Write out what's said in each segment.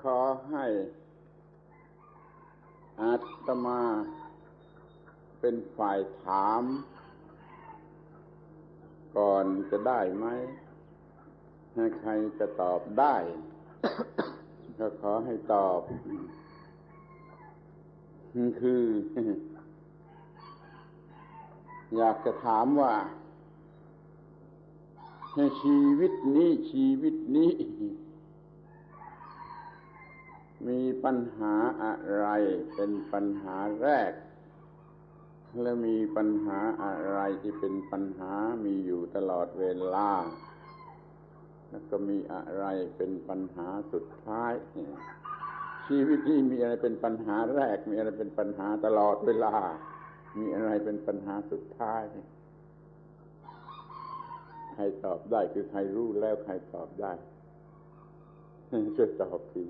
ขอให้อาตมาเป็นฝ่ายถามก่อนจะได้ไหมใครจะตอบได้ ก็ขอให้ตอบคืออยากจะถามว่าชีวิตนี้มีปัญหาอะไรเป็นปัญหาแรกและมีปัญหาอะไรที่เป็นปัญหามีอยู่ตลอดเวลาแล้วก็มีอะไรเป็นปัญหาสุดท้ายชีวิตนี้มีอะไรเป็นปัญหาแรกมีอะไรเป็นปัญหาตลอดเวลามีอะไรเป็นปัญหาสุดท้ายใครตอบได้คือใครรู้แล้วใครตอบได้ช่วยตอบที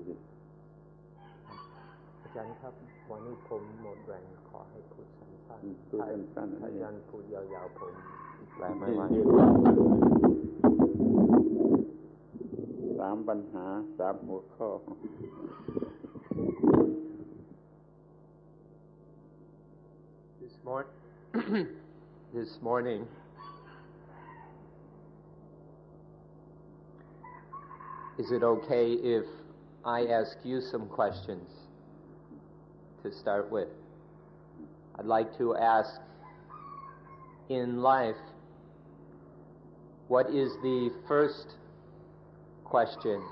อาจารย์ครับวันนี้ผมหมดแรงขอให้พูดสั้นๆถ้าอาจารย์พูดยาวๆผมแปลไม่ไหว3 ปัญหา 3 หัวข้อThis morning is it okay if I ask you some questions to start with? I'd like to ask, in life, what is the first question?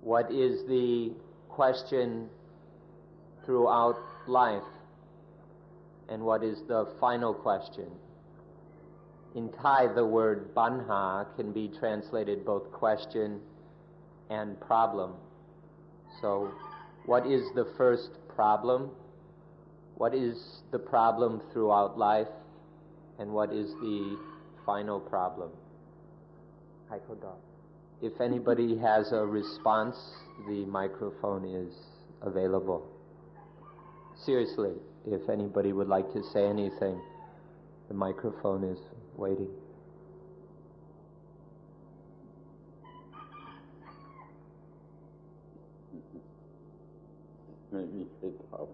What is the question throughout life? And what is the final question? In Thai, the word banha can be translated both question and problem. So, what is the first problem? What is the problem throughout life? And what is the final problem? If anybody has a response, the microphone is available. Seriously, if anybody would like to say anything, the microphone is waiting. Maybe it helps.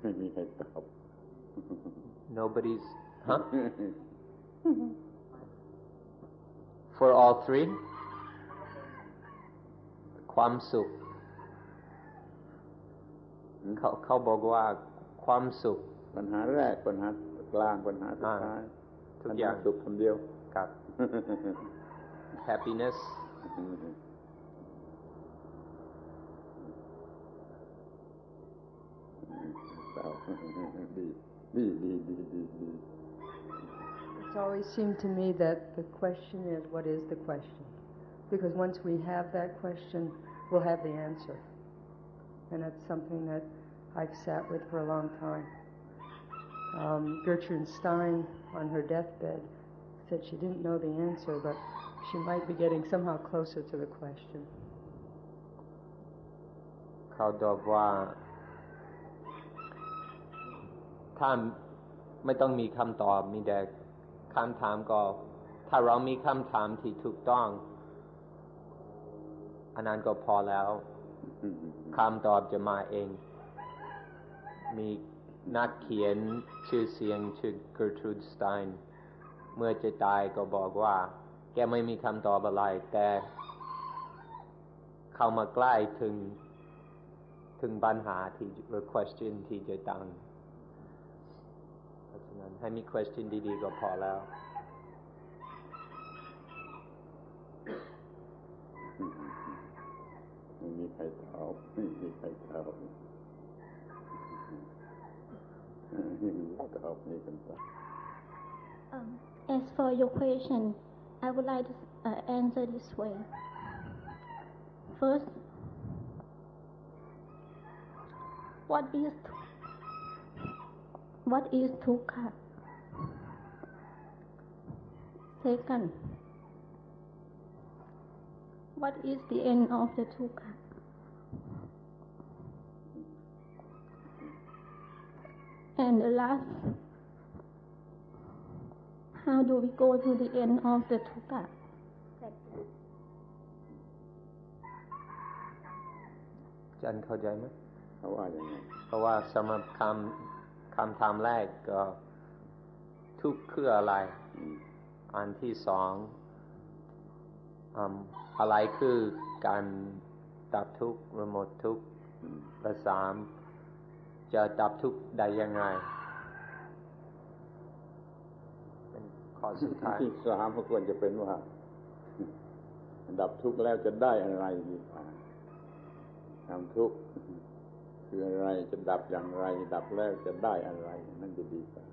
Maybe it helps. Nobody's, huh? For all three? ความสุขเขาบอกว่าความสุขปัญหาแรกปัญหากลางปัญหาสุดท้ายทุกอย่างสุขคำเดียวครับ Happiness ดี It's always seemed to me that the question is, what is the question? Because once we have that question, we'll have the answer. And that's something that I've sat with for a long time. Gertrude Stein, on her deathbed, said she didn't know the answer, but she might be getting somehow closer to the question. เขาบอกว่าถ้าไม่ต้องมีคำตอบมีแต่คำถามก็ถ้าเรามีคำถามที่ถูกต้องอันนั้นก็พอแล้วคำตอบจะมาเองมีนักเขียนชื่อเสียงชื่อ Gertrude Stein เมื่อจะตายก็บอกว่าแกไม่มีคำตอบอะไรแต่เข้ามาใกล้ถึงปัญหาที่ question ที่จะตั้งเพราะฉะนั้นให้มี question ดีๆก็พอแล้วไม่มีใครตอบAs for your question, I would like to answer this way. First, what is dukkha? Second, what is the end of the dukkha? And the last, how do we go to the end of the dukkha? จันเข้าใจไหม เขาว่าอย่างไง เพราะว่าสำหรับคำถามแรกก็ทุกข์คืออะไรอันที่สองอะไรคือการดับทุกข์หรือหมดทุกข์และสามจะดับทุกข์ได้ยังไงเป็นข้อสุดท้ายที่สามก็ควรจะเป็นว่าดับทุกข์แล้วจะได้อะไรดีกว่าดับทุกข์คืออะไรจะดับอย่างไรดับแล้วจะได้อะไรนั่นจะดีกว่า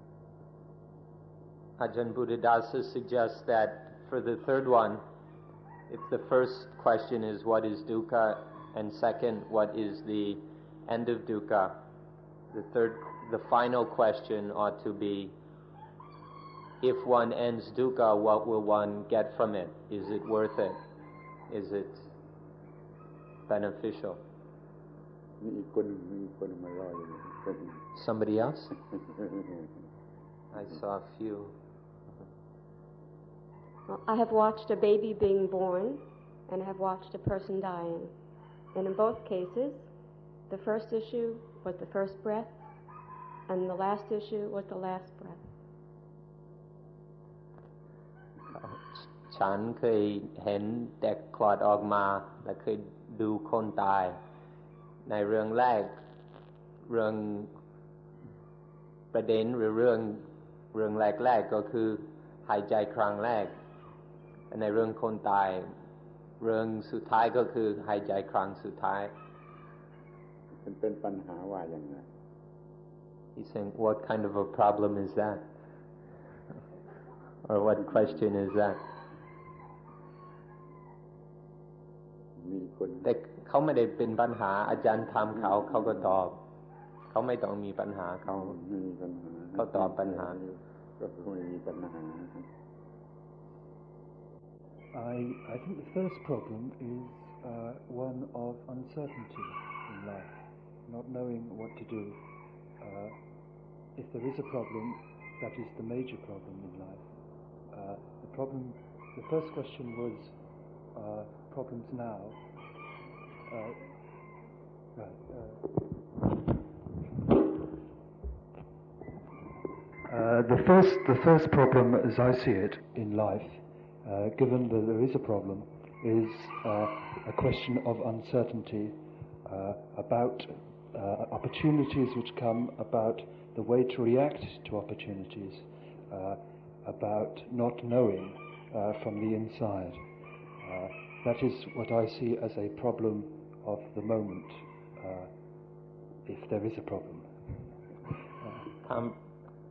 Ajahn Buddhadasa suggests that for the third one, if the first question is what is dukkha, and second, what is the end of dukkha, the final question ought to be, if one ends dukkha, what will one get from it? Is it worth it? Is it beneficial? Somebody else? I saw a few. Well, I have watched a baby being born, and I have watched a person dying. And in both cases, the first issue was the first breath, and the last issue was the last breath. ฉันเคยเห็นเด็กคลอดออกมาและเคยดูคนตายในเรื่องแรกเรื่องประเด็นหรือเรื่องแรกก็คือหายใจครั้งแรกในเรื่องคนตายเรื่องสุดท้ายก็คือหายใจครั้งสุดท้ายเป็นปัญหาว่าอย่างไร He's saying what kind of a problem is that or what question is that มีคน แต่เขาไม่ได้เป็นปัญหาอาจารย์ถามเขาก็ตอบเขาไม่ต้องมีปัญหาเขาตอบปัญหาก็ไม่มีปัญหา I think the first problem is one of uncertainty in life, not knowing what to do. If there is a problem, that is the major problem in life. The first question was problems now. The first problem, as I see it in life, given that there is a problem, is a question of uncertainty about opportunities which come, about the way to react to opportunities, about not knowing from the inside. That is what I see as a problem of the moment, if there is a problem.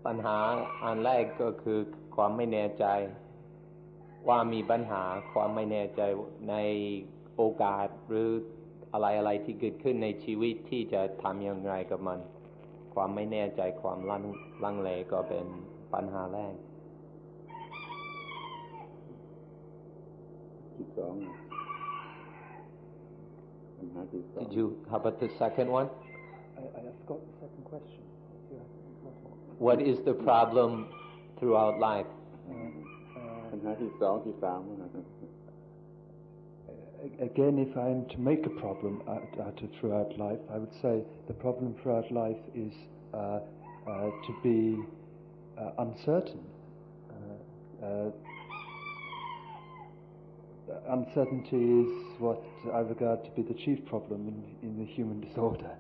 ปัญหาอันแรกก็คือความไม่แน่ใจว่ามีปัญหาความไม่แน่ใจในโอกาสหรืออะไรที่เกิดขึ้นในชีวิตที่จะทำอย่างไรกับมันความไม่แน่ใจความลังเลก็เป็นปัญหาแรกที่สองปัญหาที่สอง Did you how about the second one? I forgot the second question. What is the problem throughout life? ปัญหาที่สองที่สาม Again, if I am to make a problem out of throughout life, I would say the problem throughout life is to be uncertain. Uncertainty is what I regard to be the chief problem in the human disorder.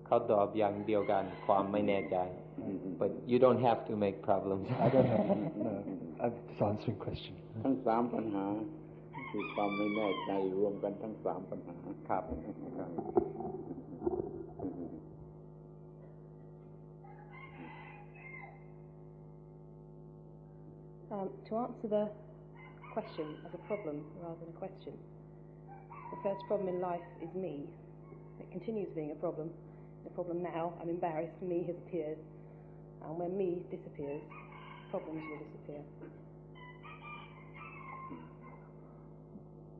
เขาตอบอย่างเดียวกันความไม่แน่ใจ but you don't have to make problems I don't have to, no. I'm just answering question ทั้งสามปัญหาคือความไม่แน่ใจรวมกันทั้งสามปัญหาครับ To answer the question as a problem rather than a question, the first problem in life is me. It continues being a problem. The problem now, I'm embarrassed, me has appeared, and when me disappears, problems will disappear.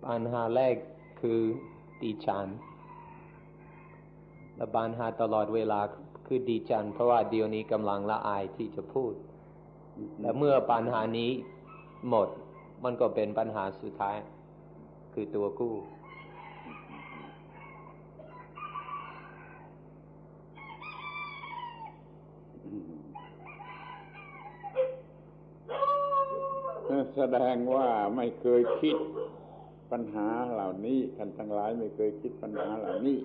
ปัญหาแรกคือดิฉันและปัญหาตลอดเวลา คือดีจังเพราะว่าเดี๋ยวนี้กำลังละอายที่จะพูดแต่เมื่อปัญหานี้หมดมันก็เป็นปัญหาสุดท้ายคือตัวกู้แสดงว่าไม่เคยคิดปัญหาเหล่านี้ท่านทั้งหลายไม่เคยคิดปัญหาเหล่านี้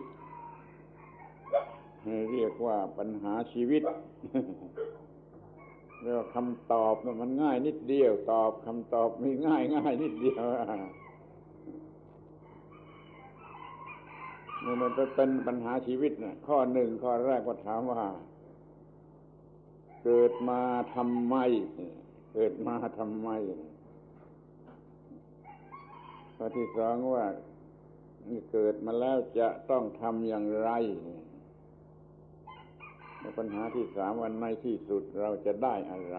เรียกว่าปัญหาชีวิตเรียกว่าคำตอบมันง่ายนิดเดียวตอบคำตอบมีง่ายนิดเดียวมันเป็นปัญหาชีวิตนะข้อหนึ่งข้อแรกก็ถามว่าเกิดมาทำไมเกิดมาทำไมข้อที่สองว่าเกิดมาแล้วจะต้องทำอย่างไรและปัญหาที่สามวันในที่สุดเราจะได้อะไร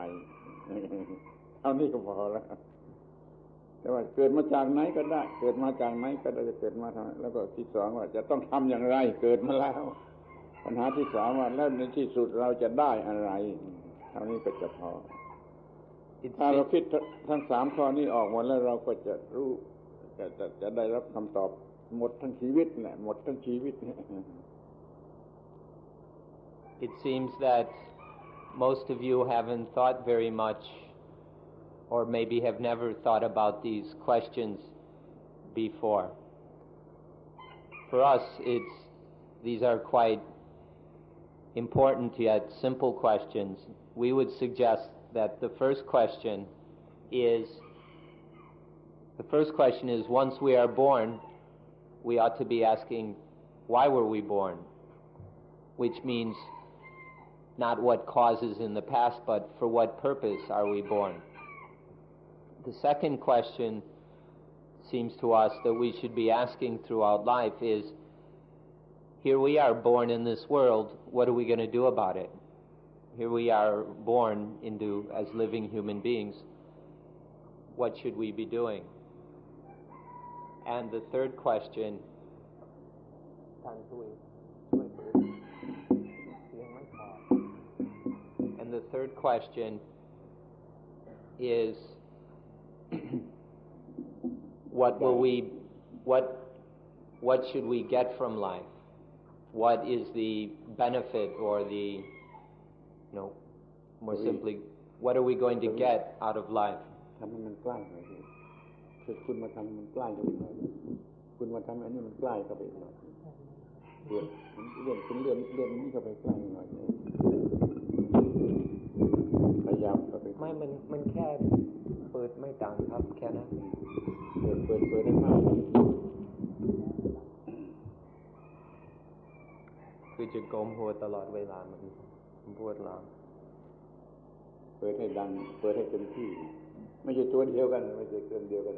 เท่านี้ก็พอแล้วแต่ว่าเกิดมาจากไหนก็ได้เกิดมาจากไหนก็ได้จะเกิดมาทำแล้วก็ที่สองว่าจะต้องทำอย่างไรเกิดมาแล้วปัญหาที่สามว่าแล้วในที่สุดเราจะได้อะไรเท่านี้ก็จะพอถ้าเราคิดทั้งสามข้อนี้ออกหมดแล้วเราก็จะรู้จะได้รับคำตอบหมดทั้งชีวิตแหละหมดทั้งชีวิตIt seems that most of you haven't thought very much or maybe have never thought about these questions before. For us, these are quite important yet simple questions. We would suggest that the first question is, once we are born, we ought to be asking, why were we born? Which means not what causes in the past, but for what purpose are we born? The second question seems to us that we should be asking throughout life is, here we are born in this world, what are we going to do about it? Here we are born as living human beings, what should we be doing? And the third question, is what should we get from life? What is the benefit or more simply, what are we going to get out of life? ทำให้มันใกล้หน่อยคือคุณมาทำมันใกล้เข้าไปหน่อยคุณมาทำอันนี้มันใกล้เข้าไปหน่อยเลื่อนคุณเลื่อนนี้เข้าไปใกล้หน่อยพยายามเข้าไปไม่มันแค่เปิดไม่ต่างครับแค่นั้นเปิดให้มากคือจะก้มหัวตลอดเวลามันปวดหลังเปิดให้ดังเปิดให้เต็มที่ไม่ใช่ตัวเดียวกันไม่ใช่เกินเดียวกัน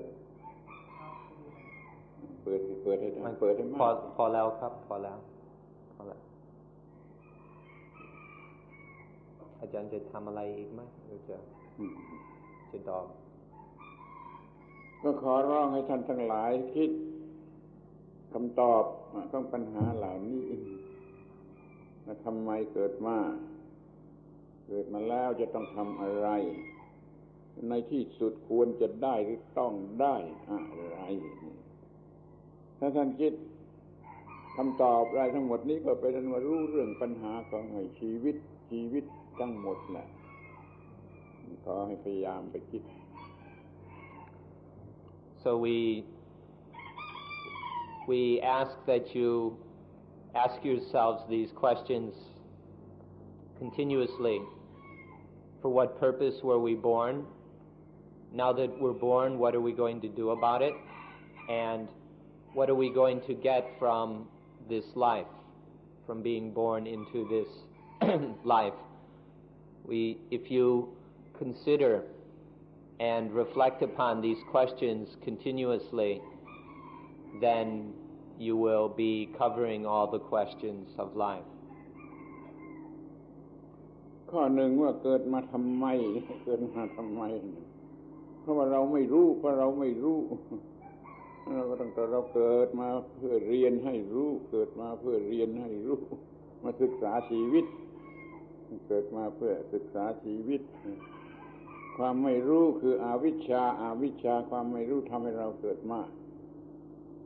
เปิดให้ดังเปิดให้มากพอแล้วครับพอแล้วอาจารย์จะทำอะไรอีกไหมหรือจะตอบก็ขอร้องให้ท่านทั้งหลายคิดคำตอบของปัญหาเหล่านี้ว่าทำไมเกิดมาแล้วจะต้องทำอะไรในที่สุดควรจะได้หรือต้องได้อะไรถ้าท่านคิดคำตอบอะไรทั้งหมดนี้ก็เป็นว่ารู้เรื่องปัญหาของชีวิตทั้งหมดแหละขอให้พยายามไปคิด So we ask that you ask yourselves these questions continuously. For what purpose were we born? Now that we're born, what are we going to do about it? And what are we going to get from this life, from being born into this life? If you consider and reflect upon these questions continuously, then you will be covering all the questions of life. ข้อหนึ่งว่าเกิดมาทำไมเพราะว่าเราไม่รู้เราก็ต้องเราเกิดมาเพื่อเรียนให้รู้มาศึกษาชีวิต เกิดมาเพื่อศึกษาชีวิตความไม่รู้คืออวิชชาความไม่รู้ทำให้เราเกิดมา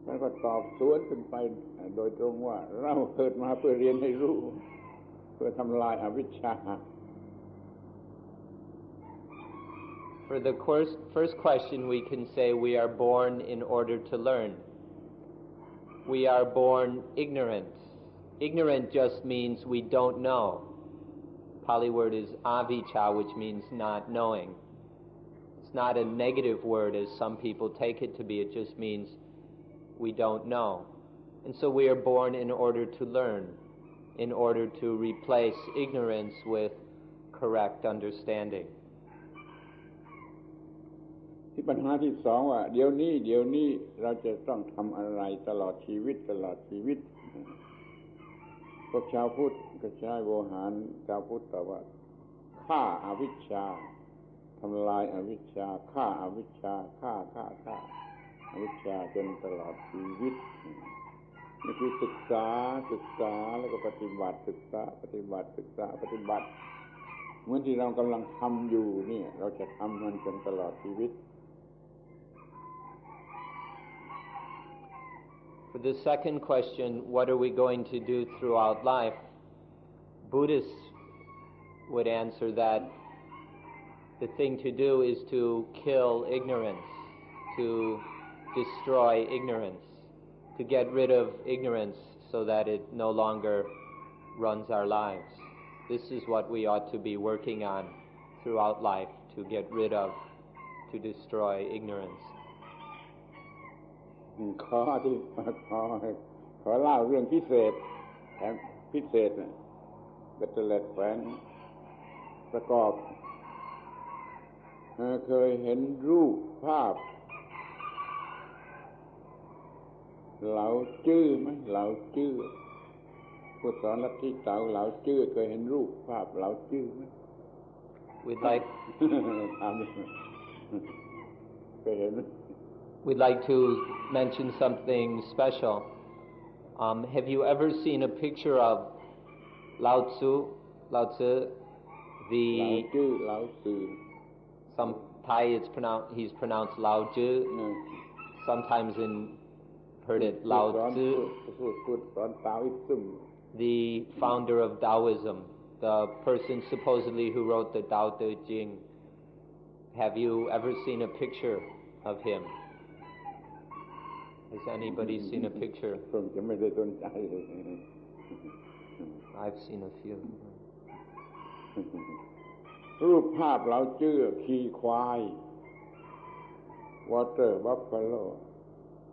แล้วก็ตอบสวนขึ้นไปโดยตรงว่าเราเกิดมาเพื่อเรียนให้รู้เพื่อทำลายอวิชชา For the first question, we can say we are born in order to learn. We are born ignorant. Ignorant just means we don't know. Pali word is avijja, which means not knowing. It's not a negative word as some people take it to be. It just means we don't know. And so we are born in order to learn, in order to replace ignorance with correct understanding. ที่ปัญหาที่สองว่าเดี๋ยวนี้เราจะต้องทำอะไรตลอดชีวิตพวกชาวพุทธก็ใช้โวหารชาวพุทธตอบว่าฆ่าอวิชชาทำลายอวิชชาฆ่าอวิชชาฆ่าอวิชชาจนตลอดชีวิตนี่คือศึกษาแล้วก็ปฏิบัติศึกษาปฏิบัติเหมือนที่เรากำลังทำอยู่เนี่ยเราจะทำมันจนตลอดชีวิต For the second question, what are we going to do throughout life? Buddhists would answer that the thing to do is to kill ignorance, to destroy ignorance, to get rid of ignorance so that it no longer runs our lives. This is what we ought to be working on throughout life, to get rid of, to destroy ignorance. ขอเล่าเรื่องพิเศษเนี่ยเบตเตอร์เลตแฝงประกอบเคยเห็นรูปภาพเหลาจื้อไหมเหลาจื้อผู้สอนลัทธิเต๋าเหลาจื้อเคยเห็นรูปภาพเหลาจื้อไหม We'd like We'd like to mention something special. Have you ever seen a picture of Lao Tzu, some Thai he's pronounced Lao Tzu. Sometimes heard it Lao Tzu, the founder of Taoism, the person supposedly who wrote the Tao Te Ching. Have you ever seen a picture of him? Has anybody seen a picture? I've seen a few. รูปภาพเราชื่อขี่ควาย Water Buffalo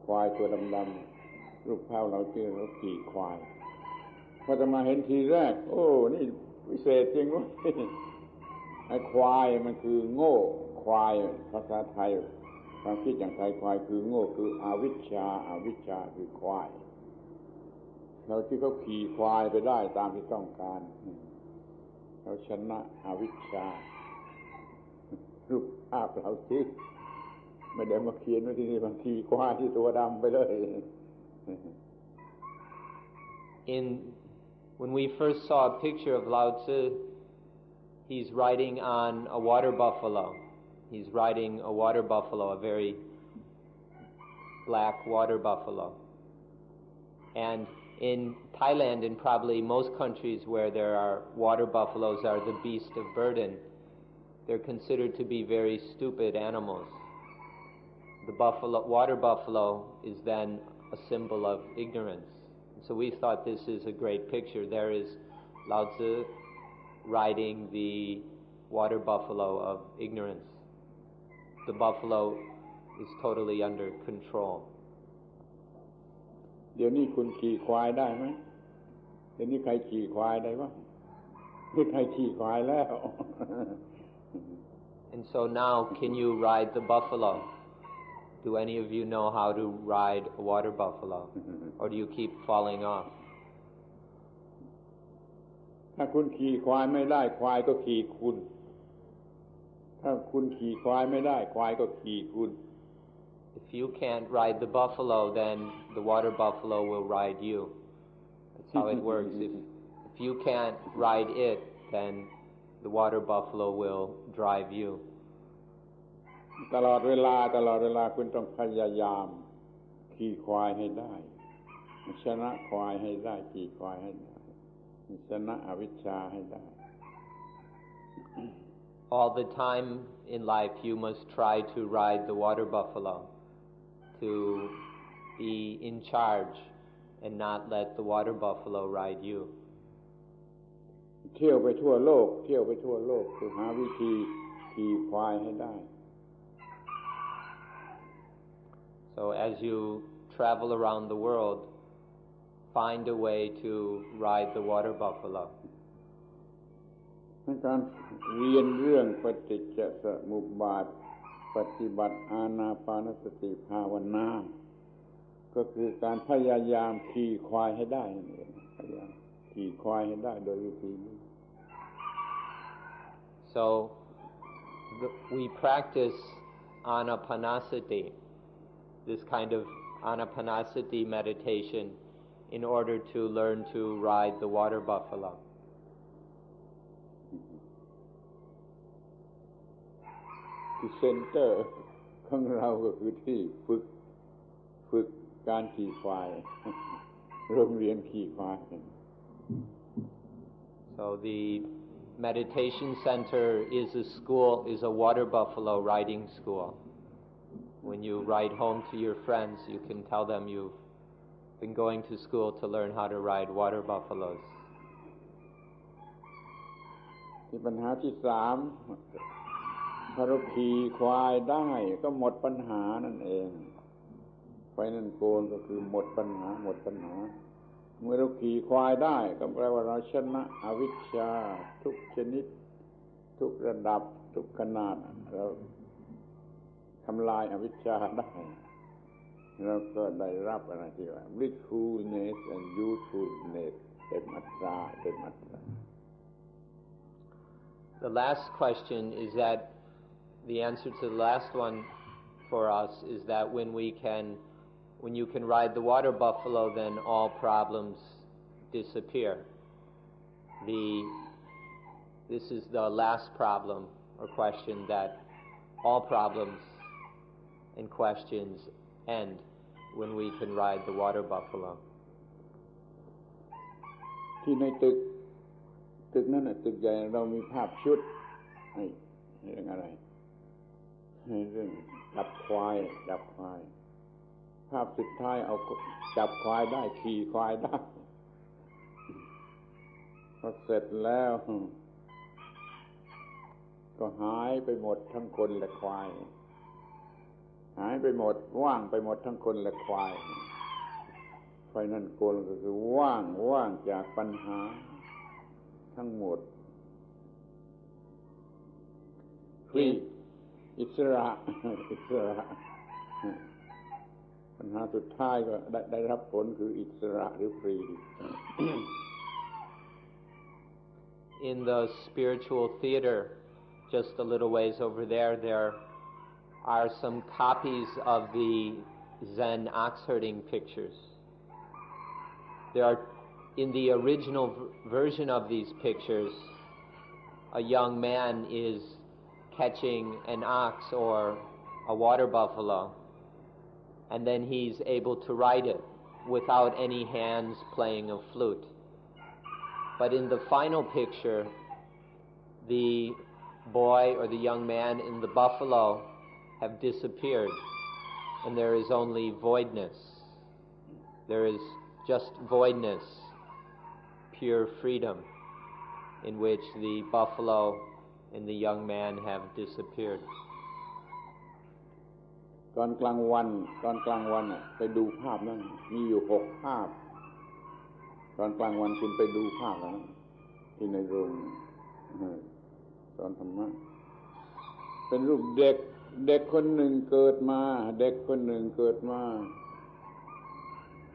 ควายตัวดำๆรูปภาพเราชื่อเราขี่ควายพอจะมาเห็นทีแรกโอ้นี่วิเศษจริงวะไอ้ควายมันคือโง่ควายภาษาไทยความคิดอย่างไทยควายคือโง่คืออวิชชาคือควายเราที่เขาขี่ควายไปได้ตามที่ต้องการเราชนะอวิชชารูปภาพเราชื่อไม่ได้มาเขียนไว้ที่นี่บางทีควายที่ตัวดำไปเลย When we first saw a picture of Lao Tzu, he's riding on a water buffalo. He's riding a water buffalo, a very black water buffalo. And in Thailand and probably most countries where there are water buffaloes are the beast of burden, they're considered to be very stupid animals. The water buffalo is then a symbol of ignorance. So we thought this is a great picture. There is Lao Tzu riding the water buffalo of ignorance. The buffalo is totally under control. เดี๋ยวนี้คุณขี่ควายได้ไหมเดี๋ยวนี้ใครขี่ควายได้บ้างไม่ใครขี่ควายแล้ว And so now, can you ride the buffalo? Do any of you know how to ride a water buffalo? Or do you keep falling off? ถ้าคุณขี่ควายไม่ได้ควายก็ขี่คุณถ้าคุณขี่ควายไม่ได้ควายก็ขี่คุณ If you can't ride the buffalo, then the water buffalo will ride you. That's how it works. If you can't ride it, then the water buffalo will drive you. ตลอดเวลาคุณต้องพยายามขี่ควายให้ได้ชนะควายให้ได้ขี่ควายให้ได้ชนะอวิชชาให้ได้ All the time in life you must try to ride the water buffalo, to be in charge and not let the water buffalo ride you. เที่ยวไปทั่วโลกคือหาวิธีขี่ควายให้ได้ So as you travel around the world, find a way to ride the water buffalo. ในการเรียนเรื่องปฏิจจสมุปบาทปฏิบัติอานาปานสติภาวนาก็คือการพยายามขี่ควายให้ได้นั่นเองพยายามขี่ควายให้ได้โดยวิธีนี้ So we practice anapanasati, this kind of anapanasati meditation, in order to learn to ride the water buffalo. ที่เซ็นเตอร์ของเราก็คือที่ฝึกการขี่ควายโรงเรียนขี่ควาย So the meditation center is a water buffalo riding school. When you ride home to your friends, you can tell them you've been going to school to learn how to ride water buffaloes. ที่ปัญหาที่3ถ้าเราขี่ควายได้ก็หมดปัญหานั่นเองไฟนั่นโกนก็คือหมดปัญหาเมื่อเราขี่ควายได้ก็แปลว่าเราชนะอวิชชาทุกชนิดทุกระดับทุกขนาดเราทำลายอวิชชาได้เราก็ได้รับอะไรที่ว่า blissfulness and usefulness เต็มอัตรา The last question is that the answer to the last one for us is that when you can ride the water buffalo, then all problems disappear. This is the last problem or question, that all problems and questions end when we can ride the water buffalo. ที่ในตึกนั้นน่ะตึกใหญ่เรามีภาพชุดให้เรื่องอะไรให้เรื่องจับควายภาพสุดท้ายเอาจับควายได้ขี่ควายได้พอเสร็จแล้วก็หายไปหมดทั้งคนและควายหายไปหมดว่างไปหมดทั้งคนและควายไฟนั่นโกนก็คือว่างจากปัญหาทั้งหมดฟรีอิสระปัญหาสุดท้ายก็ได้รับผลคืออิสระหรือฟรี In the spiritual theater, just a little ways over there are some copies of the Zen ox herding pictures. There are, in the original version of these pictures, a young man is catching an ox or a water buffalo, and then he's able to ride it without any hands playing a flute. But in the final picture, the boy or the young man and the buffalo have disappeared, and there is only voidness. There is just voidness, pure freedom, in which the buffalo and the young man have disappeared. ตอนกลางวันไปดูภาพนั้นมีอยู่6ภาพตอนกลางวันคุณไปดูภาพแล้วที่ในโรงตอนธรรมะเป็นรูปเด็กคนหนึ่งเกิดมา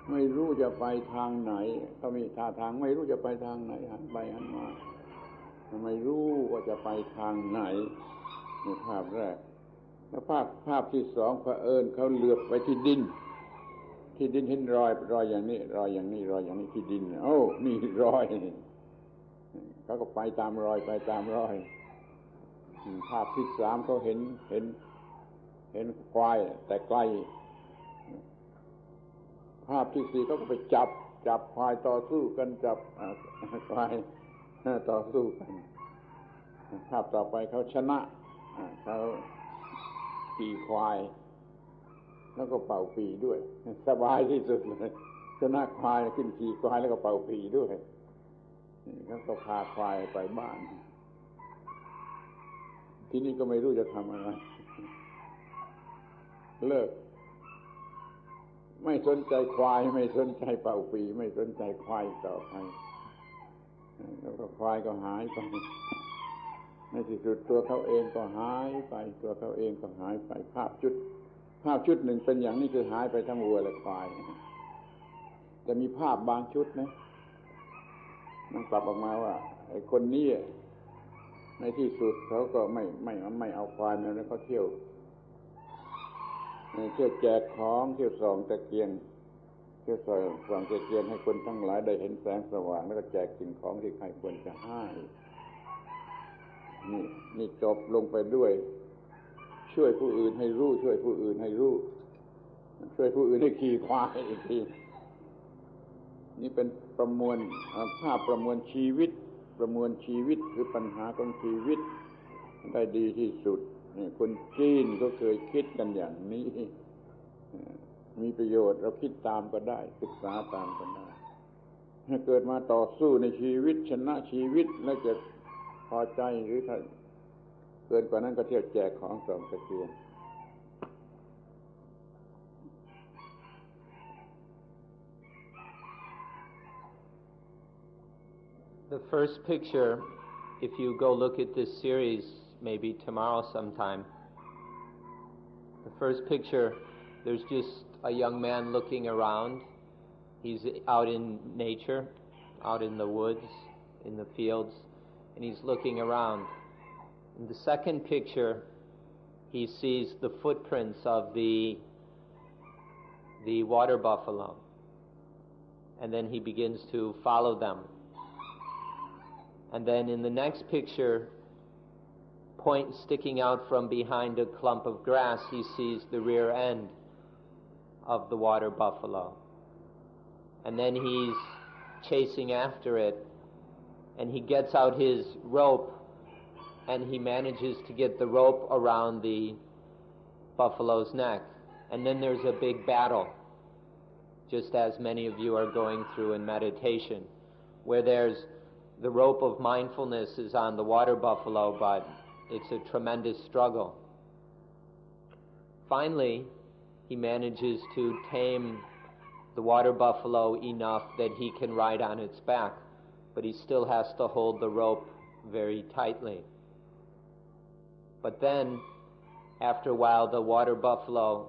ไม่รู้จะไปทางไหนเขามีท่าทางไม่รู้จะไปทางไหนหันไปหันมาไม่รู้ว่าจะไปทางไหนในภาพแรกแล้วภาพที่2เผอิญเขาเหลือบไปที่ดินเห็นรอยอย่างนี้ที่ดินโอ้นี่รอย เขาก็ไปตามรอยภาพที่สามเขาเห็นควายแต่ไกลภาพที่สี่เขาก็ไปจับควายต่อสู้กันจับควายต่อสู้กันภาพต่อไปเขาชนะเขาขี่ควายแล้วก็เป่าปีด้วยสบายที่สุดเลยชนะควายขึ้นขี่ควายแล้วก็เป่าปีด้วยเขาก็พาควายไปบ้านที่นี่ก็ไม่รู้จะทำอะไรเลิกไม่สนใจควายไม่สนใจเป่าปีไม่สนใจควายต่อไปแล้วก็ควายก็หายไปในที่สุดตัวเขาเองก็หายไปภาพชุดหนึ่งเป็นอย่างนี้คือหายไปทั้งวัวและควายแต่มีภาพบางชุดนะมันกลับออกมาว่าไอ้คนนี้ในที่สุดเขาก็ไม่เอาควายมาแล้วก็เที่ยวแจกของเที่ยวส่องตะเกียงให้คนทั้งหลายได้เห็นแสงสว่างแล้วก็แจกสิ่งของที่ใครควรจะให้นี่จบลงไปด้วยช่วยผู้อื่นให้รู้ช่วยผู้อื่นให้ขี่ควายอีกทีนี่เป็นประมวลภาพประมวลชีวิตหรือปัญหาของชีวิตได้ดีที่สุดคนจีนก็เคยคิดกันอย่างนี้มีประโยชน์เราคิดตามก็ได้ศึกษาตามก็ได้ถ้าเกิดมาต่อสู้ในชีวิตชนะชีวิตแล้วจะพอใจหรือถ้าเกินกว่านั้นก็เที่ยวแจกของส่องตะเกียงThe first picture, if you go look at this series, maybe tomorrow sometime, the first picture, there's just a young man looking around. He's out in nature, out in the woods, in the fields, and he's looking around. In the second picture, he sees the footprints of the water buffalo, and then he begins to follow them. And then in the next picture, sticking out from behind a clump of grass, he sees the rear end of the water buffalo. And then he's chasing after it, and he gets out his rope, and he manages to get the rope around the buffalo's neck. And then there's a big battle, just as many of you are going through in meditation, where the rope of mindfulness is on the water buffalo, but it's a tremendous struggle. Finally, he manages to tame the water buffalo enough that he can ride on its back, but he still has to hold the rope very tightly. But then, after a while, the water buffalo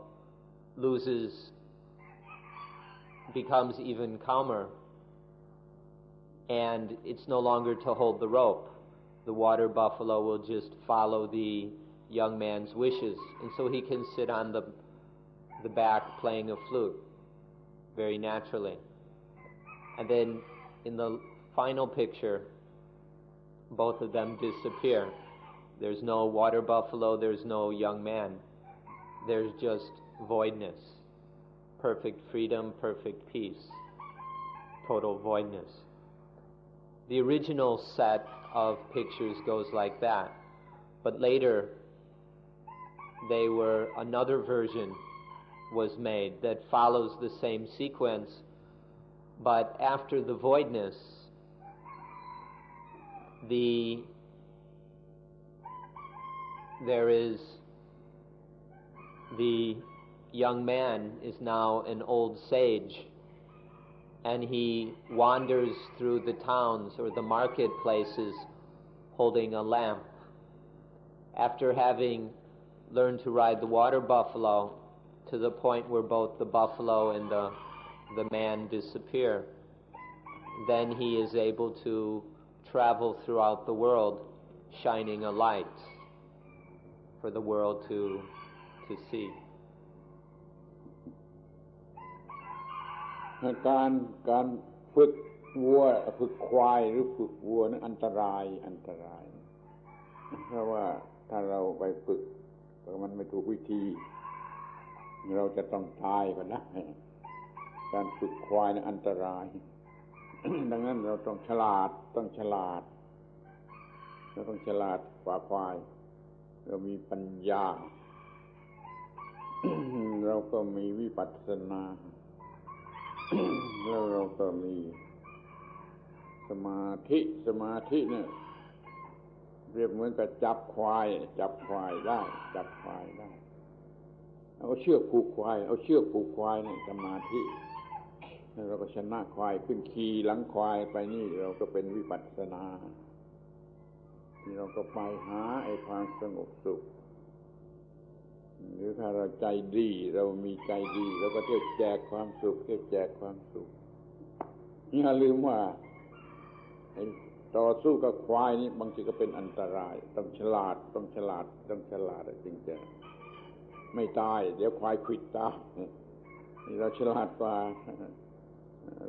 becomes even calmer, and it's no longer to hold the rope. The water buffalo will just follow the young man's wishes, and so he can sit on the back playing a flute very naturally. And then in the final picture, both of them disappear. There's no water buffalo, there's no young man. There's just voidness, perfect freedom, perfect peace, total voidness. The original set of pictures goes like that, but later another version was made that follows the same sequence, but after the voidness, there is the young man is now an old sage, and he wanders through the towns or the marketplaces holding a lamp. After having learned to ride the water buffalo to the point where both the buffalo and the man disappear, then he is able to travel throughout the world shining a light for the world to see. การฝึก วัวฝึกควายหรือฝึกวัวนั้นอันตรายเพราะว่าถ้าเราไปฝึกมันไม่ถูกวิธีเราจะต้องตายก็ได้การฝึกควายนั้นอันตราย ดังนั้นเราต้องฉลาดเราต้องฉลาดกว่าควายเรามีปัญญา เราก็มีวิปัสสนา แล้วเราก็มีสมาธิเนี่ยเรียบเหมือนกับจับควายได้เอาเชือกผูกควายนี่สมาธิแล้วเราก็ชนะควายขึ้นขี่หลังควายไปนี่เราก็เป็นวิปัสสนาที่เราก็ไปหาไอ้ความสงบสุขหรือถ้าเราใจดีเรามีใจดีเราก็จะแจกความสุขอย่าลืมว่าต่อสู้กับควายนี่บางทีก็เป็นอันตรายต้องฉลาดจริงจะไม่ตายเดี๋ยวควายขวิดตายนี่เราฉลาดกว่า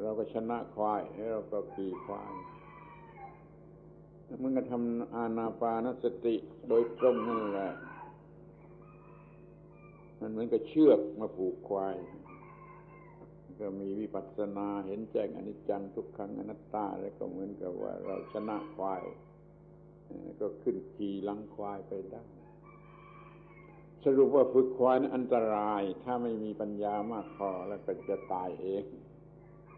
เราก็ชนะควายเราก็ขี่ควายมันก็ทำอานาปานสติโดยตรงนั่นแหละมันเหมือนกับเชือกมาผูกควายก็มีวิปัสสนาเห็นแจ้งอนิจจังทุกขังอนัตตาแล้วก็เหมือนกับว่าเราชนะควายก็ขึ้นขี่หลังควายไปได้สรุปว่าฝึกควายนั้นอันตรายถ้าไม่มีปัญญามากพอแล้วก็จะตายเอง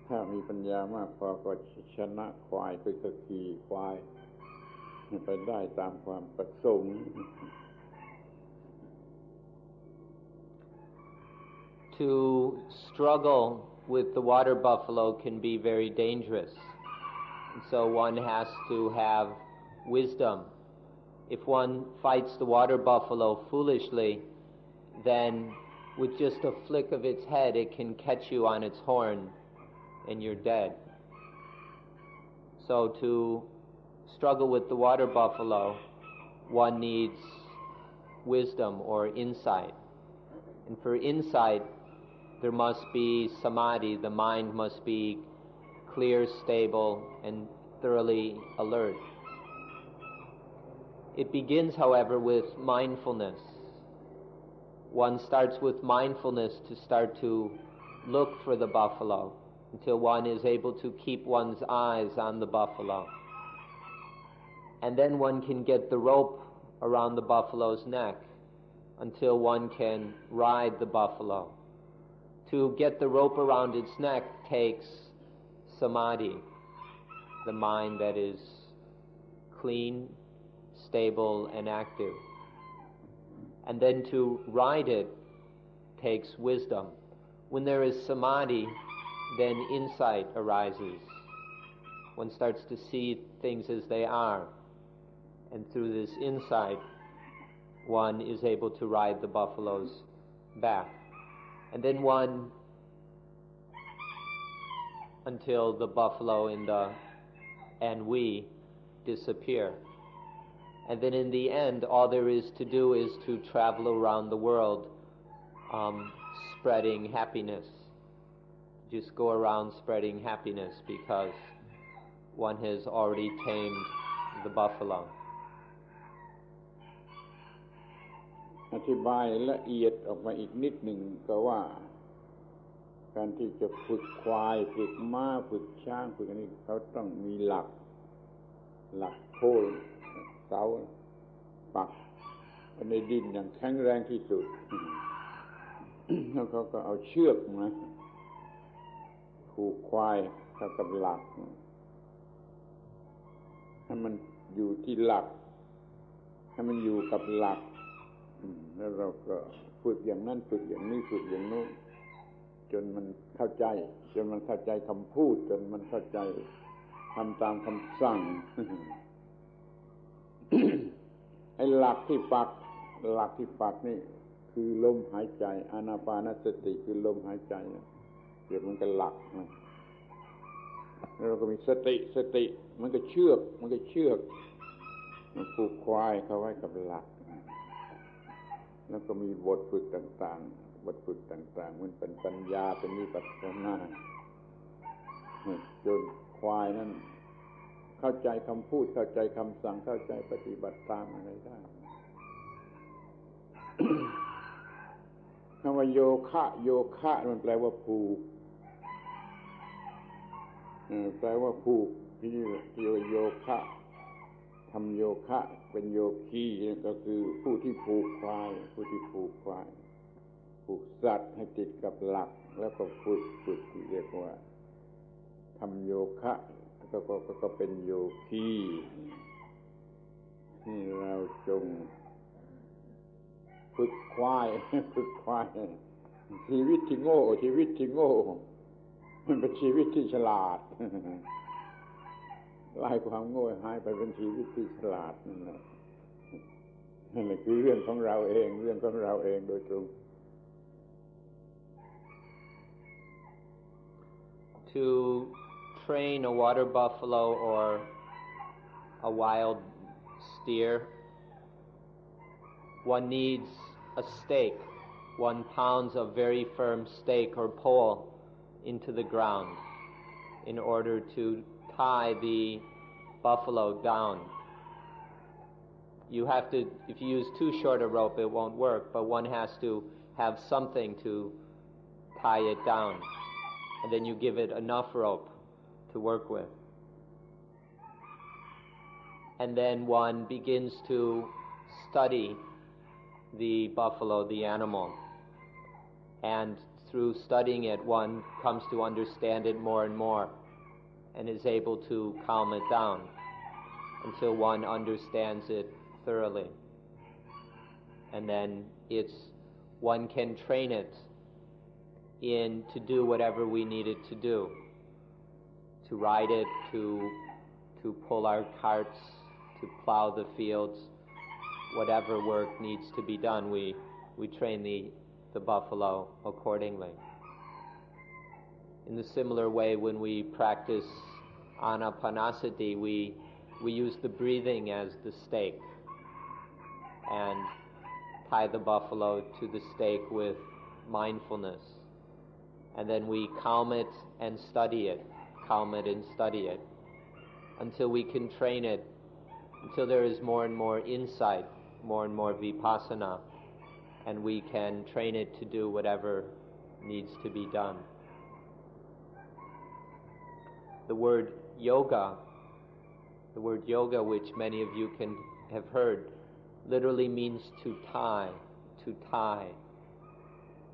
ถ้ามีปัญญามากพอก็ชนะควายก็ขี่ควายไปได้ตามความประสงค์ To struggle with the water buffalo can be very dangerous. And so one has to have wisdom. If one fights the water buffalo foolishly, then with just a flick of its head, it can catch you on its horn and you're dead. So to struggle with the water buffalo, one needs wisdom or insight. And for insight, there must be samadhi. The mind must be clear, stable, and thoroughly alert. It begins, however, with mindfulness. One starts with mindfulness to start to look for the buffalo until one is able to keep one's eyes on the buffalo. And then one can get the rope around the buffalo's neck until one can ride the buffalo. To get the rope around its neck takes samadhi, the mind that is clean, stable, and active. And then to ride it takes wisdom. When there is samadhi, then insight arises. One starts to see things as they are. And through this insight, one is able to ride the buffalo's back. And then one, until the buffalo and we disappear. And then in the end, all there is to do is to travel around the world spreading happiness. Just go around spreading happiness because one has already tamed the buffalo. อธิบายละเอียดออกมาอีกนิดหนึ่งก็ว่าการที่จะฝึกควายฝึกม้าฝึกช้างฝึกอันนี้เขาต้องมีหลักโพลเสาปักในดินอย่างแข็งแรงที่สุด แล้วเขาก็เอาเชือกมาผูกควายเข้ากับหลักให้มันอยู่ที่หลักให้มันอยู่กับหลักแล้วเราก็ฝึกอย่างนั้นฝึกอย่างนี้ฝึกอย่างโน้นจนมันเข้าใจคำพูดจนมันเข้าใจทำตามคำสั่ง ไอ้หลักที่ปักนี่คือลมหายใจอานาปานสติคือลมหายใจเดี๋ยวมันก็หลักนะแล้วเราก็มีสติมันก็เชือกมันผูกควายเข้าไว้กับหลักแล้วก็มีบทฝึกต่างๆมันเป็นปัญญาเป็นวิปัสสนาจน ควายนั้นเข้าใจคำพูดเข้าใจคำสั่งเข้าใจปฏิบัติตามอะไรได้ คำว่าโยคะมันแปลว่าผูกแปลว่าผูกโยคะทำโยคะเป็นโยคีก็คือผู้ที่ผูกควายผูกสัตว์ให้ติดกับหลักแล้วก็ฝึกเรียกว่าทำโยคะก็เป็นโยคีนี่เราจงฝึกควายชีวิตที่โง่มันเป็นชีวิตที่ฉลาดไล่ความโง่หายไปเป็นชีวิตที่ฉลาดนั่นแหละคือเรื่องของเราเองโดยตรง To train a water buffalo or a wild steer, one needs a stake. One pounds a very firm stake or pole into the ground in order to tie the buffalo down. You have to, if you use too short a rope, it won't work, but one has to have something to tie it down. And then you give it enough rope to work with. And then one begins to study the buffalo, the animal. And through studying it, one comes to understand it more and more and is able to calm it down until one understands it thoroughly. And then one can train it to do whatever we need it to do, to ride it, to pull our carts, to plow the fields, whatever work needs to be done, we train the buffalo accordingly. In the similar way, when we practice anapanasati, we use the breathing as the stake and tie the buffalo to the stake with mindfulness. And then we calm it and study it, until we can train it, until there is more and more insight, more and more vipassana, and we can train it to do whatever needs to be done. The word yoga, which many of you can have heard, literally means to tie.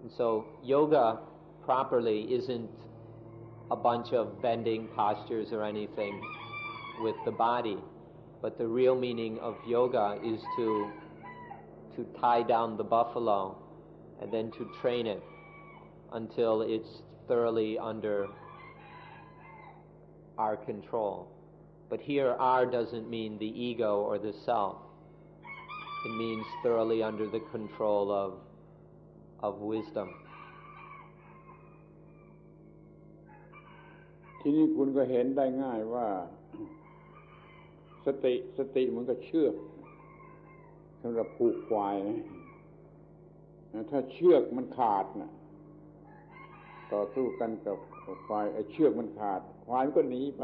And so yoga properly isn't a bunch of bending postures or anything with the body, but the real meaning of yoga is to tie down the buffalo and then to train it until it's thoroughly under our control. But here, our doesn't mean the ego or the self. It means thoroughly under the control of wisdom. ที่นี่คุณก็เห็นได้ง่ายว่าสติมันก็เชือกสำหรับผูกควายนะถ้าเชือกมันขาดนะต่อสู้กันกับควายไอ้เชือกมันขาดควายมันก็หนีไป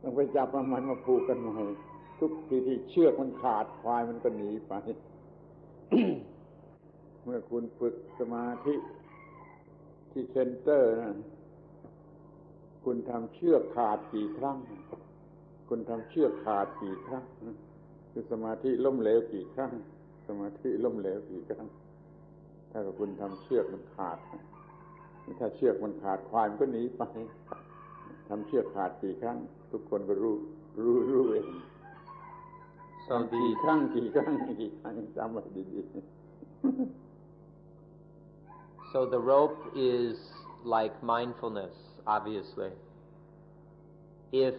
ต้องไปจับมันมาผูกกันใหม่ทุกทีที่เชือกมันขาดควายมันก็หนีไป เมื่อคุณฝึกสมาธิที่เซ็นเตอร์นะคุณทำเชือกขาดกี่ครั้งคือสมาธิล้มเหลวกี่ครั้งถ้าคุณทำเชือกมันขาดถ้าเชือกมันขาดควายมันก็หนีไปทำเชือกขาดกี่ครั้งทุกคนก็รู้เองกี่ครั้งจำไว้ดีๆ So the rope is like mindfulness, obviously. If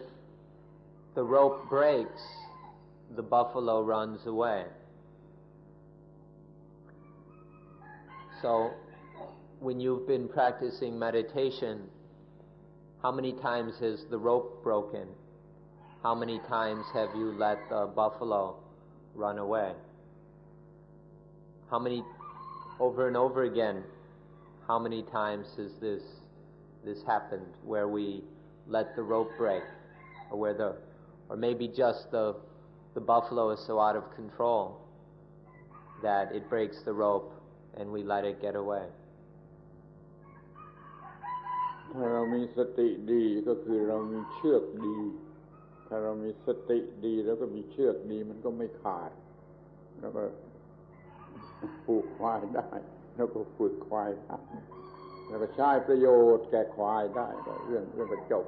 the rope breaks, the buffalo runs away. So when you've been practicing meditation, how many times has the rope broken? How many times have you let the buffalo run away? How many, over and over again, how many times has this happened where we let the rope break, or maybe just the buffalo is so out of control that it breaks the rope and we let it get away. ถ้าเรามีสติดีก็คือเรามีเชือกดีถ้าเรามีสติดีแล้วก็มีเชือกดีมันก็ไม่ขาดแล้วก็ผูกควายได้แล้วก็ฝึกควายได้แล้วก็ใช้ประโยชน์แก่ควายได้เรื่องก็จบ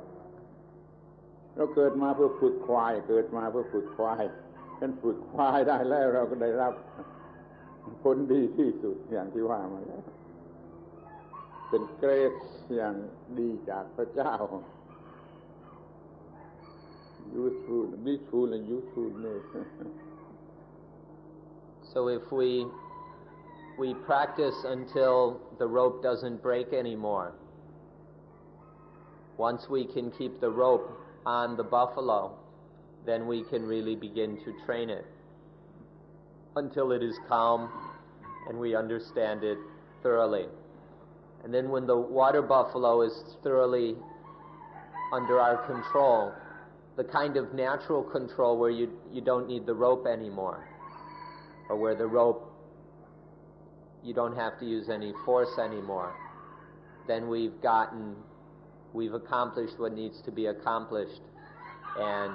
เราเกิดมาเพื่อฝึกควายเกิดมาเพื่อฝึกควายกันฝึกควายได้แล้วเราก็ได้รับผลดีที่สุดอย่างที่ว่ามาแล้วเป็นเกรดอย่างดีจากพระเจ้า blissful and usefulness. So if we practice until the rope doesn't break anymore, once we can keep the rope on the buffalo, then we can really begin to train it until it is calm and we understand it thoroughly. And then when the water buffalo is thoroughly under our control, the kind of natural control where you don't need the rope anymore, or where the rope, you don't have to use any force anymore, then we've accomplished what needs to be accomplished and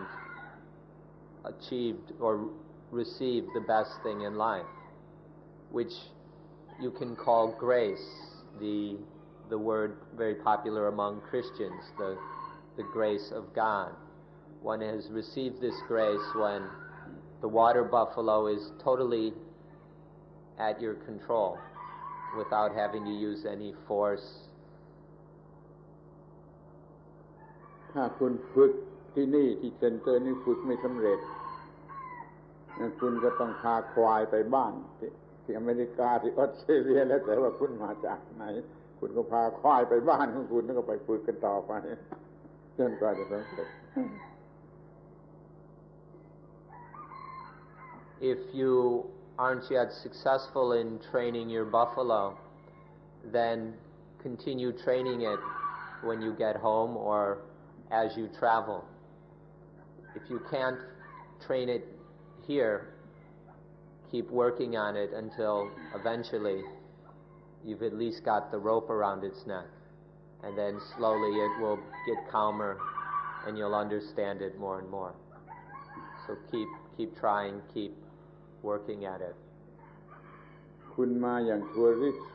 achieved or received the best thing in life, which you can call grace, the word very popular among Christians, the grace of God. One has received this grace when the water buffalo is totally at your control without having to use any force. ถ้าคุณฝึกที่นี่ที่เซ็นเตอร์นี่ฝึกไม่สำเร็จคุณก็ต้องพาควายไปบ้านที่อเมริกาที่ออสเตรเลียแล้วแต่ว่าคุณมาจากไหนคุณก็พาควายไปบ้านของคุณแล้วก็ไปฝึกกันต่อไปจนกว่าจะสำเร็จ If you aren't yet successful in training your buffalo, then continue training it when you get home or as you travel. If you can't train it here, keep working on it until eventually you've at least got the rope around its neck, and then slowly it will get calmer and you'll understand it more and more. So keep trying, keep working at it. คุณมาอย่างทัวริสต์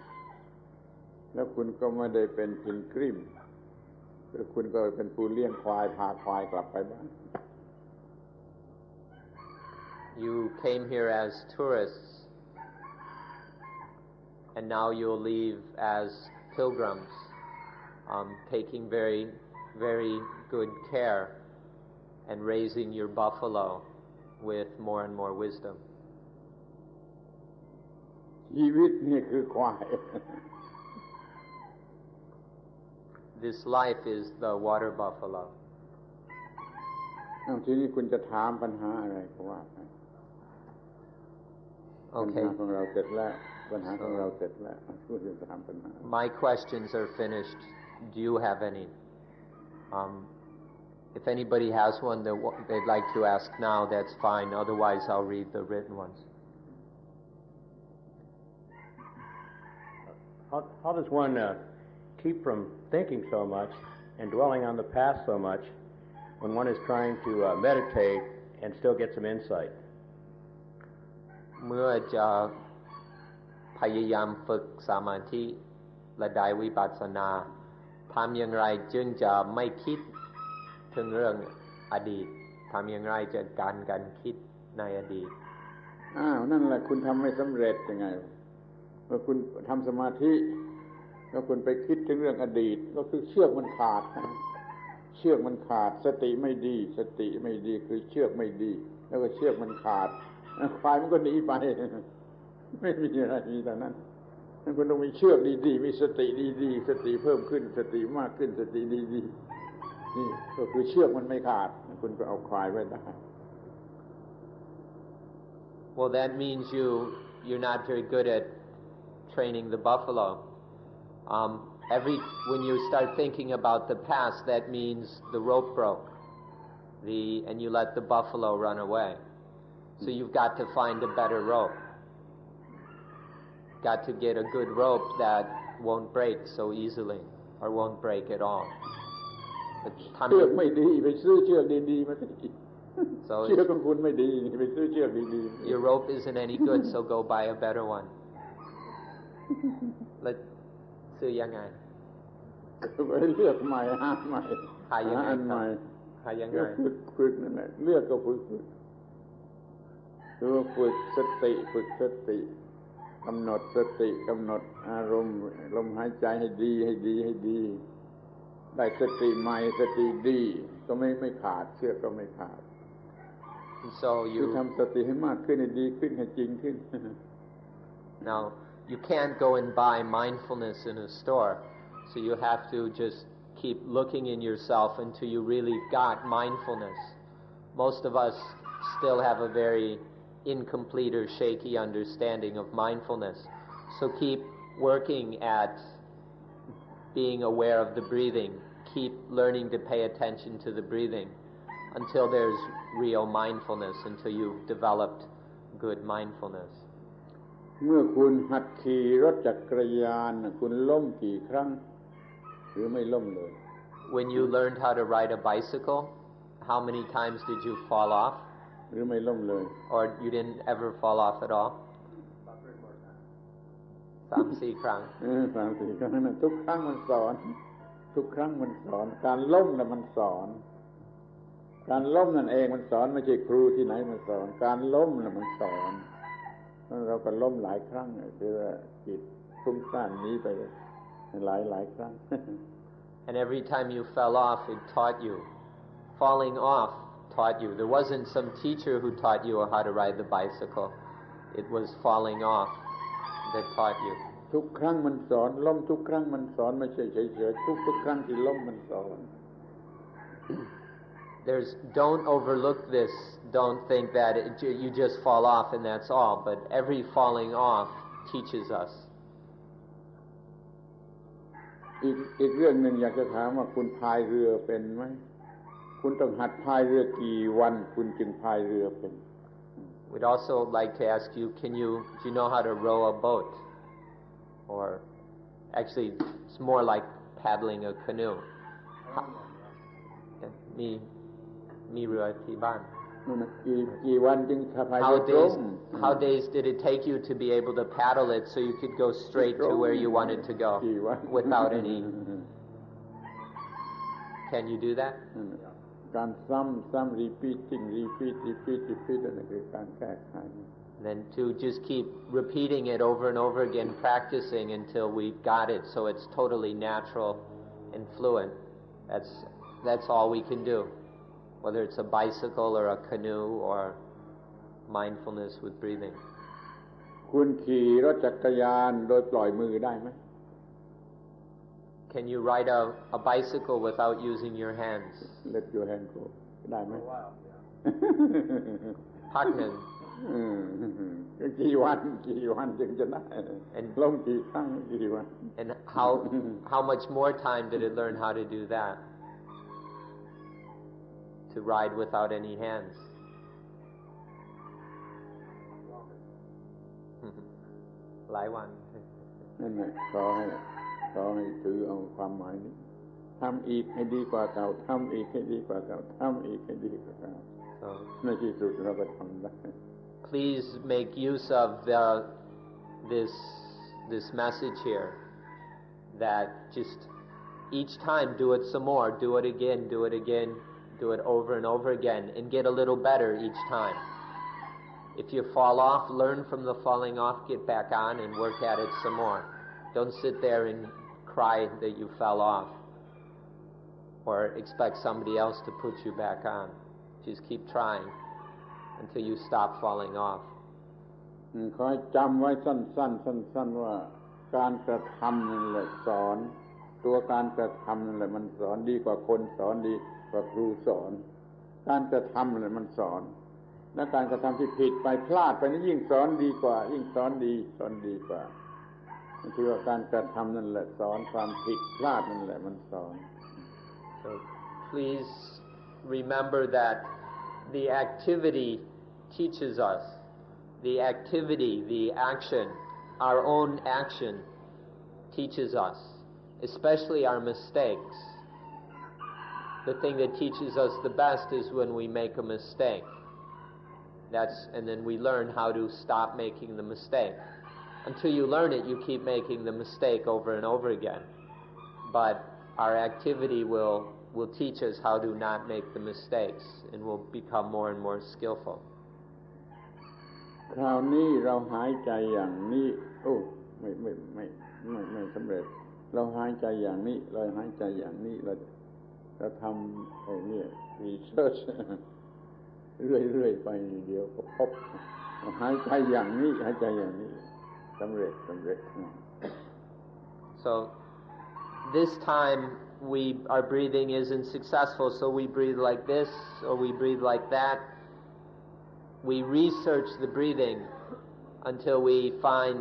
แล้วคุณก็ไม่ได้เป็นพิลกริมคือคุณก็เป็นผู้เลี้ยงควายพาควายกลับไปบ้าน You came here as tourists, and now you'll leave as pilgrims, taking very, very good care and raising your buffalo with more and more wisdom. ชีวิตนี่คือควาย This life is the water buffalo. ทีนี้คุณจะถามปัญหาอะไรก็ว่าไป Okay. ปัญหาของเราเสร็จแล้วปัญหาของเราเสร็จแล้วคุณจะถามปัญหา My questions are finished. Do you have any? If anybody has one that they'd like to ask now, that's fine. Otherwise, I'll read the written ones. How does one keep from thinking so much and dwelling on the past so much when one is trying to meditate and still get some insight? เมื่อจะพยายามฝึกสมาธิและได้วิปัสสนาทำอย่างไรจึงจะไม่คิดถึงเรื่องอดีตทำอย่างไรจะการคิดในอดีตนั่นแหละคุณทำไม่สำเร็จยังไงเมื่อคุณทำสมาธิแล้วคุณไปคิดถึงเรื่องอดีตก็คือเชือกมันขาดสติไม่ดีคือเชือกไม่ดีแล้วก็เชือกมันขาดควายมันก็หนีไปไม่มีอะไรมีแต่นั้นคุณต้องมีเชือกดีๆมีสติดีๆสติเพิ่มขึ้นสติมากขึ้นสติดีๆนี่ก็คือเชือกมันไม่ขาดคุณก็เอาควายไว้ได้ Well, that means you're not very good at training the buffalo. when you start thinking about the past, that means the rope broke, and you let the buffalo run away. So you've got to find a better rope. Got to get a good rope that won't break so easily, or won't break at all. เชือกไม่ดีไปซื้อเชือกดีๆมาสิเชือกของคุณไม่ดีไปซื้อเชือกดีๆ Your rope isn't any good, so go buy a better one. แล้วซื้อยังไงไปเลือกใหม่หาใหม่หายังไงหายังไงฝึกนั่นแหละเลือกก็ฝึกคือฝึกสติกำหนดสติกำหนดอารมณ์ลมหายใจให้ดีได้สติใหม่สติดีก็ไม่ขาดเชือกก็ไม่ขาด So you ทำสติให้มากขึ้นให้ดีขึ้นให้จริงขึ้น Now you can't go and buy mindfulness in a store, so you have to just keep looking in yourself until you really got mindfulness. Most of us still have a very incomplete or shaky understanding of mindfulness. So keep working at being aware of the breathing. Keep learning to pay attention to the breathing until there's real mindfulness, until you've developed good mindfulness. เมื่อคุณหัดขี่รถจักรยานคุณล้มกี่ครั้งหรือไม่ล้มเลย When you learned how to ride a bicycle, how many times did you fall off? หรือไม่ล้มเลย Or you didn't ever fall off at all? 3-4 ครั้ง 3-4 ครั้งนั้นทุกครั้งมันสอนการล้มน่ะมันสอนการล้มนั่นเองมันสอนไม่ใช่ครูที่ไหนมาสอนการล้มน่ะมันสอนเราก็ล้มหลายครั้งคือว่าจิตฟุ้งซ่านนี้ไปหลายครั้ง And every time you fell off, it taught you. Falling off taught you. There wasn't some teacher who taught you how to ride the bicycle. It was falling off that taught you. ทุกครั้งมันสอนล้มทุกครั้งมันสอนไม่ใช่เฉยๆทุกครั้งที่ล้มมันสอน Don't overlook this. Don't think that you just fall off and that's all. But every falling off teaches us. อีกเรื่องหนึ่งอยากจะถามว่าคุณพายเรือเป็นไหมคุณต้องหัดพายเรือกี่วันคุณจึงพายเรือเป็น We'd also like to ask you, do you know how to row a boat? Or actually, it's more like paddling a canoe. มีเรือที่บ้าน กี่วันจึงพายเรือตรง How days did it take you to be able to paddle it so you could go straight to where you wanted to go without any? Can you do that? การซ้ำ repeating นั่นคือการแก้ไข Then to just keep repeating it over and over again, practicing until we've got it so it's totally natural and fluent. That's all we can do. Whether it's a bicycle or a canoe or mindfulness with breathing. คุณขี่รถจักรยานโดยปล่อยมือได้ไหม Can you ride a bicycle without using your hands? Let your hand go. ได้ไหม พักหนึ่ง กี่วันจึงจะได้ล้มกี่ครั้งกี่วัน And how much more time did it learn how to do that? To ride without any hands. หลายวัน นั่นแหละขอให้ถือเอาความหมายนี้ทำอีกให้ดีกว่าเก่าทำอีกให้ดีกว่าเก่าทำอีกให้ดีกว่าเก่าในที่สุดเราก็ทำได้ Please make use of this message here that just each time do it some more, do it again, do it over and over again, and get a little better each time. If you fall off, learn from the falling off, get back on and work at it some more. Don't sit there and cry that you fell off or expect somebody else to put you back on. Just keep trying until you stop falling off. ขอให้จำไว้สั้นว่าการกระทำนั่นแหละสอนตัวการกระทำนั่นแหละมันสอนดีกว่าคนสอนดีกว่าครูสอนการกระทำนั่นแหละมันสอนและการกระทำที่ผิดไปพลาดไปนี่ยิ่งสอนดีกว่ายิ่งสอนดีกว่า คือว่าการกระทำนั่นแหละสอนความผิดพลาดนั่นแหละมันสอน So please remember that the activity teaches us. The activity, the action, our own action teaches us, especially our mistakes. The thing that teaches us the best is when we make a mistake. And then we learn how to stop making the mistake. Until you learn it, you keep making the mistake over and over again. But our activity will teach us how to not make the mistakes, and we'll become more and more skillful. คราวนี้เราหายใจอย่างนี้ไม่สำเร็จเราหายใจอย่างนี้เราหายใจอย่างนี้เราทำไอ้นี่รีเสิร์ชเรื่อยๆไปเดี๋ยวก็พบหายใจอย่างนี้หายใจอย่างนี้สำเร็จ So this time our breathing isn't successful, so we breathe like this or we breathe like that. We research the breathing until we find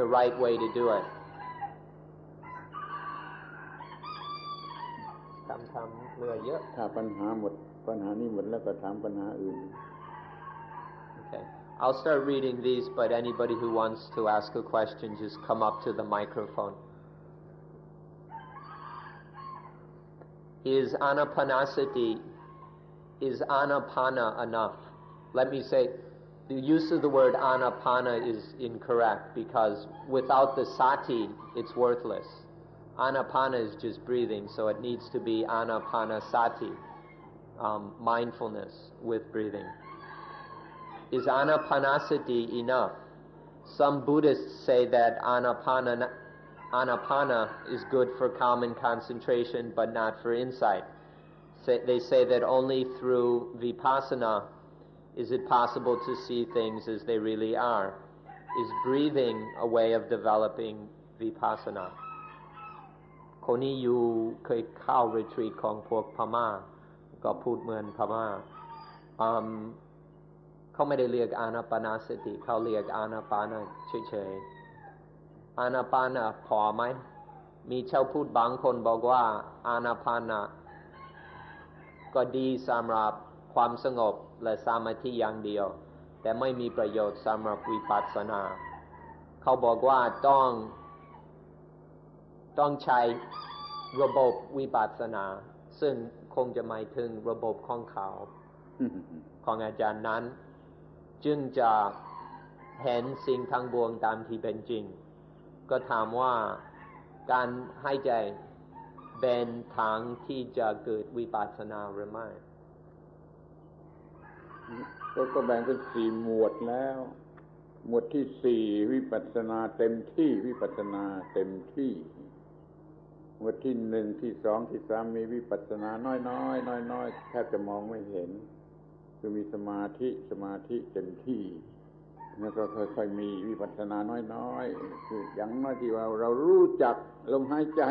the right way to do it. ทำเรื่อยเยอะถ้าปัญหานี้หมดแล้วก็ถามปัญหาอื่น Okay. I'll start reading these, but anybody who wants to ask a question, just come up to the microphone. Is anapanasati, is anapana enough? Let me say, the use of the word anapana is incorrect because without the sati, it's worthless. Anapana is just breathing, so it needs to be anapanasati, mindfulness with breathing. Is anapanasati enough? Some Buddhists say that anapana is good for calm and concentration, but not for insight. They say that only through vipassana is it possible to see things as they really are. Is breathing a way of developing vipassana? คนนี้อยู่เคยเข้า retreat ของพวกพม่าก็พูดเหมือนพม่าเขาไม่ได้เรียกอานาปานสติเขาเรียกอานาปานะเฉยๆอานาปานะพอไหมมีชาวพุทธบางคนบอกว่าอานาปานะก็ดีสำหรับความสงบและสมาธิอย่างเดียวแต่ไม่มีประโยชน์สำหรับวิปัสสนาเขาบอกว่าต้องใช้ระบบวิปัสสนาซึ่งคงจะหมายถึงระบบของเขาของอาจารย์นั้นจึงจะเห็นสิ่งทั้งปวงตามที่เป็นจริงก็ถามว่าการหายใจเป็นทางที่จะเกิดวิปัสสนาหรือไม่ก็แบ่งเป็น4หมวดแล้วหมวดที่4วิปัสสนาเต็มที่วิปัสสนาเต็มที่หมวดที่1ที่2ที่3มีวิปัสสนาน้อยแทบจะมองไม่เห็นคือมีสมาธิเต็มที่แล้วก็ค่อยๆมีวิปัสสนาน้อยคืออย่างน้อยที่ว่าเรารู้จักลมหายใจ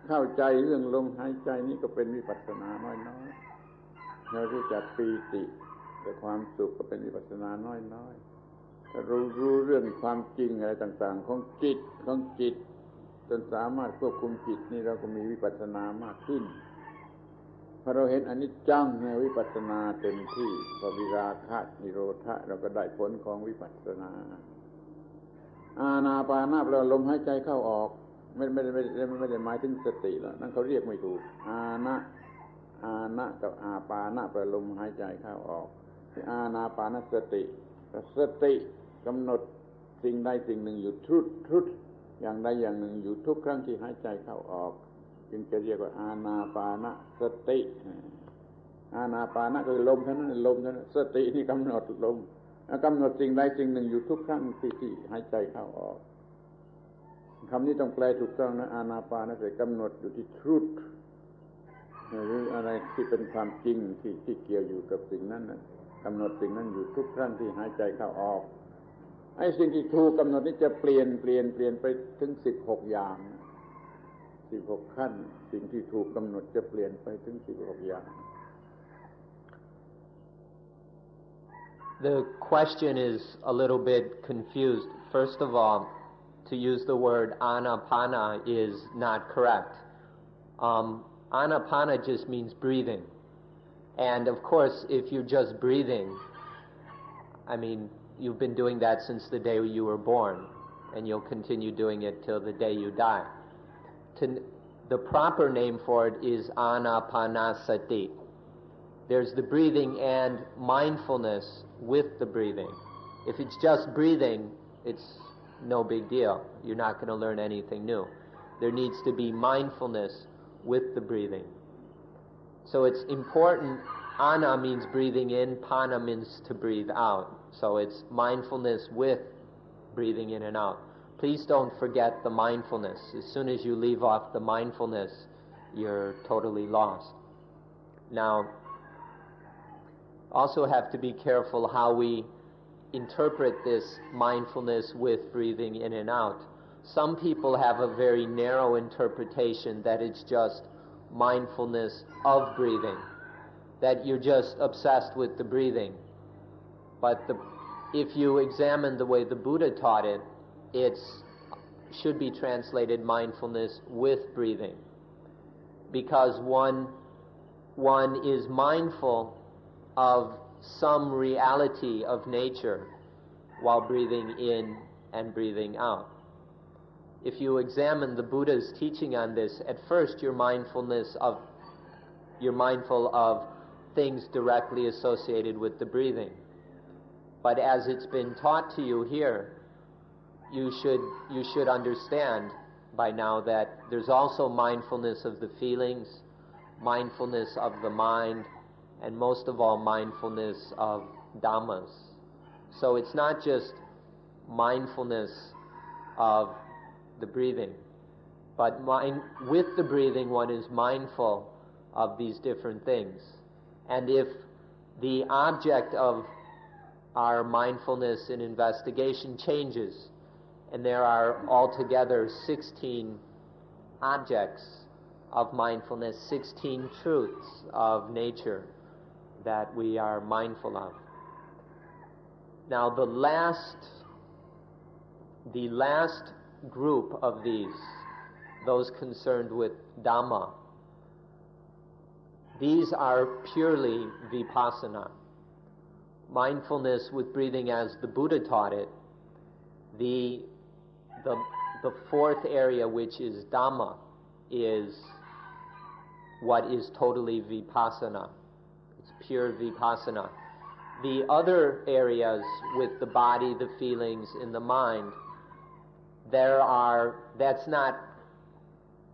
เข้าใจเรื่องลมหายใจนี่ก็เป็นวิปัสสนาน้อยเรารู้จักปีติแต่ความสุขก็เป็นวิปัสสนาน้อยถ้ารู้เรื่องความจริงอะไรต่างๆของจิตจนสามารถควบคุมจิตนี่เราก็มีวิปัสสนามากขึ้นพอเราเห็นอนิจจังในวิปัสสนาเต็มที่พอวิราคะนิโรธะเราก็ได้ผลของวิปัสสนาอานาปานะแปลว่าลมหายใจเข้าออกไม่ได้หมายถึงสติแล้วนั่นเขาเรียกไม่ถูกอานะกับอาปานะแปลว่าลมหายใจเข้าออกอานาปานสติกำหนดสิ่งใดสิ่งหนึ่งอยู่ทุดอย่างใดอย่างหนึ่งอยู่ทุกครั้งที่หายใจเข้าออกจึงจะเรียกว่าอานาปานสติอานาปานะคือลมเท่านั้นลมเท่านั้นสตินี่กำหนดลมกำหนดสิ่งใดสิ่งหนึ่งอยู่ทุกครั้งที่หายใจเข้าออกคำนี้ต้องแปลถูกต้องนะอานาปานสติกำหนดอยู่ที่ทรุธหรืออะไรที่เป็นความจริงที่เกี่ยวอยู่กับสิ่งนั้นกำหนดสิ่งนั้นอยู่ทุกครั้งที่หายใจเข้าออกไอ้สิ่งที่ถูกกำหนดนี้จะเปลี่ยนไปถึง16อย่าง16ขั้นสิ่งที่ถูกกำหนดจะเปลี่ยนไปถึง16อย่าง The question is a little bit confused. First of all, to use the word anapana is not correct. Anapana just means breathing. And of course, if you're just breathing, I mean, you've been doing that since the day you were born, and you'll continue doing it till the day you die. The proper name for it is anapanasati. There's the breathing and mindfulness with the breathing. If it's just breathing, it's no big deal. You're not going to learn anything new. There needs to be mindfulness with the breathing. So it's important. Ana means breathing in, pana means to breathe out. So it's mindfulness with breathing in and out. Please don't forget the mindfulness. As soon as you leave off the mindfulness, you're totally lost. Now, also have to be careful how we interpret this mindfulness with breathing in and out. Some people have a very narrow interpretation that it's just mindfulness of breathing, that you're just obsessed with the breathing. But if you examine the way the Buddha taught it, it should be translated mindfulness with breathing, because one is mindful of some reality of nature while breathing in and breathing out. If you examine the Buddha's teaching on this, at first you're mindful of things directly associated with the breathing. But as it's been taught to you here, you should understand by now that there's also mindfulness of the feelings, mindfulness of the mind, and most of all, mindfulness of Dhammas. So it's not just mindfulness of the breathing, but with the breathing one is mindful of these different things. And if the object of our mindfulness and investigation changes, and there are altogether 16 objects of mindfulness, 16 truths of nature that we are mindful of. Now the last group of these, those concerned with Dhamma, these are purely vipassana. Mindfulness with breathing as the Buddha taught it. The fourth area, which is Dhamma, is what is totally vipassana. It's pure vipassana. The other areas with the body, the feelings, and the mind, that's not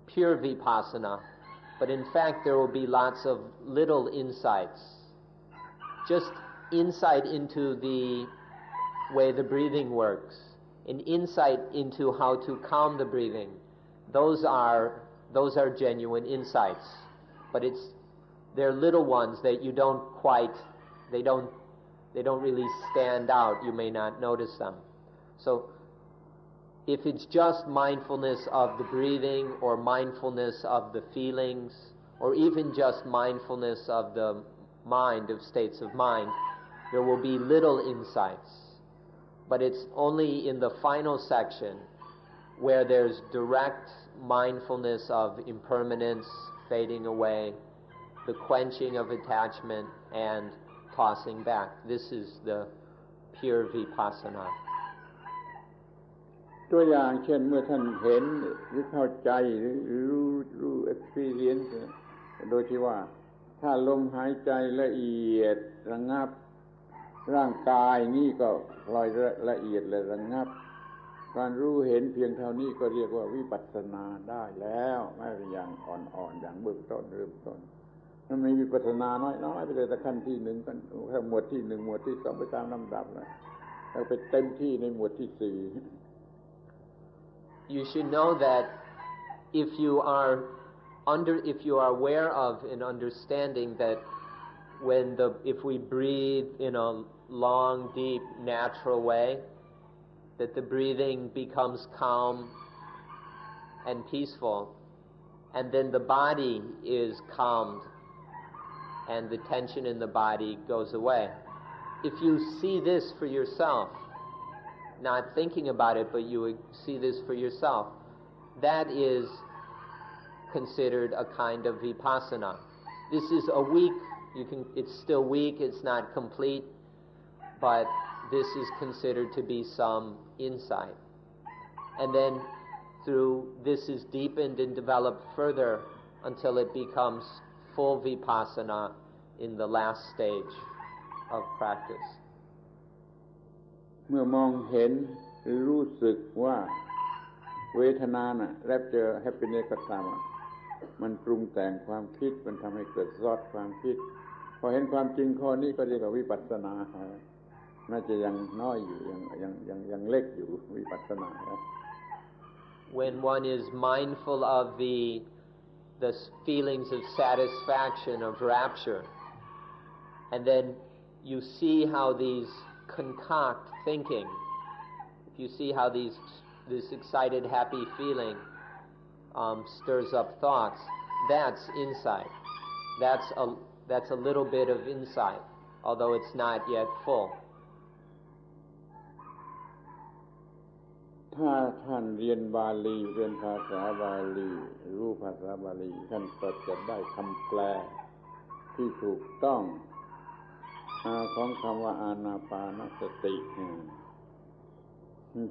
pure vipassana, but in fact there will be lots of little insights. Just insight into the way the breathing works, an insight into how to calm the breathing. Those are genuine insights, but they're little ones that you don't they don't really stand out. You may not notice them. So if it's just mindfulness of the breathing, or mindfulness of the feelings, or even just mindfulness of the mind, of states of mind, there will be little insights. But it's only in the final section where there's direct mindfulness of impermanence, fading away, the quenching of attachment, and tossing back. This is the pure vipassana. ตัวอย่างเช่นเมื่อท่านเห็นหรือเข้าใจหรือรู้ experience โดยที่ว่าถ้าลมหายใจละเอียดระงับร่างกายนี่ก็ปล่อยละเอียดและระงับการรู้เห็นเพียงเท่านี้ก็เรียกว่าวิปัสสนาได้แล้วไม่เป็นอย่างอ่อนๆอย่างเบื้องต้นเริ่มต้นมันมีวิปัสสนาน้อยๆไปเลยแต่ขั้นที่1กันหมวดที่1หมวดที่2ไปตามลำดับแล้วไปเต็มที่ในหมวดที่4You should know that if you are aware of and understanding that if we breathe in a long, deep, natural way, that the breathing becomes calm and peaceful, and then the body is calmed and the tension in the body goes away. If you see this for yourself, not thinking about it, but you would see this for yourself, that is considered a kind of vipassana. This is a weak, it's still weak, it's not complete, but this is considered to be some insight. And then through this is deepened and developed further until it becomes full vipassana in the last stage of practice. เมื่อมองเห็นหรือรู้สึกว่าเวทนาน่ะแรปเจอแฮปปี้เนสก็ตามมันปรุงแต่งความคิดมันทำให้เกิดซอดความคิดพอเห็นความจริงข้อนี้ก็เรียกว่าวิปัสสนาน่าจะยังน้อยอยู่ยังเล็กอยู่วิปัสสนา When one is mindful of the feelings of satisfaction, of rapture, and then you see how these concoct thinking, if you see how this excited, happy feeling stirs up thoughts, that's insight. That's a little bit of insight, although it's not yet full. ถ้าท่านเรียนบาลีเรียนภาษาบาลีรู้ภาษาบาลีท่านก็จะได้คำแปลที่ถูกต้องของคำว่าอานาปานสติ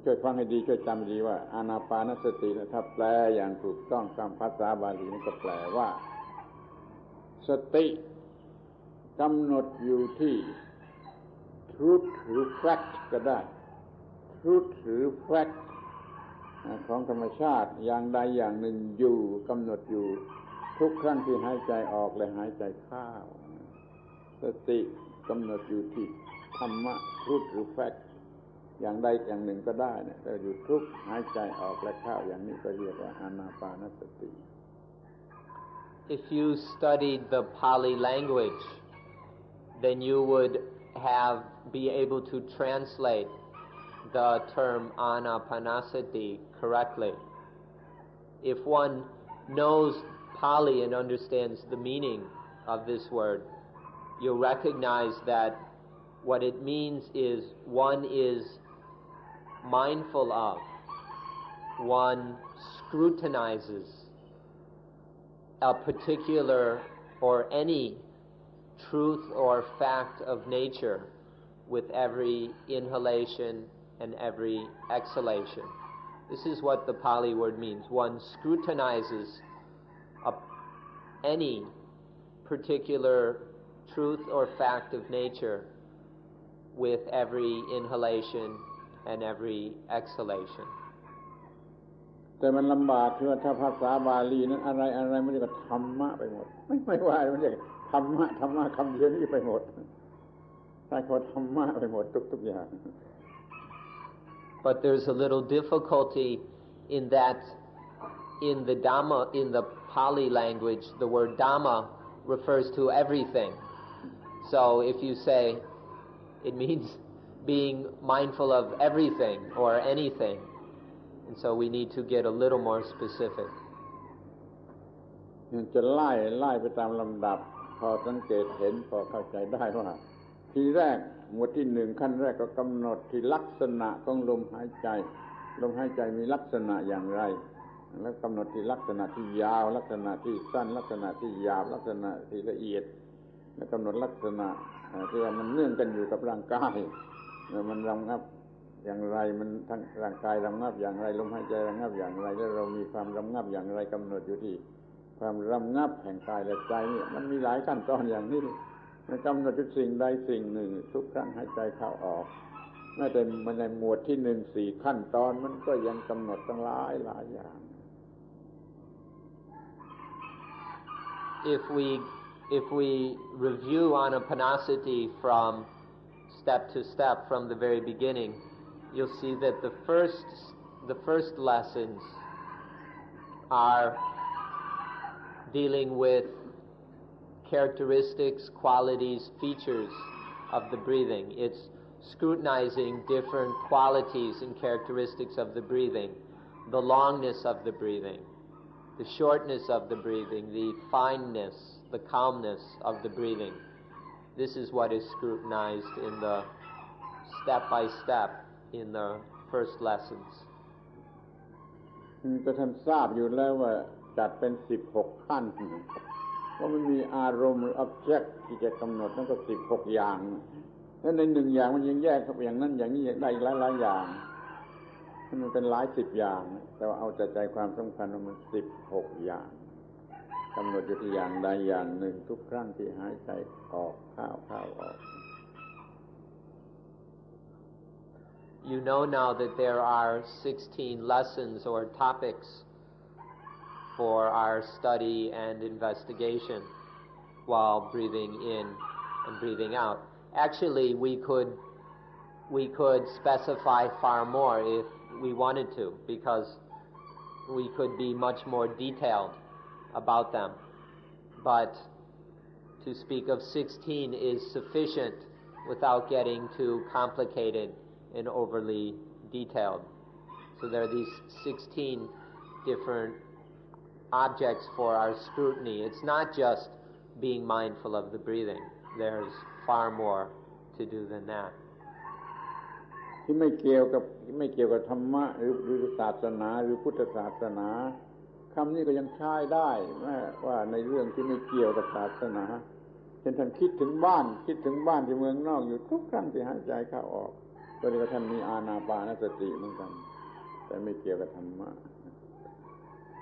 ช่วยฟังให้ดีช่วยจำดีว่าอานาปานสติถ้าแปลอย่างถูกต้องตามภาษาบาลีมันก็แปลว่าสติกำหนดอยู่ที่ truth หรือ fact ก็ได้ truth หรือ fact ของธรรมชาติอย่างใดอย่างหนึ่งอยู่กำหนดอยู่ทุกครั้งที่หายใจออกและหายใจเข้าสติกำหนดอยู่ที่ธรรมะ truth หรือ fact อย่างใดอย่างหนึ่งก็ได้เนี่ยแต่อยู่ทุกหายใจออกและเข้าอย่างนี้ก็เรียกว่าอานาปานสติ If you studied the Pali language, then you would be able to translate the term anapanasati correctly. If one knows Pali and understands the meaning of this word, you'll recognize that what it means is one is mindful of, one scrutinizes a particular or any truth or fact of nature with every inhalation and every exhalation. This is what the Pali word means. One scrutinizes any particular truth or fact of nature with every inhalation and every exhalation. แต่มันลำบากคือว่าถ้าภาษาบาลีนั้นอะไรมันเรียกว่าธรรมะไปหมดไม่ว่ามันเรียกธรรมะคำเดียวนี้ไปหมดใช้คำว่าธรรมะไปหมดทุกอย่าง But there's a little difficulty in that in the Dhamma, in the Pali language, the word Dhamma refers to everything. So if you say it means being mindful of everything or anything, and so we need to get a little more specific. จะไล่ไปตามลำดับพอสังเกตเห็นพอเข้าใจได้ว่าทีแรกหมวดที่1ขั้นแรกก็กำหนดที่ลักษณะของลมหายใจมีลักษณะอย่างไรแล้วกำหนดที่ลักษณะที่ยาวลักษณะที่สั้นลักษณะที่หยาบลักษณะที่ละเอียดแล้วกำหนดลักษณะที่ว่ามันเนื่องกันอยู่กับร่างกายมันระงับอย่างไรมันทั้งร่างกายระงับอย่างไรลมหายใจระงับอย่างไรแล้วเรามีความระงับอย่างไรกำหนดอยู่ที่ความระงับแห่งกายและใจนี่มันมีหลายขั้นตอนอย่างนี้มันกำหนดอยู่สิ่งใดสิ่งหนึ่งทุกครั้งหายใจเข้าออกแม้แต่ในหมวดที่ 4 ขั้นตอนมันก็ยังกำหนดตั้งหลายอย่าง If we review Anapanasati from step to step from the very beginning, you'll see that the first lessons are dealing with characteristics, qualities, features of the breathing. It's scrutinizing different qualities and characteristics of the breathing, the longness of the breathing, the shortness of the breathing, the fineness, the calmness of the breathing. This is what is scrutinized in the step by step in the first lessons. ก็ท่านทราบอยู่แล้วว่าจัดเป็น16ขั้นว่ามันมีอารมณ์หรือ object ที่จะกำหนดนั่นก็16อย่างแล้วใน1อย่างมันยังแยกครับอย่างนั้นอย่างนี้ได้หลายๆอย่างมันเป็นหลาย10อย่างแต่ว่าเอาใจความสำคัญว่ามัน16อย่างกำหนดอยู่ที่อย่างใดอย่างหนึ่งทุกครั้งที่หายใจออกเข้าออก You know now that there are 16 lessons or topics for our study and investigation while breathing in and breathing out. Actually, we could specify far more if we wanted to, because we could be much more detailed about them. But to speak of 16 is sufficient without getting too complicated and overly detailed. So there are these 16 different objects for our scrutiny. It's not just being mindful of the breathing. There's far more to do than that. ที่ไม่เกี่ยวกับธรรมะหรือศาสนาหรือพุทธศาสนาคำนี้ก็ยังใช้ได้ว่าในเรื่องที่ไม่เกี่ยวกับศาสนาเช่นท่านคิดถึงบ้านที่เมืองนอกอยู่ทุกครั้งที่หายใจเข้าออกก็เรียกว่าท่านมีอานาปานสติเหมือนกันแต่ไม่เกี่ยวกับธรรมะ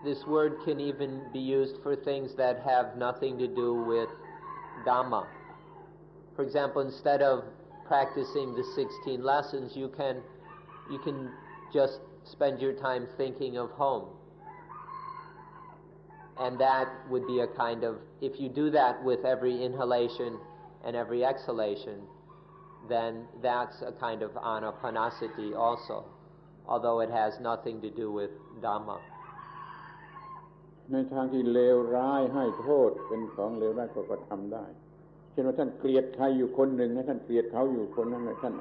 This word can even be used for things that have nothing to do with Dhamma. For example, instead of practicing the 16 lessons, you can just spend your time thinking of home. And that would be a kind of, if you do that with every inhalation and every exhalation, then that's a kind of anapanasati also, although it has nothing to do with Dhamma. ในทางที่เลวร้ายให้โทษเป็นของเลวร้ายก็ทำได้เช่นว่าท่านเกลียดใครอยู่คนหนึ่งนะท่านเกลียดเขาอยู่คนนั้นท่าน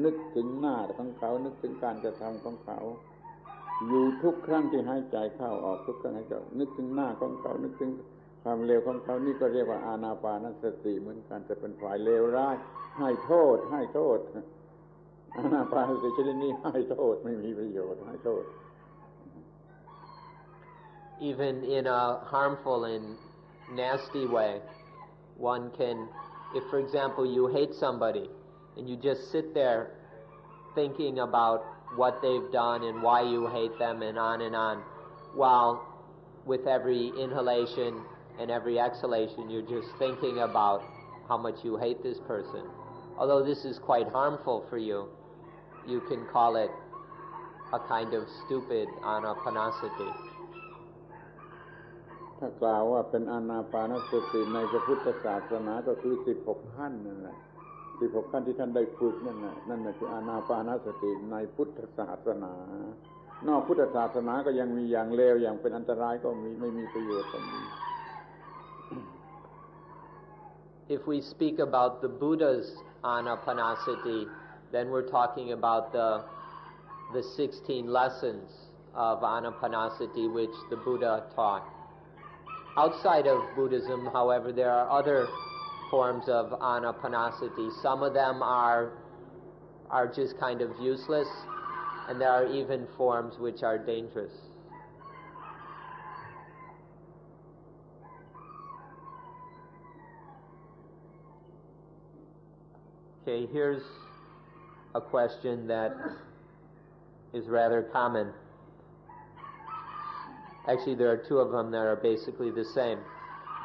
นึกถึงหน้าของเขานึกถึงการกระทำของเขาอยู่ทุกครั้งที่หายใจเข้าออกทุกครั้งหายใจนึกถึงหน้าของเขานึกถึงความเลวของเขานี่ก็เรียกว่าอานาปานสติเหมือนกันจะเป็นฝ่ายเลวร้ายให้โทษอานาปานสติชนิดนี้ให้โทษไม่มีประโยชน์ให้โทษ Even in a harmful and nasty way, one can, if for example you hate somebody and you just sit there thinking about what they've done and why you hate them and on, while with every inhalation and every exhalation you're just thinking about how much you hate this person. Although this is quite harmful for you, you can call it a kind of stupid anapanasati. ถ้ากล่าวว่าเป็นอานาปานสติในพระพุทธศาสนาก็คือ16ขั้นนั่นแหละ16ขั้นที่ท่านได้ฝึกนั่นน่ะคืออานาปานสติในพุทธศาสนานอกพุทธศาสนาก็ยังมีอย่างเลวอย่างเป็นอันตรายก็มีไม่มีประโยชน์ก็มี If we speak about the Buddha's anapanasati, then we're talking about the 16 lessons of anapanasati which the Buddha taught. Outside of Buddhism, however, there are other forms of anapanasati. Some of them are just kind of useless, and there are even forms which are dangerous. Okay, here's a question that is rather common. Actually, there are two of them that are basically the same.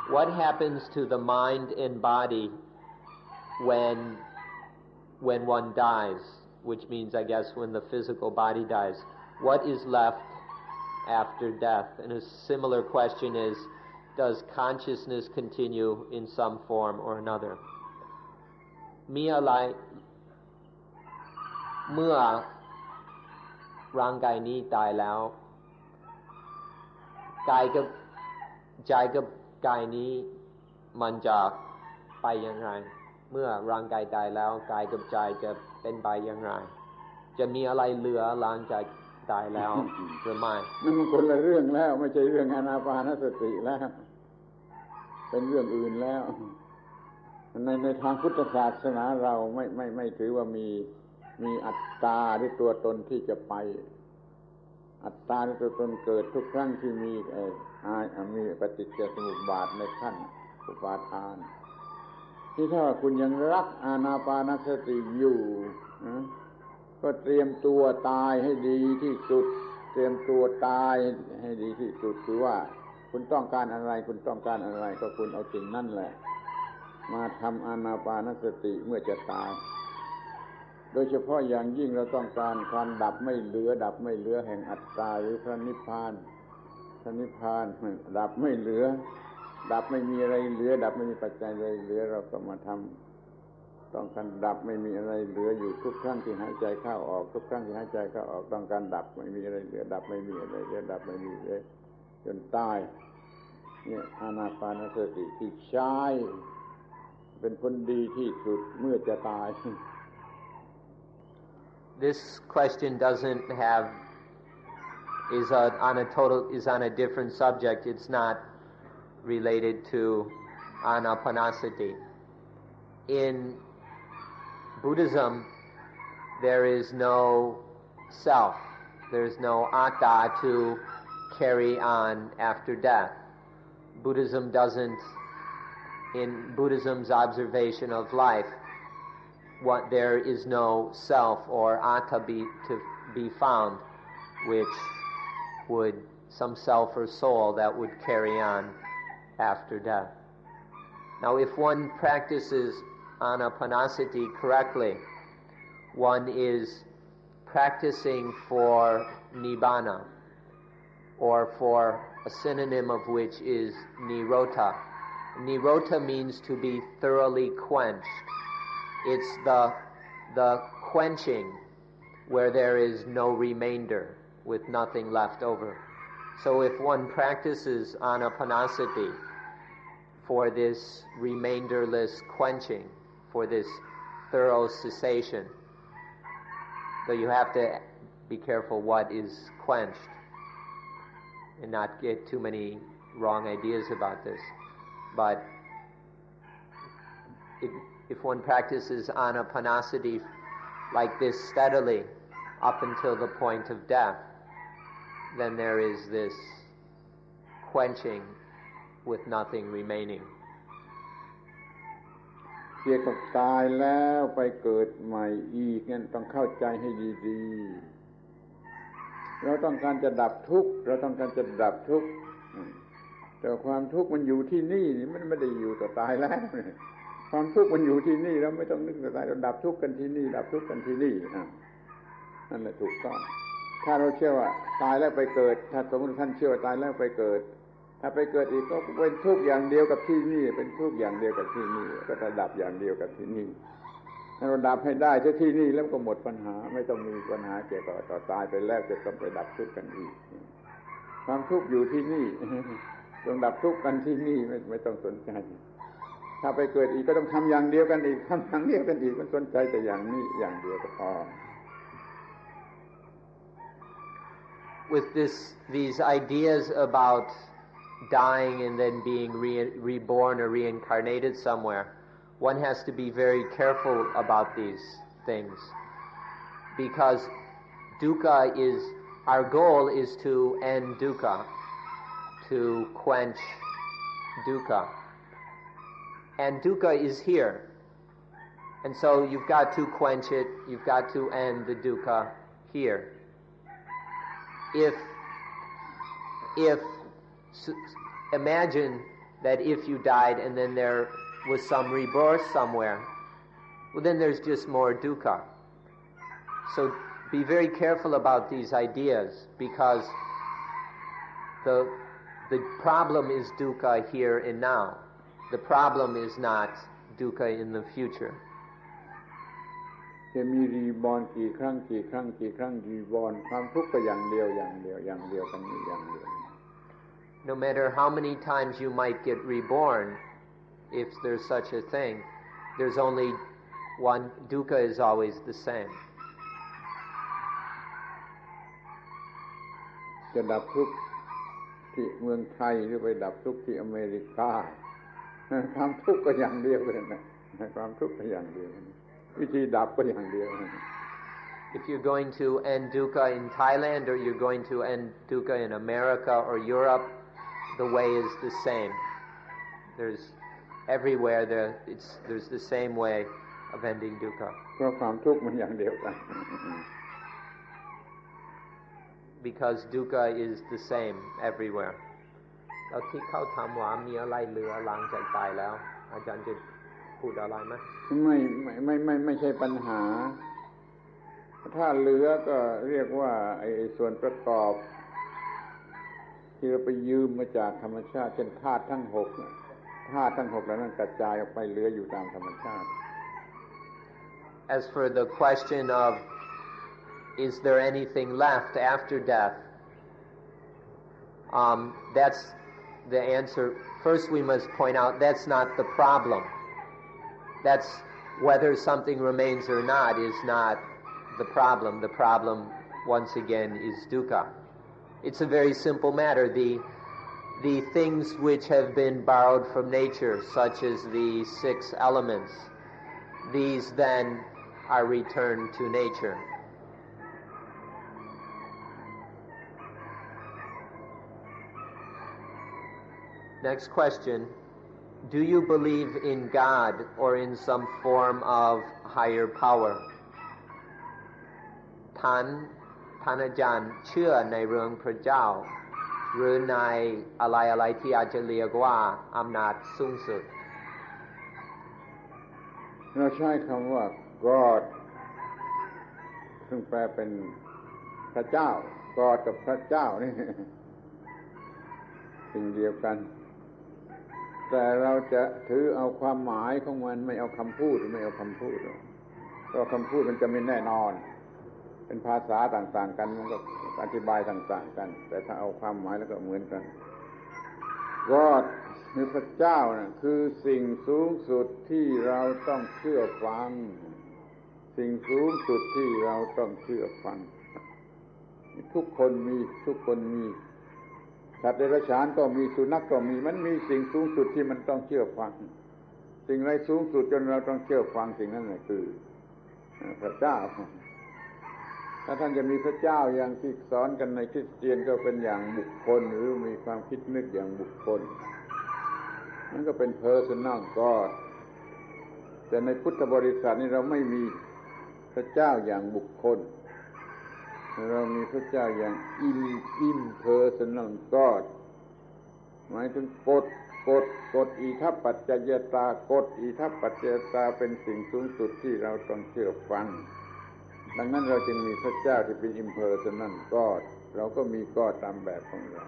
What happens to the mind and body when one dies? Which means, I guess, when the physical body dies. What is left after death? And a similar question is, does consciousness continue in some form or another? มีอะไรเมื่อร่างกายนี้ตายแล้วกายกับใจกับกายนี้มันจะไปอย่างไรเมื่อร่างกายตายแล้วกายกับใจจะเป็นไปอย่างไรจะมีอะไรเหลือหลังจากตายแล้วหรือไม่นั่นมันคนละเรื่องแล้วไม่ใช่เรื่องอานาปานสติแล้วเป็นเรื่องอื่นแล้วในทางพุทธศาสนาเราไม่ถือว่ามี มีอัตตาหรือตัวตนที่จะไปอัตตาหรือตัวตนเกิดทุกครั้งที่มีปฏิจจสมุปบาทในขั้นอุปาทานที่ถ้าคุณยังรักอานาปานสติอยู่ก็เตรียมตัวตายให้ดีที่สุดเตรียมตัวตายให้ดีที่สุดคือว่าคุณต้องการอะไรคุณต้องการอะไรก็คุณเอาสิ่งนั่นแหละมาทำอานาปานสติเมื่อจะตายโดยเฉพาะอย่างยิ่งเราต้องการความดับไม่เหลือแห่งอัตตาหรือพระนิพพานดับไม่เหลือดับไม่มีอะไรเหลือดับไม่มีปัจจัยอะไรเหลือเราก็มาทำต้องการดับไม่มีอะไรเหลืออยู่ทุกครั้งที่หายใจเข้าออกทุกครั้งที่หายใจเข้าออกต้องการดับไม่มีอะไรเหลือดับไม่มีอะไรเหลือดับไม่มีเหลือจนตายเนี่ยอานาปานสติที่ใช้เป็นผลดีที่สุดเมื่อจะตาย This question doesn't have is on a different subject. It's not related to anapanasati. In Buddhism, there is no self. There's no atta to carry on after death. Buddhism doesn't, in Buddhism's observation of life, there is no self or atta to be found, which would some self or soul that would carry on after death. Now, if one practices anapanasati correctly, one is practicing for nibbana, or for a synonym of which is nirota. Nirota means to be thoroughly quenched. It's the quenching where there is no remainder, with nothing left over. So if one practices anapanasati for this remainderless quenching, for this thorough cessation, though you have to be careful what is quenched and not get too many wrong ideas about this. But if one practices anapanasati like this steadily up until the point of death, then there is this quenching with nothing remaining. เกี่ยวกับตายแล้วไปเกิดใหม่อีกงั้นต้องเข้าใจให้ดีๆเราต้องการจะดับทุกข์แต่ความทุกข์มันอยู่ที่นี่มันไม่ได้อยู่ต่อตายแล้วความทุกข์มันอยู่ที่นี่เราไม่ต้องนึกต่อตายเราดับทุกข์กันที่นี่นั่นแหละถูกต้องถ้าเราเชื่อว่าตายแล้วไปเกิดถ้าสมมติท่านเชื่อว่าตายแล้วไปเกิดถ้าไปเกิดอีกก็เป็นทุกข์อย่างเดียวกับที่นี่เป็นทุกข์อย่างเดียวกับที่นี่ก็จะดับอย่างเดียวกับที่นี่ถ้าเราดับให้ได้ที่นี่แล้วก็หมดปัญหาไม่ต้องมีปัญหาเกี่ยวกับต่อตายไปแล้วจะต้องไปดับทุกข์กันอีกความทุกข์อยู่ที่นี่ต้องดับทุกข์กันที่นี่ไม่ต้องสนใจถ้าไปเกิดอีกก็ต้องทำอย่างเดียวกันอีกมันสนใจแต่อย่างนี้อย่างเดียวก็พอWith these ideas about dying and then being reborn or reincarnated somewhere, one has to be very careful about these things, because our goal is to end dukkha, to quench dukkha, and dukkha is here, and so you've got to quench it, you've got to end the dukkha here. If imagine that if you died and then there was some rebirth somewhere, well then there's just more dukkha. So be very careful about these ideas, because the problem is dukkha here and now. The problem is not dukkha in the future. จะมีรีบอร์นกี่ครั้งรีบอร์นความทุกข์ก็อย่างเดียวกันนี่อย่างเดียว No matter how many times you might get reborn, if there's such a thing, there's only one. Dukkha is always the same. จะดับทุกข์ที่เมืองไทยหรือไปดับทุกข์ที่อเมริกาความทุกข์ก็อย่างเดียวกันนะความทุกข์ก็อย่างเดียววิธีดับก็อย่างเดียว If you're going to end dukkha in Thailand or you're going to end dukkha in America or Europe, the way is the same. There's everywhere there's the same way of ending dukkha. เพราะความทุกข์มันอย่างเดียวกัน Because dukkha is the same everywhere. แล้วที่เขาถามว่ามีอะไรเหลือหลังจากตายแล้วอาจารย์จะพูดอะไรไหมไม่ใช่ปัญหาถ้าเหลือก็เรียกว่าไอ้ส่วนประกอบที่เราไปยืมมาจากธรรมชาติเช่นธาตุทั้ง6แล้วนั้นกระจายออกไปเหลืออยู่ตามธรรมชาติ As for the question of is there anything left after death, that's the answer. First we must point out that's not the problem. That's whether something remains or not is not the problem. The problem, once again, is dukkha. It's a very simple matter. The things which have been borrowed from nature, such as the 6 elements, these then are returned to nature. Next question. Do you believe in God or in some form of higher power? ท่านอาจารย์เชื่อในเรื่องพระเจ้าหรือในอะไรที่อาจจะเรียกว่าอำนาจสูงสุด เราใช้คำว่า God ซึ่งแปลเป็นพระเจ้า God กับพระเจ้านี่สิ่งเดียวกันแต่เราจะถือเอาความหมายของมันไม่เอาคำพูดเพราะคำพูดมันจะไม่แน่นอนเป็นภาษาต่างๆกันมันก็อธิบายต่างๆกันแต่ถ้าเอาความหมายแล้วก็เหมือนกัน God คือพระเจ้านะคือสิ่งสูงสุดที่เราต้องเชื่อฟังสิ่งสูงสุดที่เราต้องเชื่อฟังทุกคนมีสัตว์เดรัจฉานก็มีสุนัขก็มีมันมีสิ่งสูงสุดที่มันต้องเชื่อฟังสิ่งไรสูงสุดจนเราต้องเชื่อฟังสิ่งนั้นน่ะคือพระเจ้าถ้าท่านจะมีพระเจ้าอย่างที่สอนกันในคริสเตียนก็เป็นอย่างบุคคลหรือมีความคิดนึกอย่างบุคคลนั่นก็เป็น personal God แต่ในพุทธบริษัทนี่เราไม่มีพระเจ้าอย่างบุคคลเรามีพระเจ้าอย่าง impersonal God หมายถึงกฎอิทัปปัจจยตากฎอิทัปปัจจยตาเป็นสิ่งสูงสุดที่เราต้องเชื่อฟังดังนั้นเราจึงมีพระเจ้าที่เป็น impersonal God เราก็มี God ตามแบบของเรา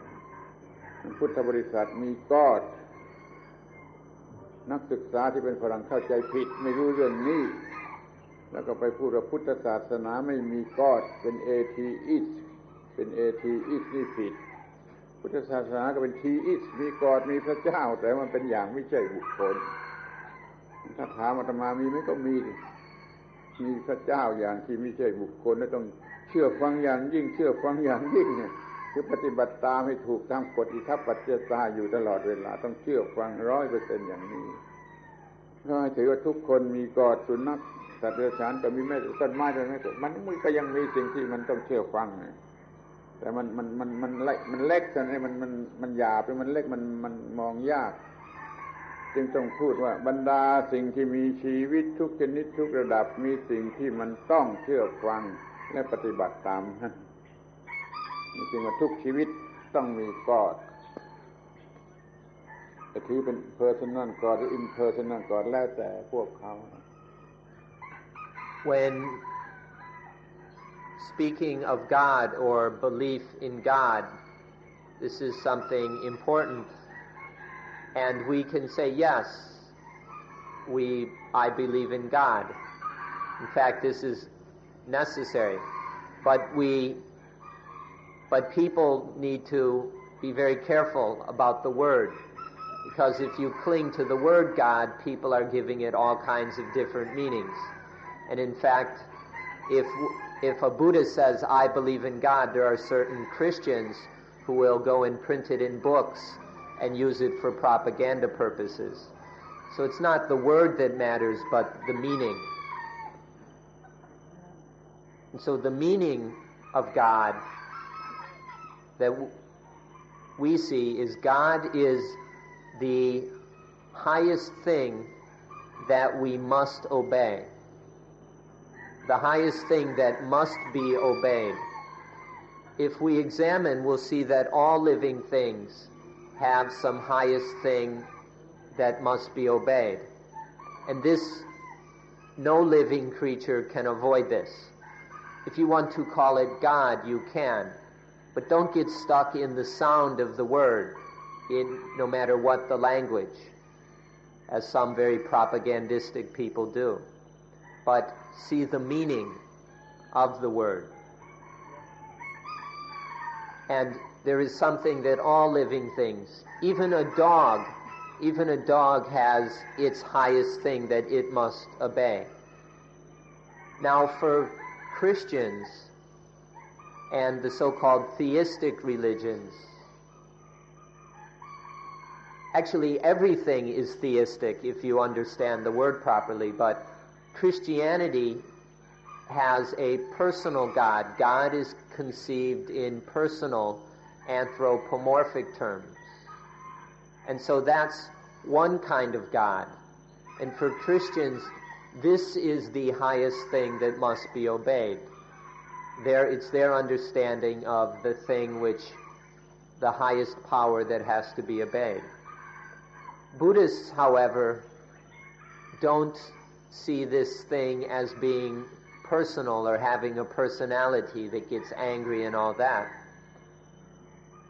พุทธบริษัทมี God นักศึกษาที่เป็นฝรั่งเข้าใจผิดไม่รู้เรื่องนี้แล้วก็ไปพูดว่าพุทธศาสนาไม่มี God เป็น atheist นี่ผิดพุทธศาสนาก็เป็น theist มี God มีพระเจ้าแต่มันเป็นอย่างไม่ใช่บุคคลถ้าถามอาตมามีไหมก็มีพระเจ้าอย่างที่ไม่ใช่บุคคลและต้องเชื่อฟังอย่างยิ่งเนี่ยคือปฏิบัติตามให้ถูกตามกฎอิทัปปัจจยตาอยู่ตลอดเวลาต้องเชื่อฟัง 100% อย่างนี้เพราะถือว่าทุกคนมีกอดสุนัขสัตว์เดรัจฉานก็มีแม้ต้นไม้มันก็ยังมีสิ่งที่มันต้องเชื่อฟังแต่มันเล็กจนให้มันหยาบมันเล็กมันมองยากจึงต้องพูดว่าบรรดาสิ่งที่มีชีวิตทุกชนิดทุกระดับมีสิ่งที่มันต้องเชื่อฟังและปฏิบัติตามจริงๆว่าทุกชีวิตต้องมีกอดจะถือเป็น personal God หรือ impersonal God แล้วแต่พวกเขา When speaking of God or belief in God, this is something important, and we can say yes, I believe in God. In fact, this is necessary, but people need to be very careful about the word, because if you cling to the word God, people are giving it all kinds of different meanings. And in fact, if a Buddhist says, I believe in God, there are certain Christians who will go and print it in books and use it for propaganda purposes. So it's not the word that matters, but the meaning. And so the meaning of God that we see is God is the highest thing that we must obey. The highest thing that must be obeyed. If we examine, we'll see that all living things have some highest thing that must be obeyed. And no living creature can avoid this. If you want to call it God, you can. But don't get stuck in the sound of the word, no matter what the language, as some very propagandistic people do. But see the meaning of the word. And there is something that all living things, even a dog has its highest thing that it must obey. Now for Christians and the so-called theistic religions, actually everything is theistic if you understand the word properly, but Christianity has a personal God. God is conceived in personal anthropomorphic terms. And so that's one kind of God. And for Christians, this is the highest thing that must be obeyed. It's their understanding of the thing the highest power that has to be obeyed. Buddhists, however, don't see this thing as being personal or having a personality that gets angry and all that.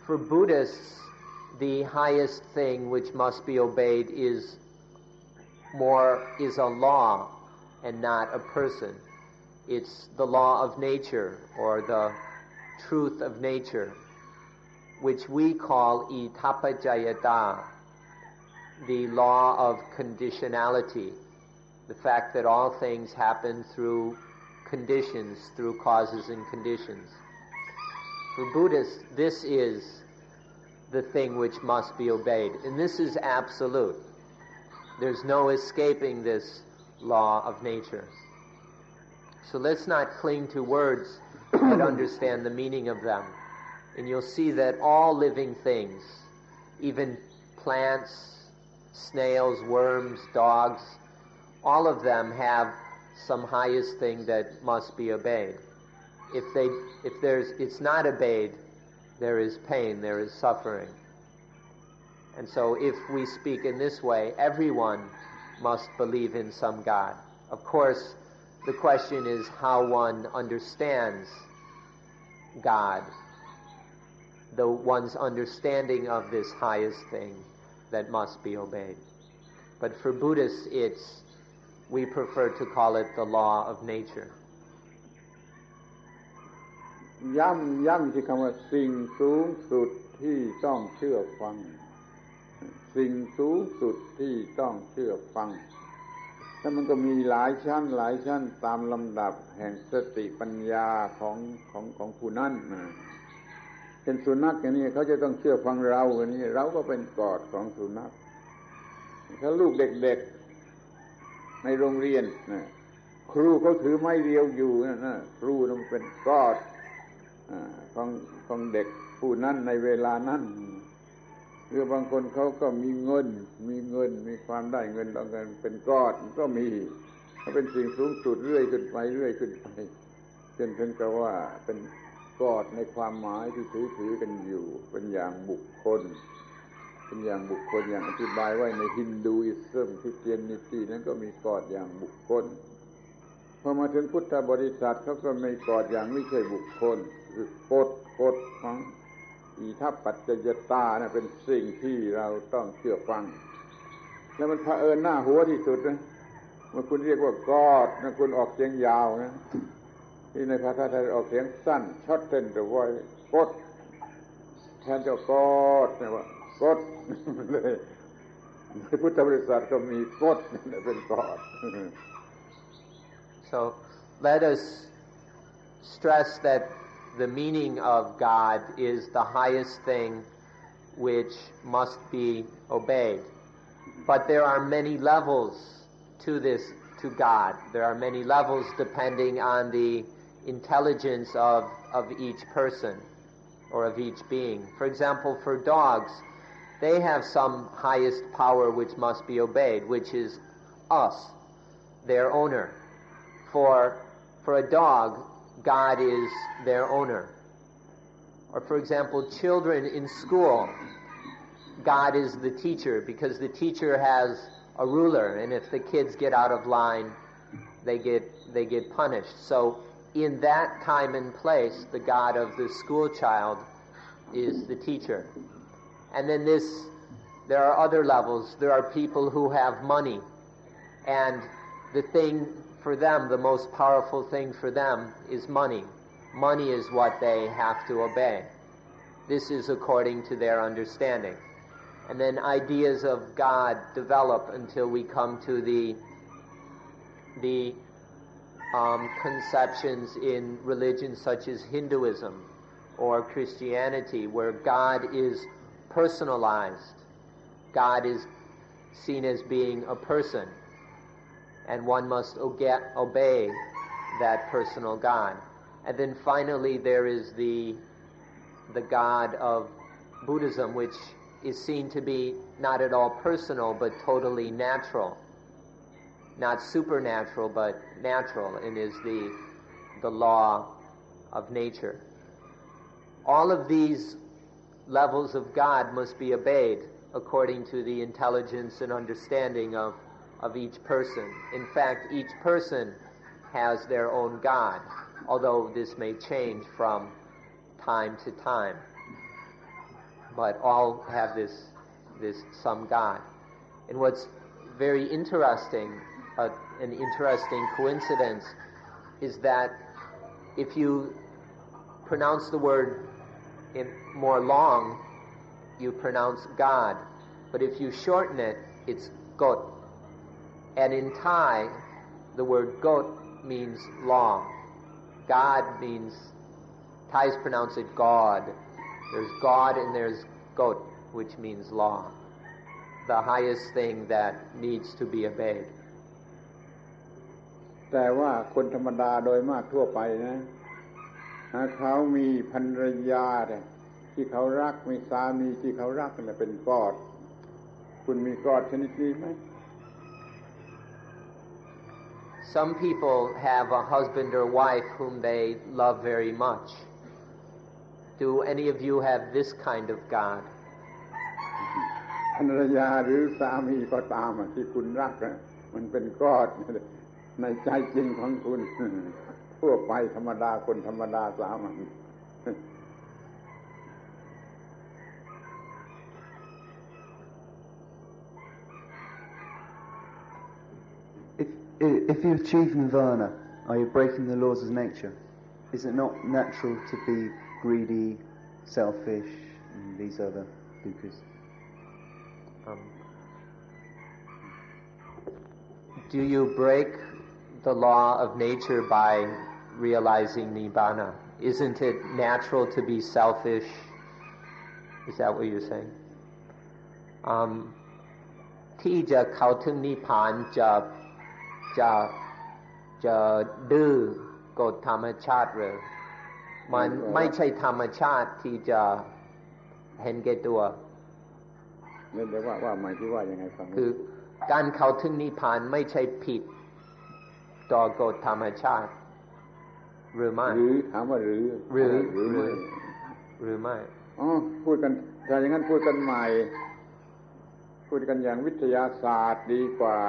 For Buddhists, the highest thing which must be obeyed is a law and not a person. It's the law of nature, or the truth of nature, which we call itappajayata, the law of conditionality, the fact that all things happen through conditions, through causes and conditions. For Buddhists, this is the thing which must be obeyed, and this is absolute. There's no escaping this law of nature. So let's not cling to words, but understand the meaning of them. And you'll see that all living things, even plants, snails, worms, dogs, all of them have some highest thing that must be obeyed. If it's not obeyed, there is pain, there is suffering. And so if we speak in this way, everyone must believe in some God. Of course, the question is how one understands God, one's understanding of this highest thing that must be obeyed. But for Buddhists, we prefer to call it the law of nature. ย้ำที่คำว่าสิ่งสูงสุดที่ต้องเชื่อฟังสิ่งสูงสุดที่ต้องเชื่อฟังแล้วมันก็มีหลายชั้นตามลำดับแห่งสติปัญญาของผู้นั้นเป็นสุนัขอย่างนี้เขาจะต้องเชื่อฟังเราอย่างนี้เราก็เป็นกอดของสุนัขถ้าลูกเด็กๆในโรงเรียนครูเขาถือไม้เรียวอยู่นะครูต้องเป็นกอดของเด็กผู้นั้นในเวลานั้นหรือบางคนเขาก็มีเงินมีความได้เงินต้องการเป็นกอดก็มีถ้าเป็นสิ่งสูงสุดเรื่อยขึ้นไปจนถึงกับว่าเป็นกอดในความหมายที่ถือกันอยู่เป็นอย่างบุคคลอย่างอธิบายไว้ในฮินดูอิสต์คริสเตียนิตี้นั้นก็มีกอดอย่างบุคคลพอมาถึงพุทธบริษัทเขาก็มีกอดอย่างไม่ใช่บุคคลคือกฎของอิทัปปัจจยตานะเป็นสิ่งที่เราต้องเชื่อฟังแล้วมันเผอิญหน้าหัวที่สุดนะเมื่อคุณเรียกว่ากอดนะคุณออกเสียงยาวนะที่ในภาษาไทยออกเสียงสั้นช็อตเต้นแต่ว่ากดแทนจะกอดนะว่ากดเลยในพุทธบริษัทก็มีกดเป็นกอด So let us stress that the meaning of God is the highest thing which must be obeyed. But there are many levels to God. There are many levels depending on the intelligence of each person or of each being. For example, for dogs, they have some highest power which must be obeyed, which is us, their owner. For a dog, God is their owner. Or for example, children in school, God is the teacher because the teacher has a ruler, and if the kids get out of line, they get punished. So in that time and place, the God of the school child is the teacher. And then there are other levels. There are people who have money, and the thing for them, the most powerful thing for them is money. Money is what they have to obey. This is according to their understanding. And then ideas of God develop until we come to the conceptions in religions such as Hinduism or Christianity, where God is personalized. God is seen as being a person, and one must obey that personal God. And then finally there is the God of Buddhism, which is seen to be not at all personal but totally natural. Not supernatural but natural, and is the law of nature. All of these levels of God must be obeyed according to the intelligence and understanding of each person. In fact, each person has their own God, although this may change from time to time. But all have this some God. And what's very interesting, an interesting coincidence, is that if you pronounce the word more long, you pronounce God. But if you shorten it, it's Got. And in Thai, the word Got means long. God means, Thais pronounce it God. There's God and there's Got, which means law. The highest thing that needs to be obeyed. แต่ว่าคนธรรมดาโดยมากทั่วไปนะเขามีภรรยาที่เขารักมีสามีที่เขารักนั่นแหละเป็นกอดคุณมีกอดชนิดนี้ไหม Some people have a husband or wife whom they love very much. Do any of you have this kind of God? ภรรยาหรือสามีก็ตามที่คุณรักมันเป็นกอดในใจจริงของคุณทั่วไปธรรมดาคนธรรมดาสามัญ If you achieve nirvana, are you breaking the laws of nature? Is it not natural to be greedy, selfish, and these other dukkha's? Do you break the law of nature by realizing nibbana? Isn't it natural to be selfish? Is that what you're saying? ที่จะเข้าถึงนิพพานจะดื้อกฎธรรมชาติหรือมันไม่ใช่ธรรมชาติที่จะเห็นแก่ตัวเดี๋ยวว่าหมายที่ว่ายังไงฟังคือการเข้าถึงนิพพานไม่ใช่ผิดต่อกฎธรรมชาติหรือไม่หรือถามว่าหรือไม่พูดกันถ้าอย่างนั้นพูดกันใหม่พูดกันอย่างวิทยาศาสตร์ดีกว่า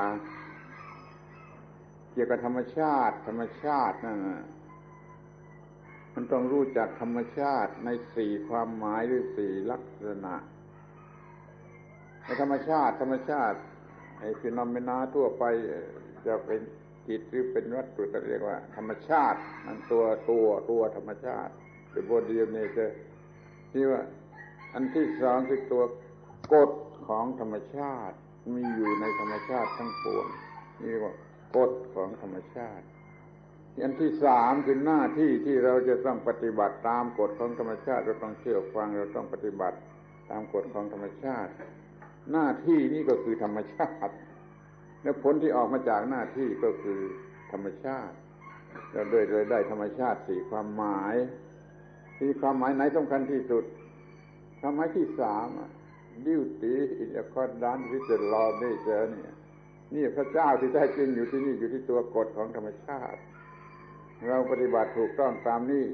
เกี่ยวกับธรรมชาตินั่นมันต้องรู้จักธรรมชาติใน4ความหมายหรือ4ลักษณะในธรรมชาติไอ้ฟีนอเมนาทั่วไปจะเป็นจิตหรือเป็นวัตถุจะเรียกว่าธรรมชาติมันตัวธรรมชาติเป็น body of nature ที่ว่าอันที่สองคือตัวกฎของธรรมชาติมีอยู่ในธรรมชาติทั้งปวงนี่เรียกว่ากฎของธรรมชาติอันที่สามคือหน้าที่ที่เราจะต้องปฏิบัติตามกฎของธรรมชาติเราต้องเชื่อฟังเราต้องปฏิบัติตามกฎของธรรมชาติหน้าที่นี่ก็คือธรรมชาติและผลที่ออกมาจากหน้าที่ก็คือธรรมชาติ เราเลยได้ธรรมชาติสี่ความหมายที่ความหมายไหนสำคัญที่สุดความหมายที่สามduty in accordance with the law of nature นี่พระเจ้าที่แท้จริงอยู่ที่นี่อยู่ที่ตัวกฎของธรรมชาติเราปฏิบัติถูกต้องตามนี้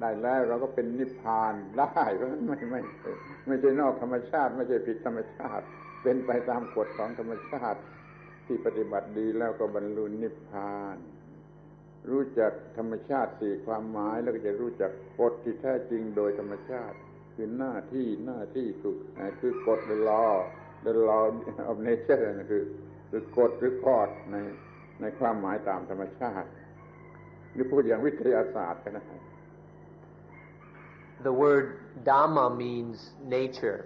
ได้แล้วเราก็เป็นนิพพานได้เพราะฉะนั้นไม่ใช่นอกธรรมชาติไม่ใช่ผิดธรรมชาติเป็นไปตามกฎของธรรมชาติที่ปฏิบัติดีแล้วก็บรรลุนิพพานรู้จักธรรมชาติสี่ความหมายแล้วก็จะรู้จักกฎที่แท้จริงโดยธรรมชาติคือหน้าที่คือกฎ the law of nature นะคือกฎหรือกฎในความหมายตามธรรมชาติหรือพูดอย่างวิทยาศาสตร์ก็ได้ The word Dhamma means nature,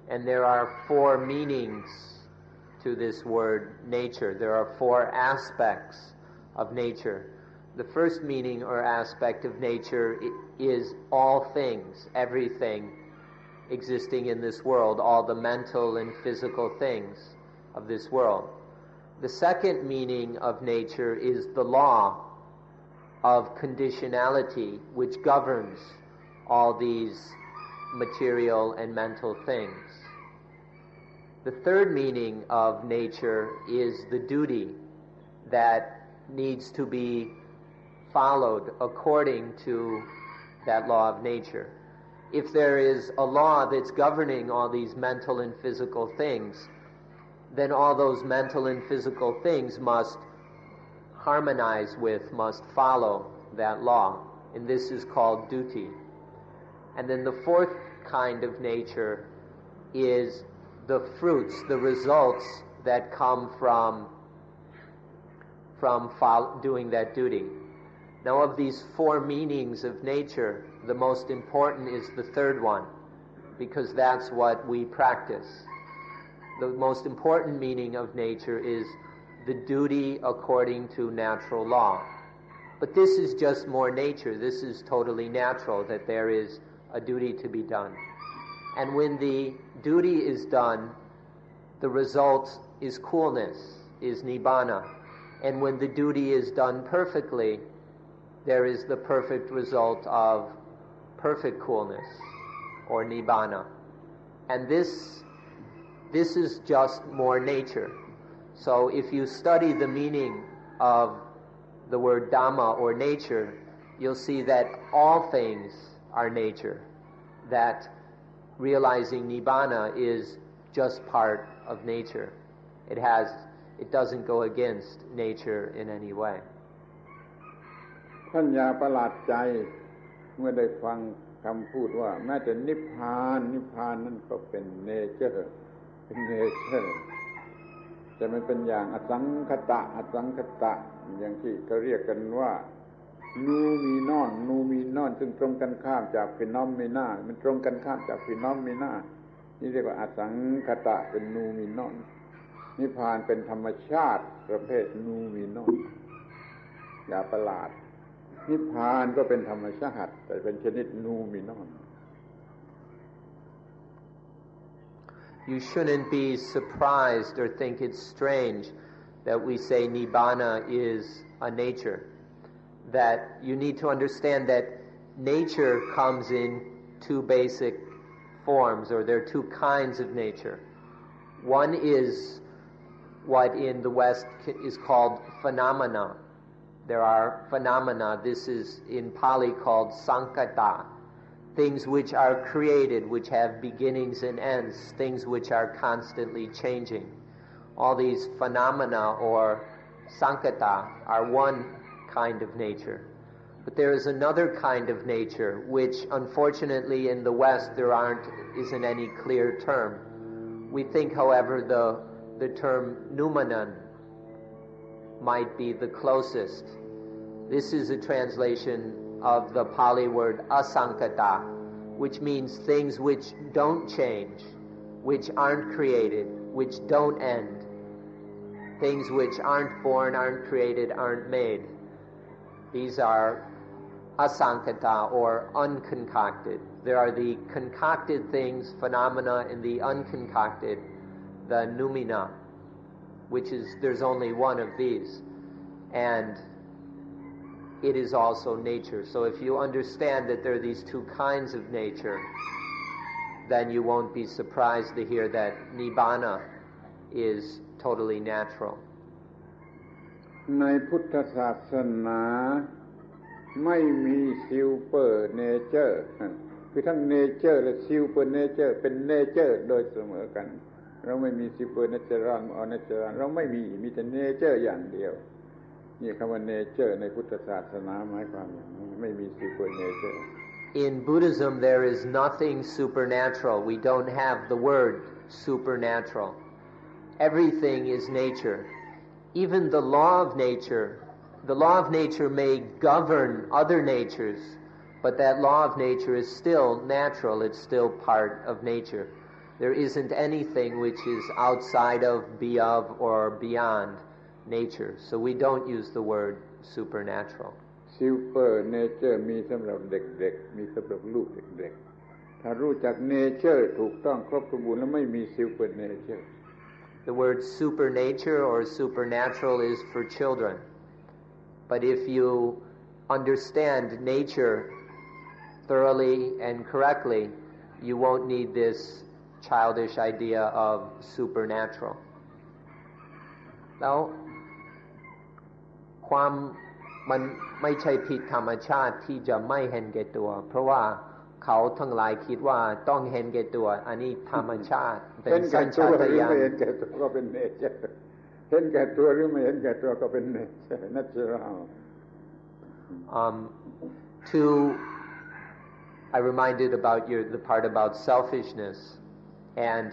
and there are four meanings to this word nature. There are four aspects of nature. The first meaning or aspect of nature is all things, everything existing in this world, all the mental and physical things of this world. The second meaning of nature is the law of conditionality which governs all these material and mental things. The third meaning of nature is the duty that needs to be followed according to that law of nature. If there is a law that's governing all these mental and physical things, then all those mental and physical things must harmonize with, must follow that law, and this is called duty. And then the fourth kind of nature is the fruits, the results that come from doing that duty. Now, of these four meanings of nature, the most important is the third one, because that's what we practice. The most important meaning of nature is the duty according to natural law. But this is just more nature. This is totally natural that there is a duty to be done. And when the duty is done, the result is coolness, is nibbana. And when the duty is done perfectly, there is the perfect result of perfect coolness, or nibbana. And this is just more nature. So if you study the meaning of the word Dhamma or nature, you'll see that all things are nature, that realizing nibbana is just part of nature. It doesn't go against nature in any way. ท่านอย่าประหลาดใจเมื่อได้ฟังคำพูดว่าแม้แต่นิพพานนั่นก็เป็นเนเจอร์แต่มันเป็นอย่างอสังคตะอย่างที่เขาเรียกกันว่านูมีนอนซึ่งตรงกันข้ามจากฟีนอมเมนามันตรงกันข้ามจากฟีนอมเมนานี่เรียกว่าอสังคตะเป็นนูมีนอนนิพพานเป็นธรรมชาติประเภทนูมีนอนอย่าประหลาดนิพพานก็เป็นธรรมชาติแต่เป็นชนิดนูมีนอน You shouldn't be surprised or think it's strange that we say nibbana is a nature. That you need to understand that nature comes in two basic forms, or there are two kinds of nature. One is what in the West is called phenomena. There are phenomena. This is in Pali called sankata. Things which are created, which have beginnings and ends, things which are constantly changing. All these phenomena or sankata are one kind of nature. But there is another kind of nature which unfortunately in the West there isn't any clear term. We think, however, the term noumenon might be the closest. This is a translation of the Pali word asankata, which means things which don't change, which aren't created, which don't end. Things which aren't born, aren't created, aren't made. These are asankata or unconcocted. There are the concocted things, phenomena, and the unconcocted, the noumena, which is, there's only one of these. And it is also nature. So if you understand that there are these two kinds of nature, then you won't be surprised to hear that Nibbana is totally natural. ในพุทธศาสนาไม่มีซิลเปอร์เนเจอร์คือทั้งเนเจอร์และซิลเปอร์เนเจอร์เป็นเนเจอร์โดยเสมอกันเราไม่มีซิลเปอร์เนเจอร์เอาเนเจอร์เราไม่มีแต่เนเจอร์อย่างเดียวนี่คำว่าเนเจอร์ในพุทธศาสนาหมายความอย่างนี้ไม่มีซิลเปอร์เนเจอร์ In Buddhism there is nothing supernatural. We don't have the word supernatural. Everything is nature. Even the law of nature may govern other natures, but that law of nature is still natural. It's still part of nature. There isn't anything which is outside of, be of, or beyond nature. So we don't use the word supernatural. Super nature มีสำหรับเด็กๆมีสำหรับลูกเด็กๆถ้ารู้จัก nature ถูกต้องครบสมบูรณ์แล้วไม่มี super nature. The word supernature or supernatural is for children. But if you understand nature thoroughly and correctly, you won't need this childish idea of supernatural. แล้วความมันไม่ใช่ผิดธรรมชาติที่จะไม่เห็นแก่ตัวเพราะว่าเขาทั้งหลายคิดว่าต้องเห็นแก่ตัวอันนี้ธรรมชาติเป็นสัญชาตญาณเห็นแก่ตัวก็เป็นเนเจอร์เห็นแก่ตัวหรือไม่เห็นแก่ตัวก็เป็นเนเจอร์ natural. I reminded about the part about selfishness and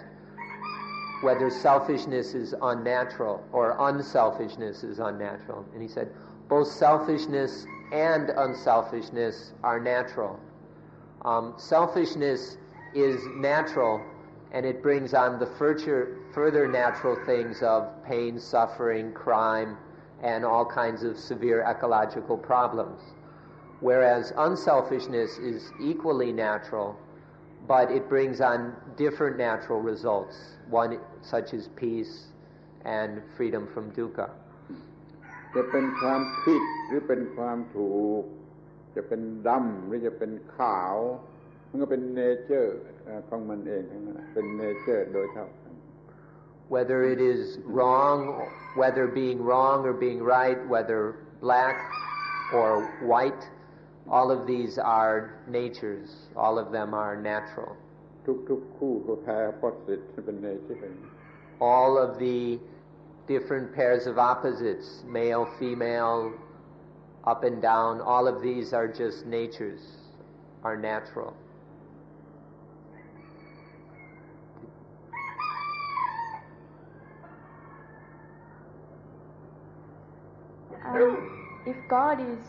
whether selfishness is unnatural or unselfishness is unnatural. And he said, both selfishness and unselfishness are natural. Selfishness is natural, and it brings on the further natural things of pain, suffering, crime, and all kinds of severe ecological problems. Whereas unselfishness is equally natural, but it brings on different natural results, one such as peace and freedom from dukkha. จะเป็นความผิดหรือเป็นความถูกจะเป็นดำหรือจะเป็นขาวมันก็เป็นเนเจอร์ของมันเองทั้งนั้นเป็นเนเจอร์โดยเท่ากัน Whether it is wrong, whether being wrong or being right, whether black or white, all of these are natures. All of them are natural. ทุกคู่ก็แพ้ opposite เป็นเนเจอร์ All of the different pairs of opposites, male, female, up and down, all of these are just natures, are natural. If God is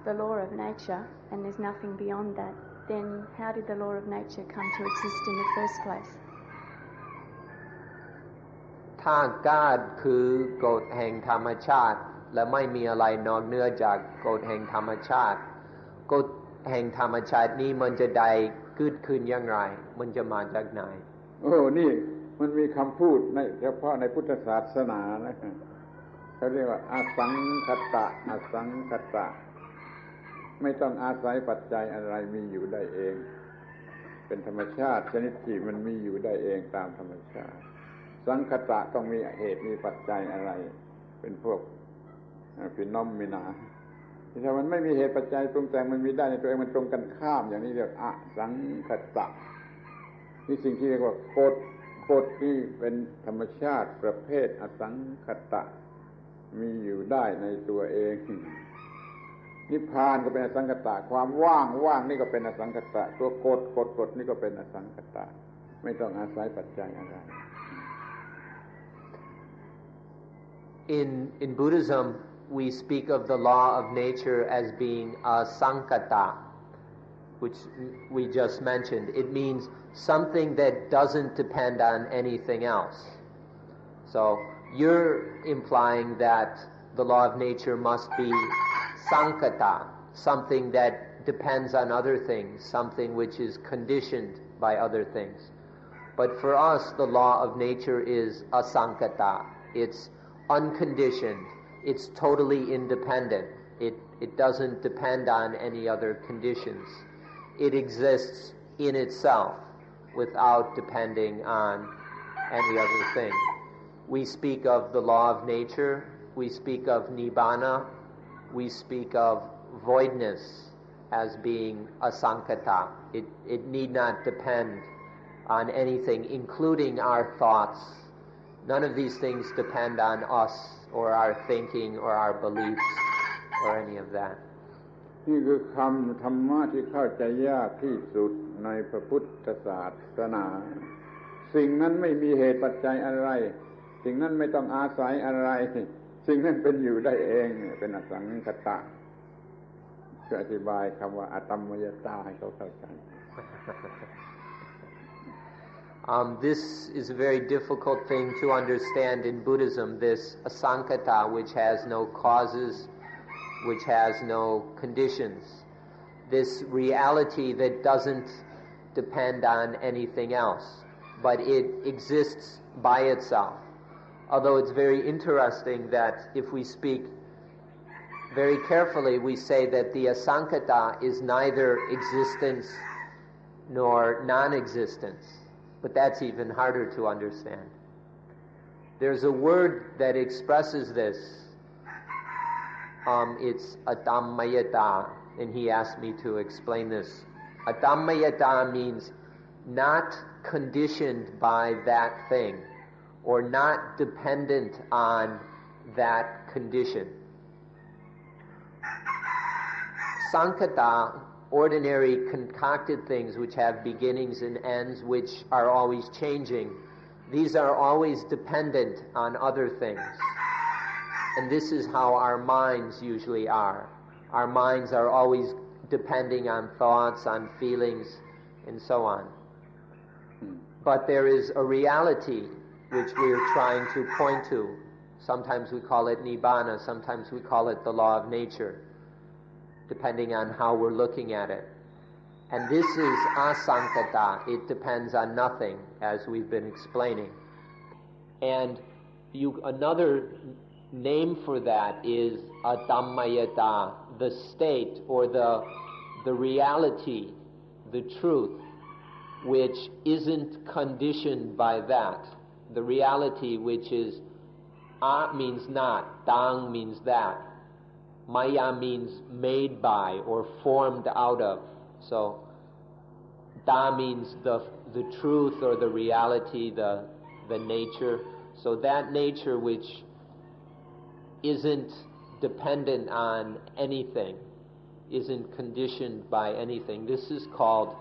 the law of nature and there's nothing beyond that, then how did the law of nature come to exist in the first place? ถ้ากาดคือกฎแห่งธรรมชาติและไม่มีอะไรนอกเหนือจากกฎแห่งธรรมชาติกฎแห่งธรรมชาตินี้มันจะได้เกิดขึ้นอย่างไรมันจะมาจากไหนนี่มันมีคำพูดในเฉพาะในพุทธศาสนานะเขาเรียกว่าอสังคตะอสังคตะไม่ต้องอาศัยปัจจัยอะไรมีอยู่ได้เองเป็นธรรมชาติชนิดที่มันมีอยู่ได้เองตามธรรมชาติสังคตะต้องมีเหตุมีปัจจัยอะไรเป็นพวกฟินอมินาที่ถ้ามันไม่มีเหตุปัจจัยปรุงแต่งมันมีได้ในตัวเองมันตรงกันข้ามอย่างนี้เรียกอสังคตะนี่สิ่งที่เรียกว่ากฎที่เป็นธรรมชาติประเภทอสังคตะมีอยู่ได้ในตัวเองนิพพานก็เป็นอสังคตะความว่างนี่ก็เป็นอสังคตะตัวกฎนี่ก็เป็นอสังคตะไม่ต้องอาศัยปัจจัยอะไร In Buddhism, we speak of the law of nature as being asankata, which we just mentioned. It means something that doesn't depend on anything else. So you're implying that the law of nature must be sankata, something that depends on other things, something which is conditioned by other things. But for us, the law of nature is asankata. It's unconditioned. It's totally independent. It doesn't depend on any other conditions. It exists in itself without depending on any other thing. We speak of the law of nature, we speak of nibbana, we speak of voidness as being asankata. It need not depend on anything, including our thoughts. None of these things depend on us or our thinking or our beliefs or any of that. นี่คือคำธรรมะที่เข้าใจยากที่สุดในพระพุทธศาสนาสิ่งนั้นไม่มีเหตุปัจจัยอะไรสิ่งนั้นไม่ต้องอาศัยอะไรสิ่งนั้นเป็นอยู่ได้เองเป็นอสังขตะจะอธิบายคำว่าอตัมมยตาให้เขาเข้าใจ This is a very difficult thing to understand in Buddhism, this asankata, which has no causes, which has no conditions, this reality that doesn't depend on anything else, but it exists by itself. Although it's very interesting that if we speak very carefully, we say that the asankata is neither existence nor non-existence. But that's even harder to understand. There's a word that expresses this. It's adammayata, and he asked me to explain this. Adammayata means not conditioned by that thing, or not dependent on that condition. Sankata, ordinary concocted things which have beginnings and ends, which are always changing, these are always dependent on other things. And this is how our minds usually are. Our minds are always depending on thoughts, on feelings, and so on. But there is a reality which we're trying to point to. Sometimes we call it nibbana, sometimes we call it the law of nature, depending on how we're looking at it. And this is asankata. It depends on nothing, as we've been explaining. And another name for that is adammayata, the state or the reality, the truth, which isn't conditioned by that. The reality which is means not, dang means that. Maya means made by or formed out of. So, da means the truth or the reality, the nature. So that nature which isn't dependent on anything, isn't conditioned by anything. This is called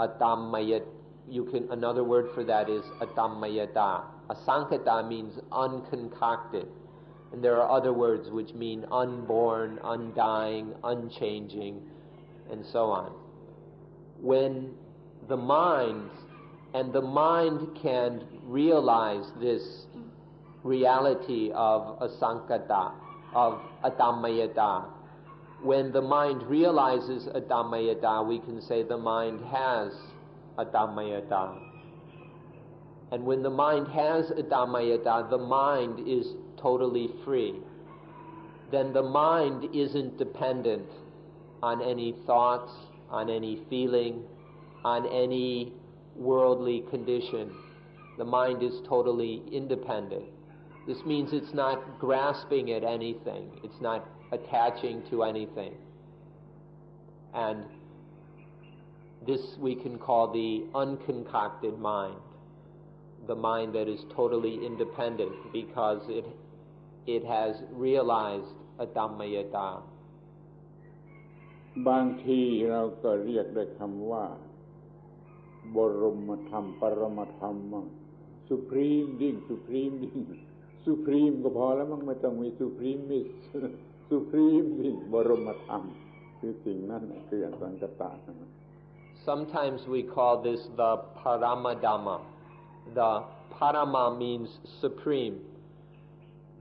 adammayat. Another word for that is adammayata. Asankata means unconcocted. And there are other words which mean unborn, undying, unchanging, and so on. When the mind can realize this reality of asankata, of adammayata, when the mind realizes adammayata, we can say the mind has adammayata. And when the mind has adammayata, the mind is totally free. Then the mind isn't dependent on any thoughts, on any feeling, on any worldly condition. The mind is totally independent. This means it's not grasping at anything. It's not attaching to anything. And this we can call the unconcocted mind. The mind that is totally independent because it has realized adammayata. บางทีเราก็เรียกด้วยคำว่าบรมธรรมปรมธรรม supreme being supreme being supreme ก็พอแล้วไม่ต้องมี supremist supreme being บรมธรรมคือสิ่งนั้นคืออสังขตะ Sometimes we call this the Paramadhamma. The Parama means supreme,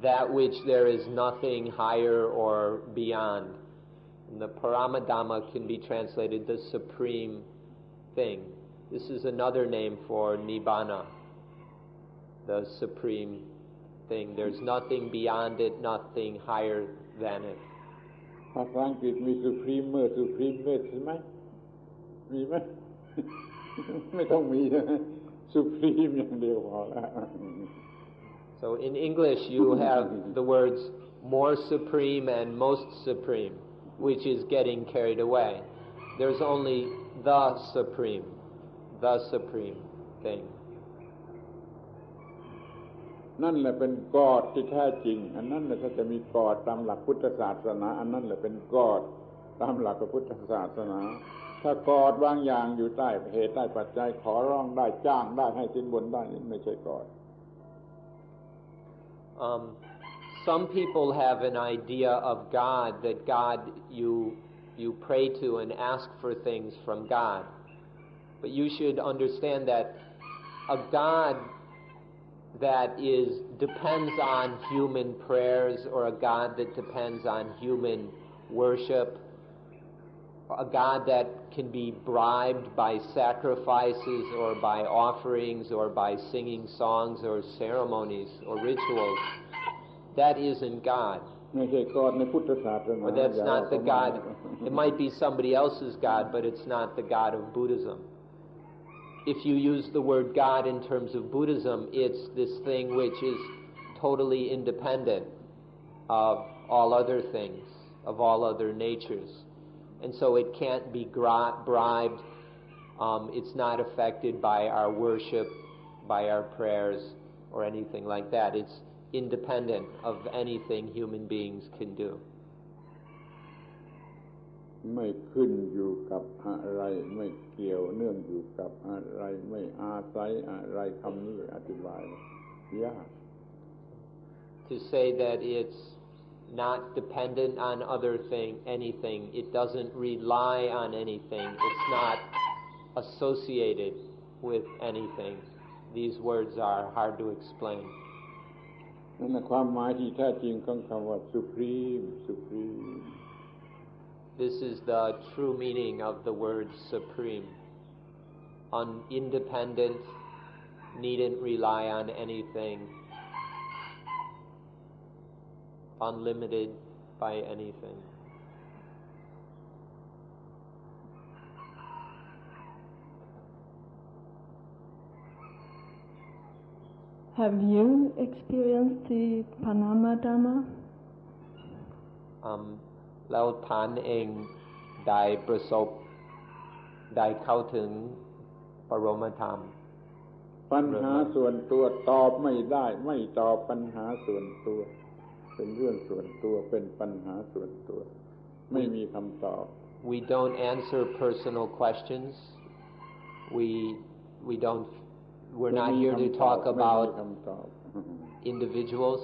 that which there is nothing higher or beyond. And the Paramadhamma can be translated the supreme thing. This is another name for Nibbana, the supreme thing. There's nothing beyond it, nothing higher than it. ภาษาอังกฤษมี supreme supreme ใช่ไหมมีไหม ไม่ต้องมีนะ supreme อย่างเดียวพอแล้ว So in English you have the words more supreme and most supreme, which is getting carried away. There's only the supreme thing. นั่นแหละเป็นกอดที่แท้จริงอันนั้นแหละถ้าจะมีกอดตามหลักพุทธศาสนาอันนั้นแหละเป็นกอดตามหลักพุทธศาสนาถ้ากอดบางอย่างอยู่ใต้เหตุใต้ปัจจัยขอร้องได้จ้างได้ให้สินบนได้นี่ไม่ใช่กอด Some people have an idea of God that God you pray to and ask for things from God. But you should understand that a God that depends on human prayers or a God that depends on human worship, a God that can be bribed by sacrifices or by offerings or by singing songs or ceremonies or rituals, that isn't God. Or that's not the God. It might be somebody else's God, but it's not the God of Buddhism. If you use the word God in terms of Buddhism, it's this thing which is totally independent of all other things, of all other natures. And so it can't be bribed. It's not affected by our worship, by our prayers, or anything like that. It's independent of anything human beings can do. ไม่ขึ้นอยู่กับอะไรไม่เกี่ยวเนื่องอยู่กับอะไรไม่อาศัยอะไรคำนี้อธิบายยาก To say that it's not dependent on anything, it doesn't rely on anything, it's not associated with anything. These words are hard to explain. นั่นคือความหมายที่แท้จริงของคำว่า supreme supreme. This is the true meaning of the word supreme. Independent, needn't rely on anything, unlimited by anything. Have you experienced the Panama Dhamma? แล้วท่านเองได้ประสบได้เข้าถึงปรมธรรมปัญหาส่วนตัวตอบไม่ได้ไม่ตอบปัญหาส่วนตัวเป็นเรื่องส่วนตัวเป็นปัญหาส่วนตัวไม่มีคำตอบ We don't answer personal questions. We're not here to talk about individuals,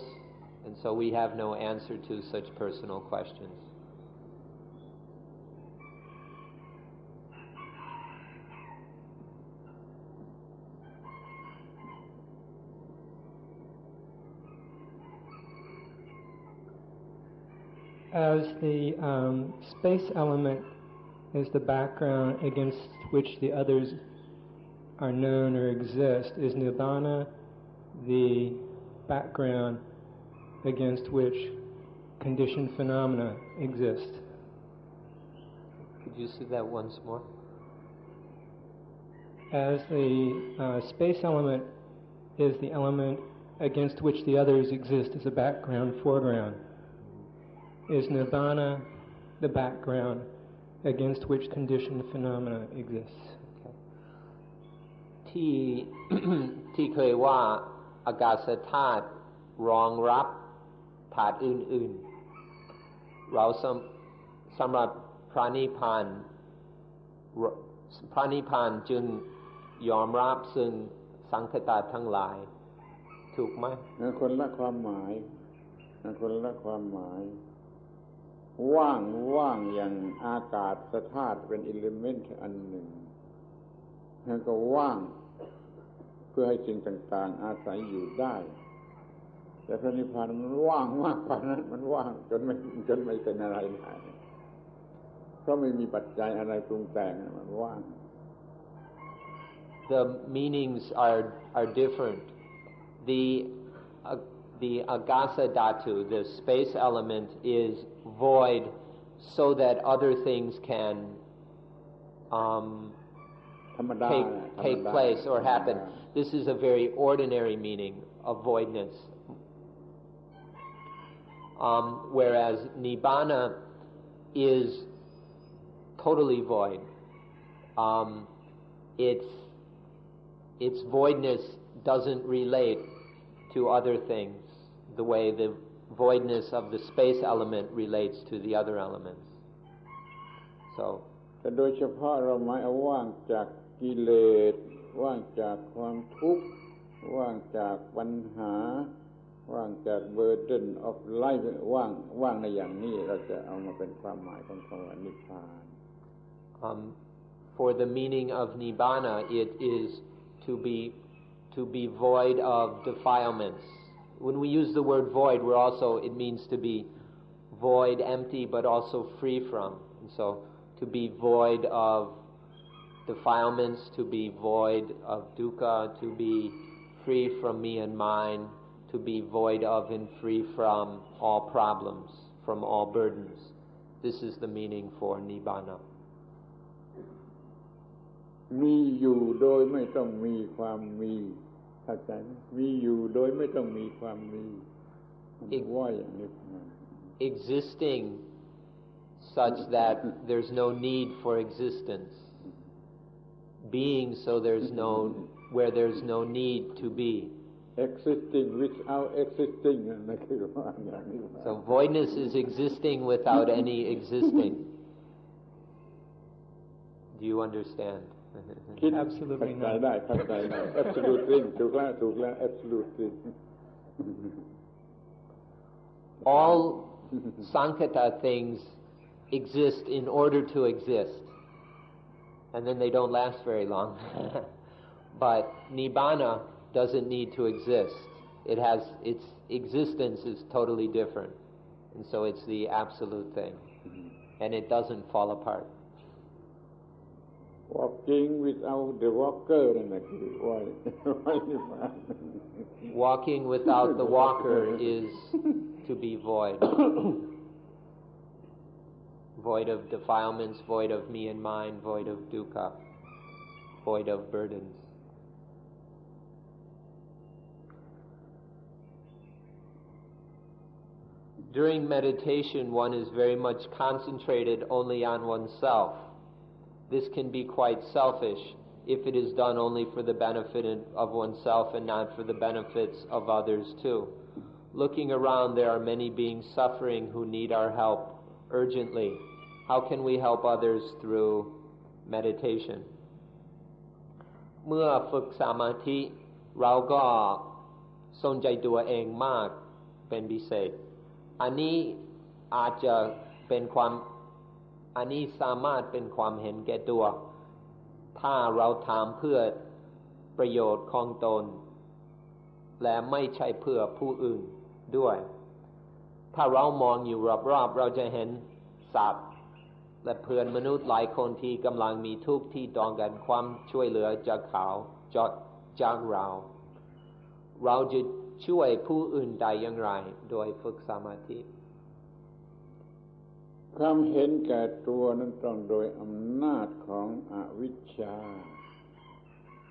and so we have no answer to such personal questions. As the space element is the background against which the others are known or exist, is Nibbana the background against which conditioned phenomena exist? Could you say that once more? As the space element is the element against which the others exist as a background foreground, is Nibbana the background against which conditioned phenomena exists? ที่เคยว่าอากาศธาตุรองรับธาตุอื่นๆเราสำหรับพระนิพพานจึงยอมรับซึ่งสังคตะทั้งหลายถูกไหมคนละความหมายว่างอย่างอากาศธาตุเป็นอิเลเมนต์อันหนึ่งแล้วก็ว่างเพื่อให้สิ่งต่างๆอาศัยอยู่ได้แต่พระนิพพานมันว่างมากกว่านั้นมันว่างจนไม่เป็นอะไรได้เพราะไม่มีปัจจัยอะไรปรุงแต่งมันว่าง The meanings are different. The agasa dhatu, the space element, is void so that other things can take place or happen. This is a very ordinary meaning of voidness. Whereas Nibbana is totally void. Its voidness doesn't relate to other things the way the voidness of the space element relates to the other elements. So แต่โดยเฉพาะเราหมายเอาว่างจากกิเลสว่างจากความทุกข์ว่างจากปัญหาว่างจาก burden of life ว่างในอย่างนี้เราจะเอามาเป็นความหมายของคำว่านิพพาน For the meaning of Nibbana, it is to be void of defilements. When we use the word void, it means to be void, empty, but also free from. And so, to be void of defilements, to be void of dukkha, to be free from me and mine, to be void of and free from all problems, from all burdens. This is the meaning for Nibbana. มีอยู่โดยไม่ต้องมีความมีเข้าใจไหมมีอยู่โดยไม่ต้องมีความมีว่าอย่างนี้ Existing such that there's no need for existence. Being so where there's no need to be. Existing without existing นั่นคือว่าอย่างนี้ So voidness is existing without any existing. Do you understand? Absolutely not. ได้ Absolute thing ถูกแล้ว Absolute thing. All Sankata things exist in order to exist. And then they don't last very long. But Nibbana doesn't need to exist. Its existence is totally different. And so it's the absolute thing. And it doesn't fall apart. Walking without the walker นั่นคือว่า Walking without the walker is to be void. Void of defilements, void of me and mine, void of dukkha, void of burdens. During meditation, one is very much concentrated only on oneself. This can be quite selfish if it is done only for the benefit of oneself and not for the benefits of others too. Looking around, there are many beings suffering who need our help urgently. How can we help others through meditation? เมื่อฝึกสมาธิเราก็สนใจตัวเองมากเป็นพิเศษอันนี้อาจจะเป็นอันนี้สามารถเป็นความเห็นแก่ตัวถ้าเราทำเพื่อประโยชน์ของตนและไม่ใช่เพื่อผู้อื่นด้วยถ้าเรามองอยู่รอบๆเราจะเห็นสัตว์และเพื่อนมนุษย์หลายคนที่กำลังมีทุกข์ที่ต้องการความช่วยเหลือจากเราจะช่วยผู้อื่นได้อย่างไรโดยฝึกสมาธิความเห็นแก่ตัวนั้นต้องโดยอำนาจของอวิชชา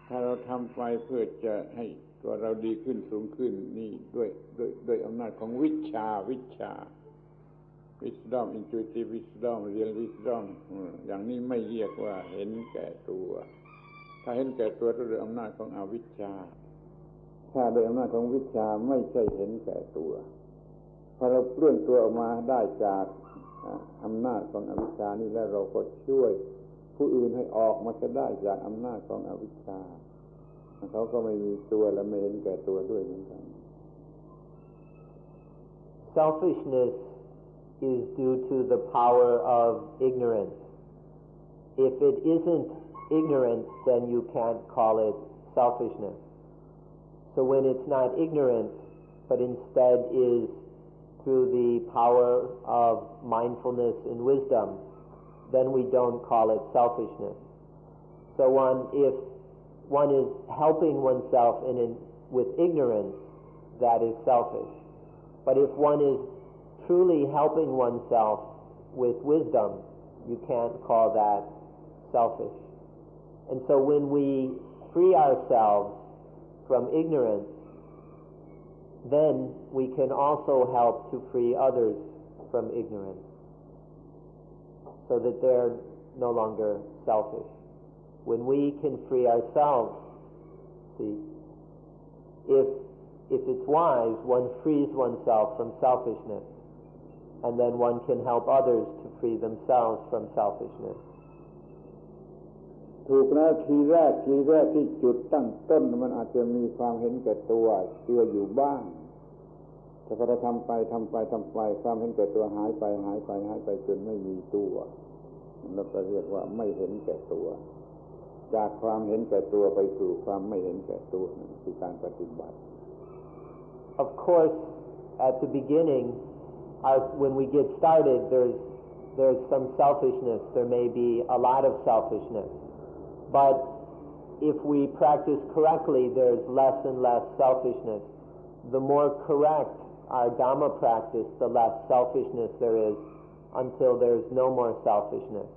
ถ้าเราทำไปเพื่อจะให้ตัวเราดีขึ้นสูงขึ้นนี่ด้วยอำนาจของวิชา wisdom intuitive wisdom real wisdom อย่างนี้ไม่เรียกว่าเห็นแก่ตัวถ้าเห็นแก่ตัวด้วยอำนาจของอวิชชาถ้าโดยอำนาจของวิชาไม่ใช่เห็นแก่ตัวพอเราเปลื้องตัวออกมาได้จากอำนาจของอวิชชานี่แล้วเราก็ช่วยผู้อื่นให้ออกมาจะได้จากอำนาจของอวิชชาเขาก็ไม่มีตัวและไม่เห็นแก่ตัวด้วยเหมือนกัน Selfishness is due to the power of ignorance. If it isn't ignorance, then you can't call it selfishness. So when it's not ignorance, but instead is through the power of mindfulness and wisdom, then we don't call it selfishness. So if one is helping oneself with ignorance, that is selfish. But if one is truly helping oneself with wisdom, you can't call that selfish. And so when we free ourselves from ignorance, then we can also help to free others from ignorance, so that they're no longer selfish. When we can free ourselves, see, if it's wise, one frees oneself from selfishness, and then one can help others to free themselves from selfishness. ถูกแล้วทีแรกที่จุดตั้งต้นมันอาจจะมีความเห็นแก่ตัวเชื่ออยู่บ้างแต่พอเราทำไปความเห็นแก่ตัวหายไปจนไม่มีตัวเราก็เรียกว่าไม่เห็นแก่ตัวจากความเห็นแก่ตัวไปสู่ความไม่เห็นแก่ตัวนั่นคือการปฏิบัติ Of course, at the beginning, when we get started, there's some selfishness. There may be a lot of selfishness. But if we practice correctly, there's less and less selfishness. The more correct our Dhamma practice, the less selfishness there is, until there's no more selfishness.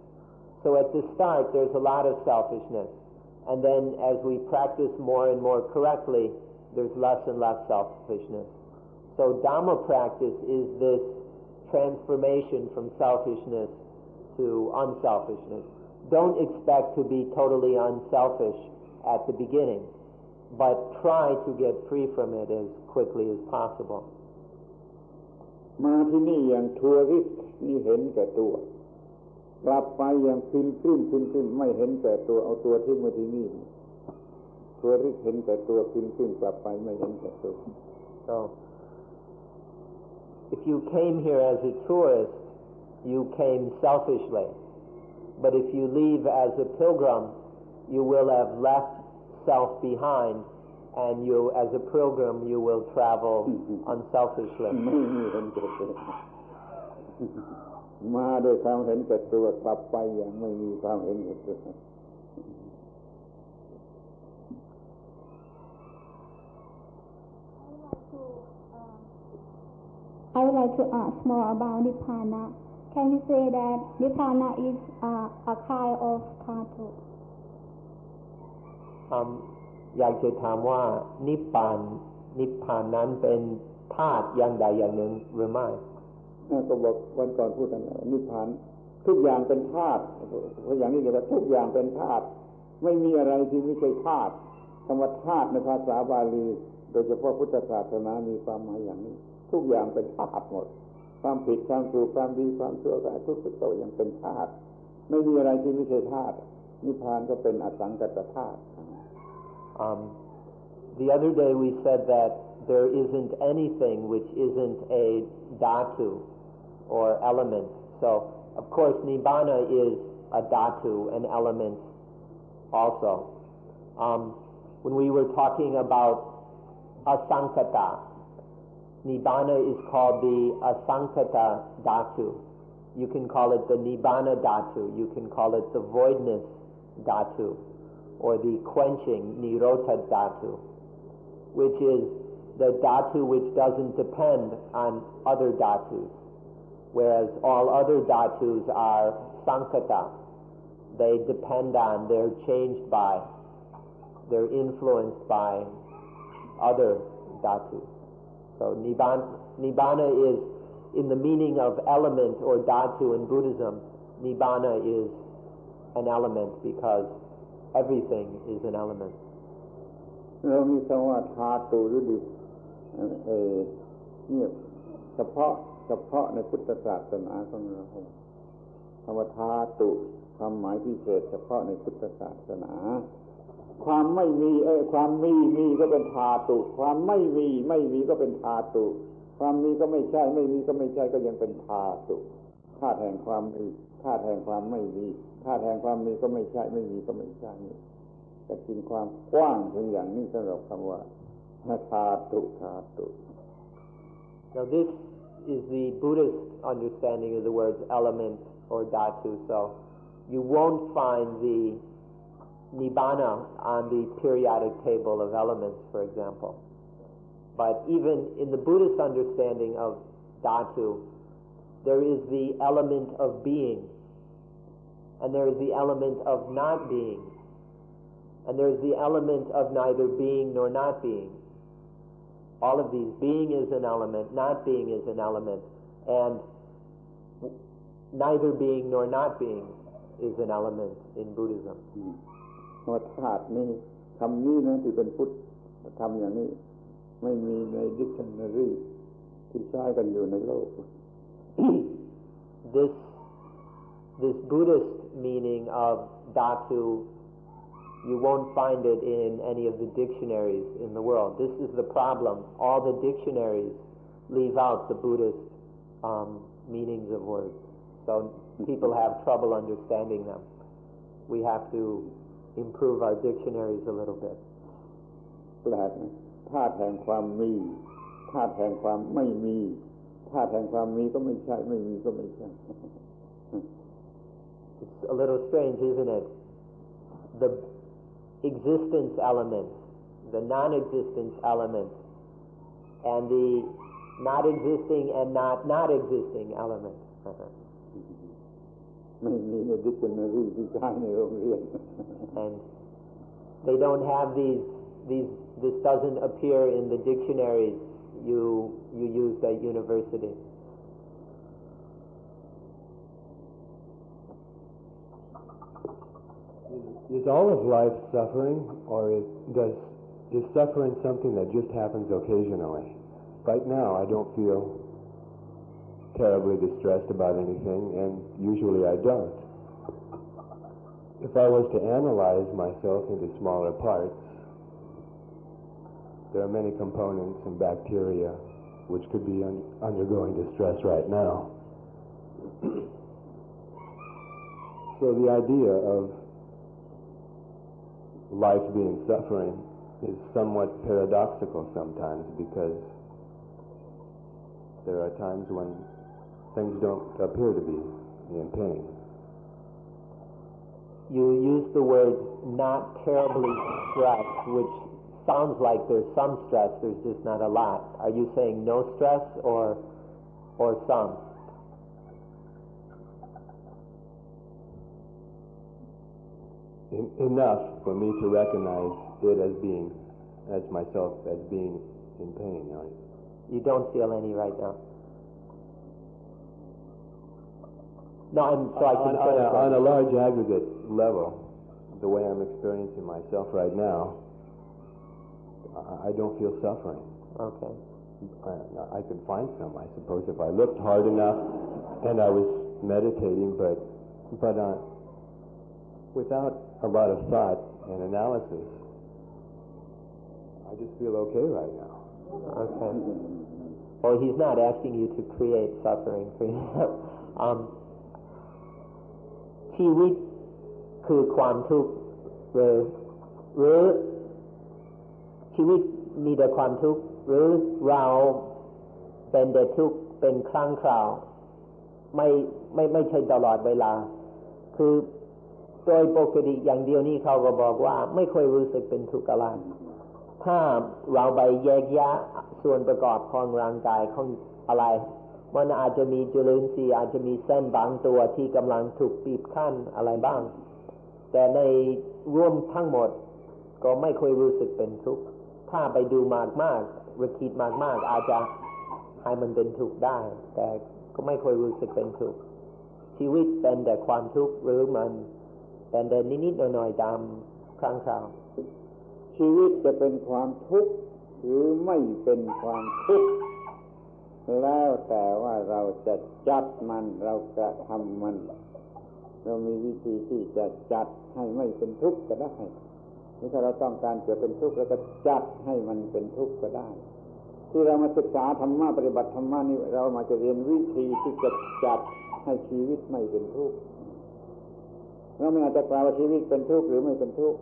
So at the start, there's a lot of selfishness. And then as we practice more and more correctly, there's less and less selfishness. So Dhamma practice is this transformation from selfishness to unselfishness. Don't expect to be totally unselfish at the beginning, but try to get free from it as quickly as possible. มาที่นี่อย่างทัวริสต์นี่เห็นแก่ตัวกลับไปอย่างขึ้นไม่เห็นแก่ตัวเอาตัวทิ้งมาที่นี่ทัวริสต์เห็นแก่ตัวขึ้นกลับไปไม่เห็นแก่ตัว So if you came here as a tourist, you came selfishly. But if you leave as a pilgrim, you will have left self behind, and you, as a pilgrim, you will travel unselfishly. มาด้วยความเห็นแก่ตัวกลับไปอย่างไม่มีความเห็นแก่ตัว I would like to ask more about Nibbana. Can we say that Nibbana is a kind of dhatu? อยากจะถามว่านิพพานนั้นเป็นธาตุอย่างใดอย่างหนึ่งหรือไม่ก็บอกวันก่อนพูดกันนิพพานทุกอย่างเป็นธาตุเพราะอย่างนี้เรียกว่าทุกอย่างเป็นธาตุไม่มีอะไรที่ไม่ใช่ธาตุคำว่าธาตุในภาษาบาลีโดยเฉพาะพุทธศาสนามีความหมายอย่างนี้ทุกอย่างเป็นธาตุหมดความผิดความถูกความดีความชั่วทุกตัวอย่างเป็นธาตุไม่มีอะไรที่ไม่ใช่ธาตุนิพพานก็เป็นอสังกัตธาตุ The other day we said that there isn't anything which isn't a dhatu or element. So of course Nibbana is a dhatu, an element also. When we were talking about asankata, Nibbana is called the asankata dhatu. You can call it the Nibbana dhatu. You can call it the voidness dhatu, or the quenching Nirodha dhatu, which is the dhatu which doesn't depend on other dhatus, whereas all other dhatus are sankata. They depend on, they're changed by, they're influenced by other dhatus. So Nibbana is, in the meaning of element or dhatu in Buddhism, Nibbana is an element because everything is an element. เรามีคำว่าธาตุหรือดิเนี่ยเฉพาะในพุทธศาสนาของเราคำว่าธาตุความหมายพิเศษเฉพาะในพุทธศาสนาความไม่มีความมีก็เป็นธาตุความไม่มีก็เป็นธาตุความมีก็ไม่ใช่ไม่มีก็ไม่ใช่ก็ยังเป็นธาตุธาตุแห่งความมีธาตุแห่งความไม่มีธาตุแห่งความมีก็ไม่ใช่ไม่มีก็ไม่ใช่แต่จริงความกว้างถึงอย่างนี้สำหรับคำว่าธาตุ Now this is the Buddhist understanding of the words element or dhatu. So you won't find the Nibbana on the periodic table of elements, for example. But even in the Buddhist understanding of dhatu, there is the element of being, and there is the element of not being, and there is the element of neither being nor not being. All of these, being is an element, not being is an element, and neither being nor not being is an element in Buddhism. ว่าธาตุนี้คำนี้นะที่เป็นพุทธคำอย่างนี้ไม่มีในดิกชันนารีที่ใช้กันอยู่ในโลก This Buddhist meaning of dhatu, you won't find it in any of the dictionaries in the world. This is the problem. All the dictionaries leave out the Buddhist meanings of words. So people have trouble understanding them. We have to improve our dictionaries a little bit. แปลกนะธาตุแห่งความมีธาตุแห่งความไม่มีธาตุแห่งความมีก็ไม่ใช่ไม่มีก็ไม่ใช่ It's a little strange, isn't it? The existence element, the non-existence element, and the not existing and not existing element. ไม่มีในดิกชันนารีที่ใช้ในโรงเรียน And they don't have these this doesn't appear in the dictionaries you use at university. Is all of life suffering, or is suffering something that just happens occasionally? Right now, I don't feel terribly distressed about anything, and usually I don't. If I was to analyze myself into smaller parts, there are many components and bacteria which could be undergoing distress right now. So the idea of life being suffering is somewhat paradoxical sometimes, because there are times when things don't appear to be in pain. You use the word not terribly stressed, which sounds like there's some stress, there's just not a lot. Are you saying no stress or some? Enough for me to recognize it as myself as being in pain. Right? You don't feel any right now? No, on a large aggregate level, the way I'm experiencing myself right now, I don't feel suffering. Okay. I could find some, I suppose, if I looked hard enough and I was meditating, but without a lot of thought and analysis, I just feel okay right now. Okay. Well, he's not asking you to create suffering for yourself. ชีวิตคือความทุกข์หรือชีวิตมีแต่ความทุกข์หรือเราเป็นแต่ทุกข์เป็นครั้งคราวไม่ใช่ตลอดเวลาคือโดยปกติอย่างเดียวนี้เขาก็บอกว่าไม่ค่อยรู้สึกเป็นทุกข์อะไรถ้าเราไปแยกแยะส่วนประกอบของร่างกายของอะไรมันอาจจะมีจุลินทรีย์อาจจะมีเส้นบางตัวที่กำลังถูกบีบคั้นอะไรบ้างแต่ในรวมทั้งหมดก็ไม่ค่อยรู้สึกเป็นทุกข์ถ้าไปดูมากๆหรือคิดมากๆอาจจะให้มันเป็นทุกข์ได้แต่ก็ไม่ค่อยรู้สึกเป็นทุกข์ชีวิตเป็นแต่ความทุกข์หรือมันเป็นแต่นิดๆหน่อยๆตามครั้งคราวชีวิตจะเป็นความทุกข์หรือไม่เป็นความทุกข์แล้วแต่ว่าเราจะจัดมันเราจะทำมันเรามีวิธีที่จะจัดให้ไม่เป็นทุกข์ก็ได้ถ้าเราต้องการจะเป็นทุกข์เราก็จัดให้มันเป็นทุกข์ก็ได้ที่เรามาศึกษาธรรมะปฏิบัติธรรมะนี่เรามาจะเรียนวิธีที่จะจัดให้ชีวิตไม่เป็นทุกข์เราไม่อาจจะกล่าวว่าชีวิตเป็นทุกข์หรือไม่เป็นทุกข์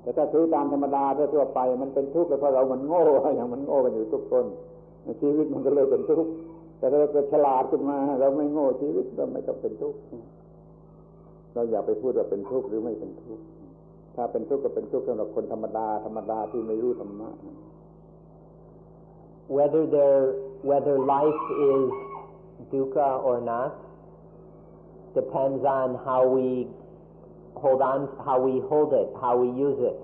แต่ถ้าถือตามธรรมดาทั่วไปมันเป็นทุกข์เพราะเรามันโง่อย่างมันโง่กันอยู่ทุกคนชีวิตมันก็เลยเป็นทุกข์แต่ถ้าเราฉลาดขึ้นมาเราไม่โง่ชีวิตเราไม่ต้องเป็นทุกข์เราอย่าไปพูดว่าเป็นทุกข์หรือไม่เป็นทุกข์ถ้าเป็นทุกข์ก็เป็นทุกข์สำหรับคนธรรมดาที่ไม่รู้ธรรมะwhether life is dukkha or not depends on how we hold it, how we use it,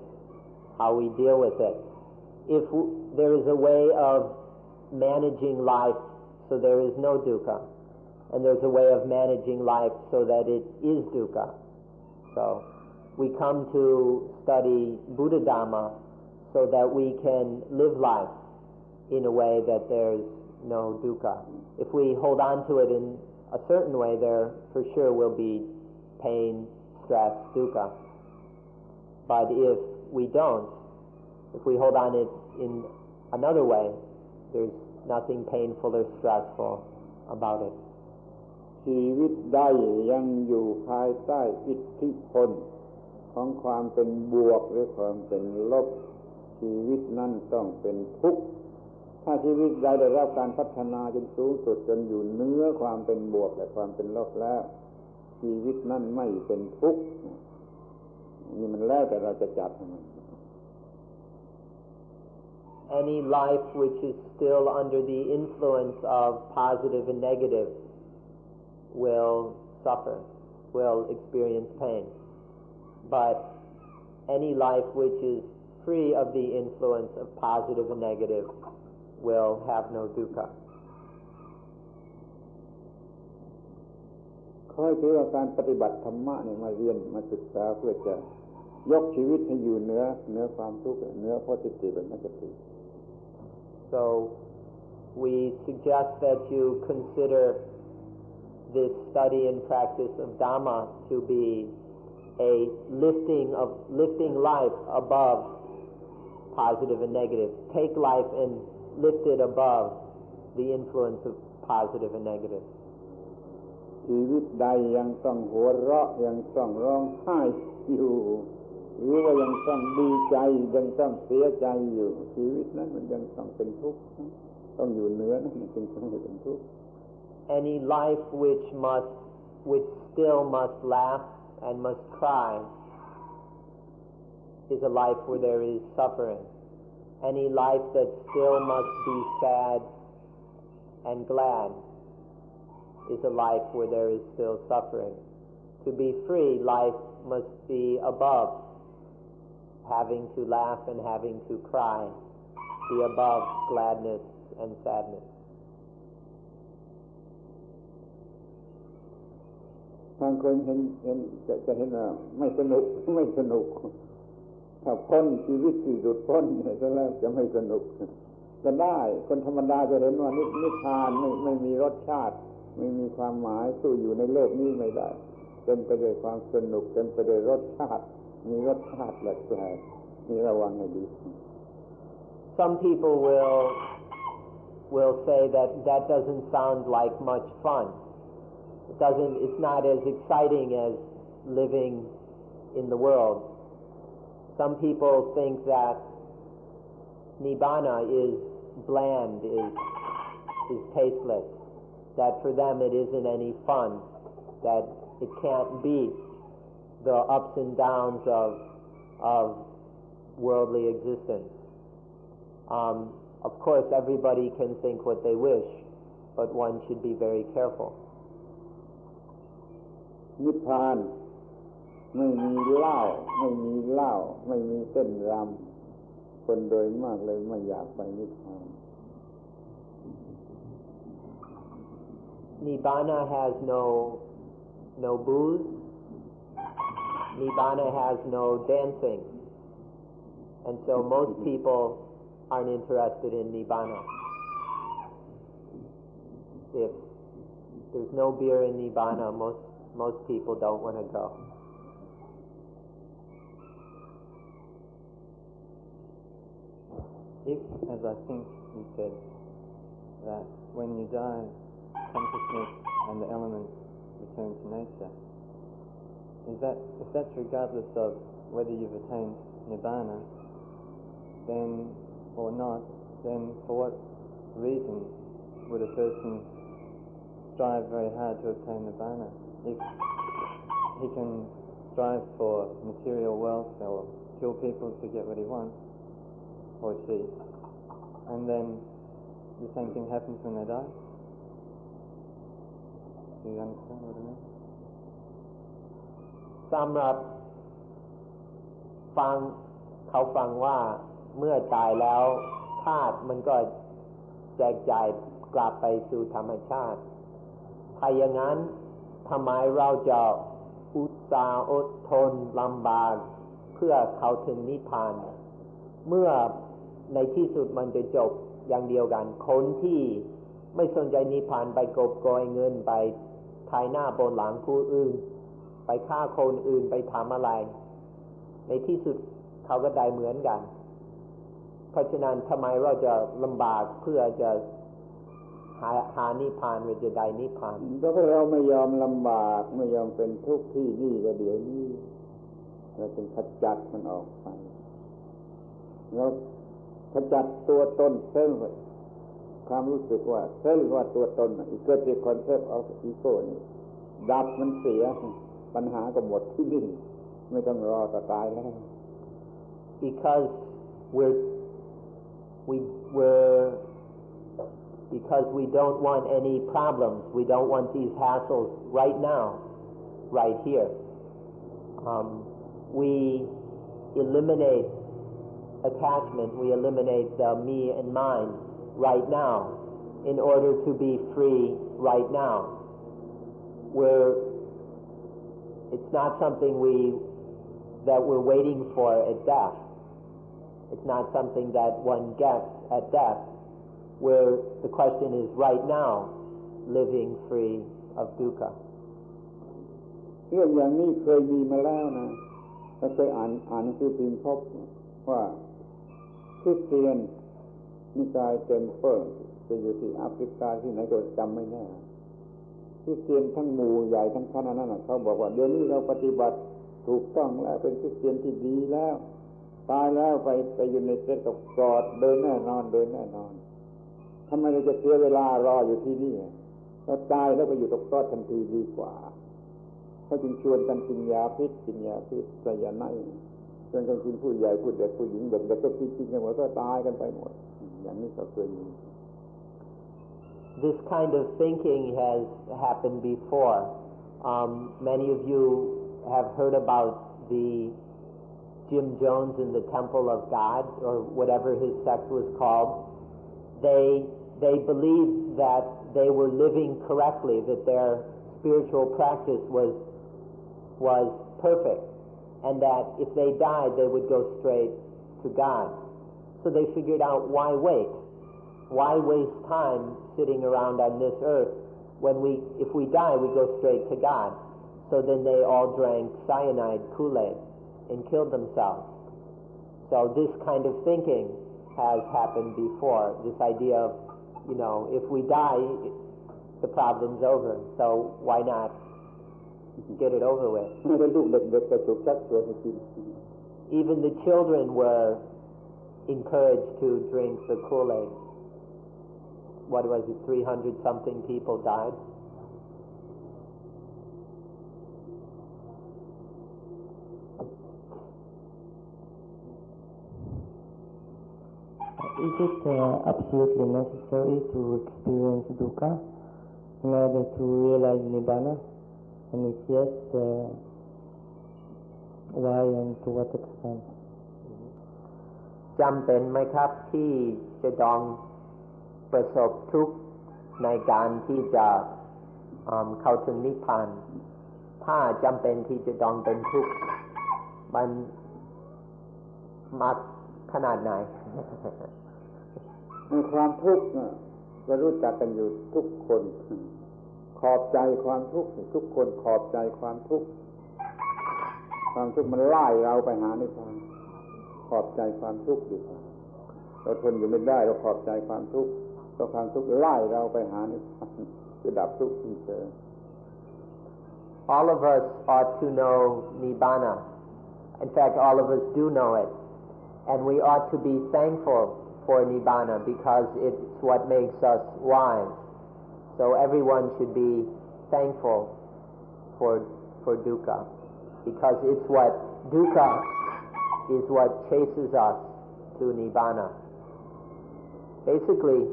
how we deal with it. If there is a way of managing life so there is no dukkha, and there's a way of managing life so that it is dukkha. So we come to study Buddha Dhamma so that we can live life in a way that there's no dukkha. If we hold on to it in a certain way, there for sure will be pain, stress, dukkha. But if we don't, if we hold on it in another way, there's nothing painful or stressful about it. ชีวิตใดยังอยู่ภายใต้อิทธิพลของความเป็นบวกหรือความเป็นลบชีวิตนั้นต้องเป็นทุกข์ถ้าชีวิตใดได้รับการพัฒนาจนสูงสุดจนอยู่เหนือความเป็นบวกและความเป็นลบแล้วชีวิตนั้นไม่เป็นทุกข์นี่มันแล้วแต่เราจะจัดให้มัน Any life which is still under the influence of positive and negative will suffer, will experience pain. But any life which is free of the influence of positive and negative will have no dukkha. ขอให้ถือว่าการปฏิบัติธรรมะเนี่ยมาเรียนมาศึกษาเพื่อจะยกชีวิตให้อยู่เหนือความทุกข์เหนือ positive and negative. So we suggest that you consider this study and practice of Dhamma to be a lifting life above positive and negative. Take life and lift it above the influence of positive and negative. ชีวิตใดยังต้องหัวเราะยังต้องร้องไห้อยู่หรือว่ายังต้องดีใจยังต้องเสียใจอยู่ชีวิตนั้นมันยังต้องเป็นทุกข์ต้องอยู่เหนือนั้นจึงต้องเป็นทุกข์ Any life which still must laugh and must cry is a life where there is suffering. Any life that still must be sad and glad is a life where there is still suffering. To be free, life must be above having to laugh and having to cry, be above gladness and sadness. บางคนเห็นจะเห็นว่าไม่สนุกถ้าพ้นชีวิตที่หลุดพ้นก็แล้วจะไม่สนุกก็ได้คนธรรมดาจะเห็นว่านิพพานไม่มีรสชาติไม่มีความหมายสู้อยู่ในโลกนี้ไม่ได้เต็มไปด้วยความสนุกเต็มไปด้วยรสชาติมีรสชาติแปลกๆนี่ระวังให้ดี Some people will say that doesn't sound like much fun. It's not as exciting as living in the world. Some people think that nibbana is bland, is tasteless, that for them it isn't any fun, that it can't beat the ups and downs of worldly existence. Of course, everybody can think what they wish, but one should be very careful. นิพพานไม่มีเหล้าไม่มีเต้นรำคนโดยมากเลยไม่อยากไปนิพพาน Nibbana has no booze. Nibbana has no dancing. And so most people aren't interested in Nibbana. If there's no beer in Nibbana, most people don't want to go. If, as I think you said, that when you die, consciousness and the elements return to nature, if that's regardless of whether you've attained Nibbana, then or not, then for what reason would a person strive very hard to obtain Nibbana? If he can strive for material wealth or kill people to get what he wants, or she, and then the same thing happens when they die? สำหรับเขาฟังว่าเมื่อตายแล้วธาตุมันก็แจกจ่ายกลับไปสู่ธรรมชาติถ้าอย่างนั้นทำไมเราจะอุตส่าห์อดทนลำบากเพื่อเข้าถึงนิพพานเมื่อในที่สุดมันจะจบอย่างเดียวกันคนที่ไม่สนใจนิพพานไปกอบโกยเงินไปถ่ายหน้าบนหลังผู้อื่นไปฆ่าคนอื่นไปทำอะไรในที่สุดเขาก็ได้เหมือนกันเพราะฉะนั้นทำไมเราจะลำบากเพื่อจะหานิพพานหรือจะได้นิพพานก็เพราะเราไม่ยอมลำบากไม่ยอมเป็นทุกข์ที่นี่ก็เดี๋ยวนี้เราจึงขจัดมันออกไปเราขจัดตัวตนเส้นความรู้สึกว่าเส้นว่าตัวตนอีกเกิดจากคอนเซปต์ออฟอีโก้นี่ดับมันเสียปัญหาก็หมดที่นี่ไม่ต้องรอต่อตายแล้ว because we don't want any problems we don't want these hassles right now right here we eliminate attachment we eliminate the me and mine right now in order to be free right now it's not something that we're waiting for at death it's not something that one gets at death where the question is right now living free of dukkha เรื่องอย่างนี้เคยมีมาแล้วนะเราเคยอ่านหนังสือพิมพ์พบว่าคริสเตียนนิกายเต็มเปิ้ลจะอยู่ที่แอฟริกาที่ไหนก็จำไม่แน่คริสเตียนทั้งหมู่ใหญ่ทั้งคณะนั้นเขาบอกว่าเดี๋ยวนี้เราปฏิบัติถูกต้องแล้วเป็นคริสเตียนที่ดีแล้วตายแล้วไปอยู่ในเส้นกับกอดเดินแน่นอนทำไมเราจะเสียเวลารออยู่ที่นี่เราตายแล้วไปอยู่กับกอดทันทีดีกว่าเขาจึงชวนกันกินยาพิษไซยาไนด์ชวนกันกินผู้ใหญ่ผู้เด็กผู้หญิงเด็กก็กินกันหมดก็ตายกันไปหมดอย่างนี้ก็เคยมี This kind of thinking has happened before. Many of you have heard about the Jim Jones in the Temple of God, or whatever his sect was called. They believed that they were living correctly, that their spiritual practice was perfect, and that if they died, they would go straight to God. So they figured out why wait? Why waste time sitting around on this earth when if we die, we go straight to God? So then they all drank cyanide Kool-Aid and killed themselves. So this kind of thinking has happened before, this idea of, if we die, the problem's over, so why not get it over with? Even the children were encouraged to drink the Kool-Aid. What was it, 300-something people died? Is it absolutely necessary to experience dukkha in order to realize nibbana? And if yes, why and to what extent? จำเป็นไหมครับที่จะต้องประสบทุกข์ในการที่จะเข้าถึงนิพพานถ้าจำเป็นที่จะต้องเป็นทุกข์มันมากขนาดไหน ความทุกข์เรารู้จักกันอยู่ทุกคนขอบใจความทุกข์ทุกคนขอบใจความทุกข์มันไล่เราไปหานิพพานขอบใจความทุกข์ดีกว่าเราทนอยู่ไม่ได้เราขอบใจความทุกข์เพราะความทุกข์ไล่เราไปหานิพพานคือดับทุกข์ที่เจอ All of us ought to know nibbana. In fact, all of us do know it, and we ought to be thankful for nibbana because it's what makes us wise. So everyone should be thankful for dukkha because it's what dukkha is what chases us to nibbana. Basically,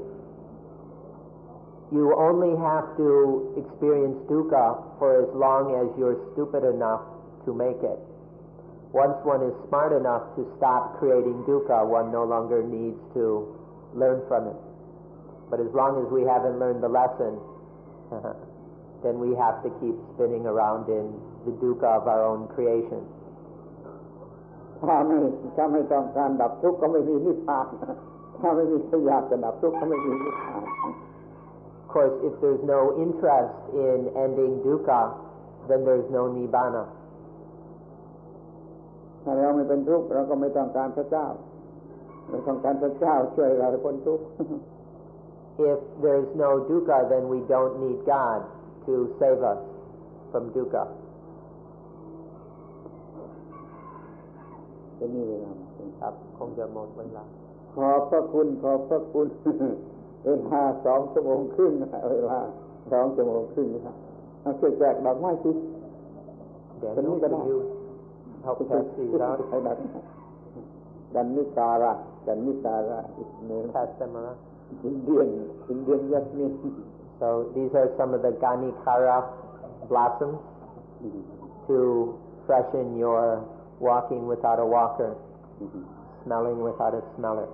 you only have to experience dukkha for as long as you're stupid enough to make it. Once one is smart enough to stop creating dukkha, one no longer needs to learn from it. But as long as we haven't learned the lesson, then we have to keep spinning around in the dukkha of our own creation. ถ้าไม่ต้องการดับทุกข์ก็ไม่มีนิพพานถ้าไม่มีใครอยากจะดับทุกข์ก็ไม่มีนิพพาน Of course, if there's no interest in ending dukkha, then there's no nibbana. ถ้าเราไม่เป็นทุกข์เราก็ไม่ต้องการพระเจ้าเราต้องการพระเจ้าช่วยเราให้พ้นทุกข์ If there's no dukkha, then we don't need God to save us from dukkha. จะมีเวลาครับคงจะหมดเวลาขอบพระคุณเวลา2 ชั่วโมงครึ่งเวลา2 ชั่วโมงครึ่งครับเอาช่วยแจกดอกไม้สิเดี๋ยวนี้ก็ได้ help pass these out กันนิการะpass them around Indian jasmine so these are some of the ganikara blossoms to freshen your walking without a walker, smelling without a smeller.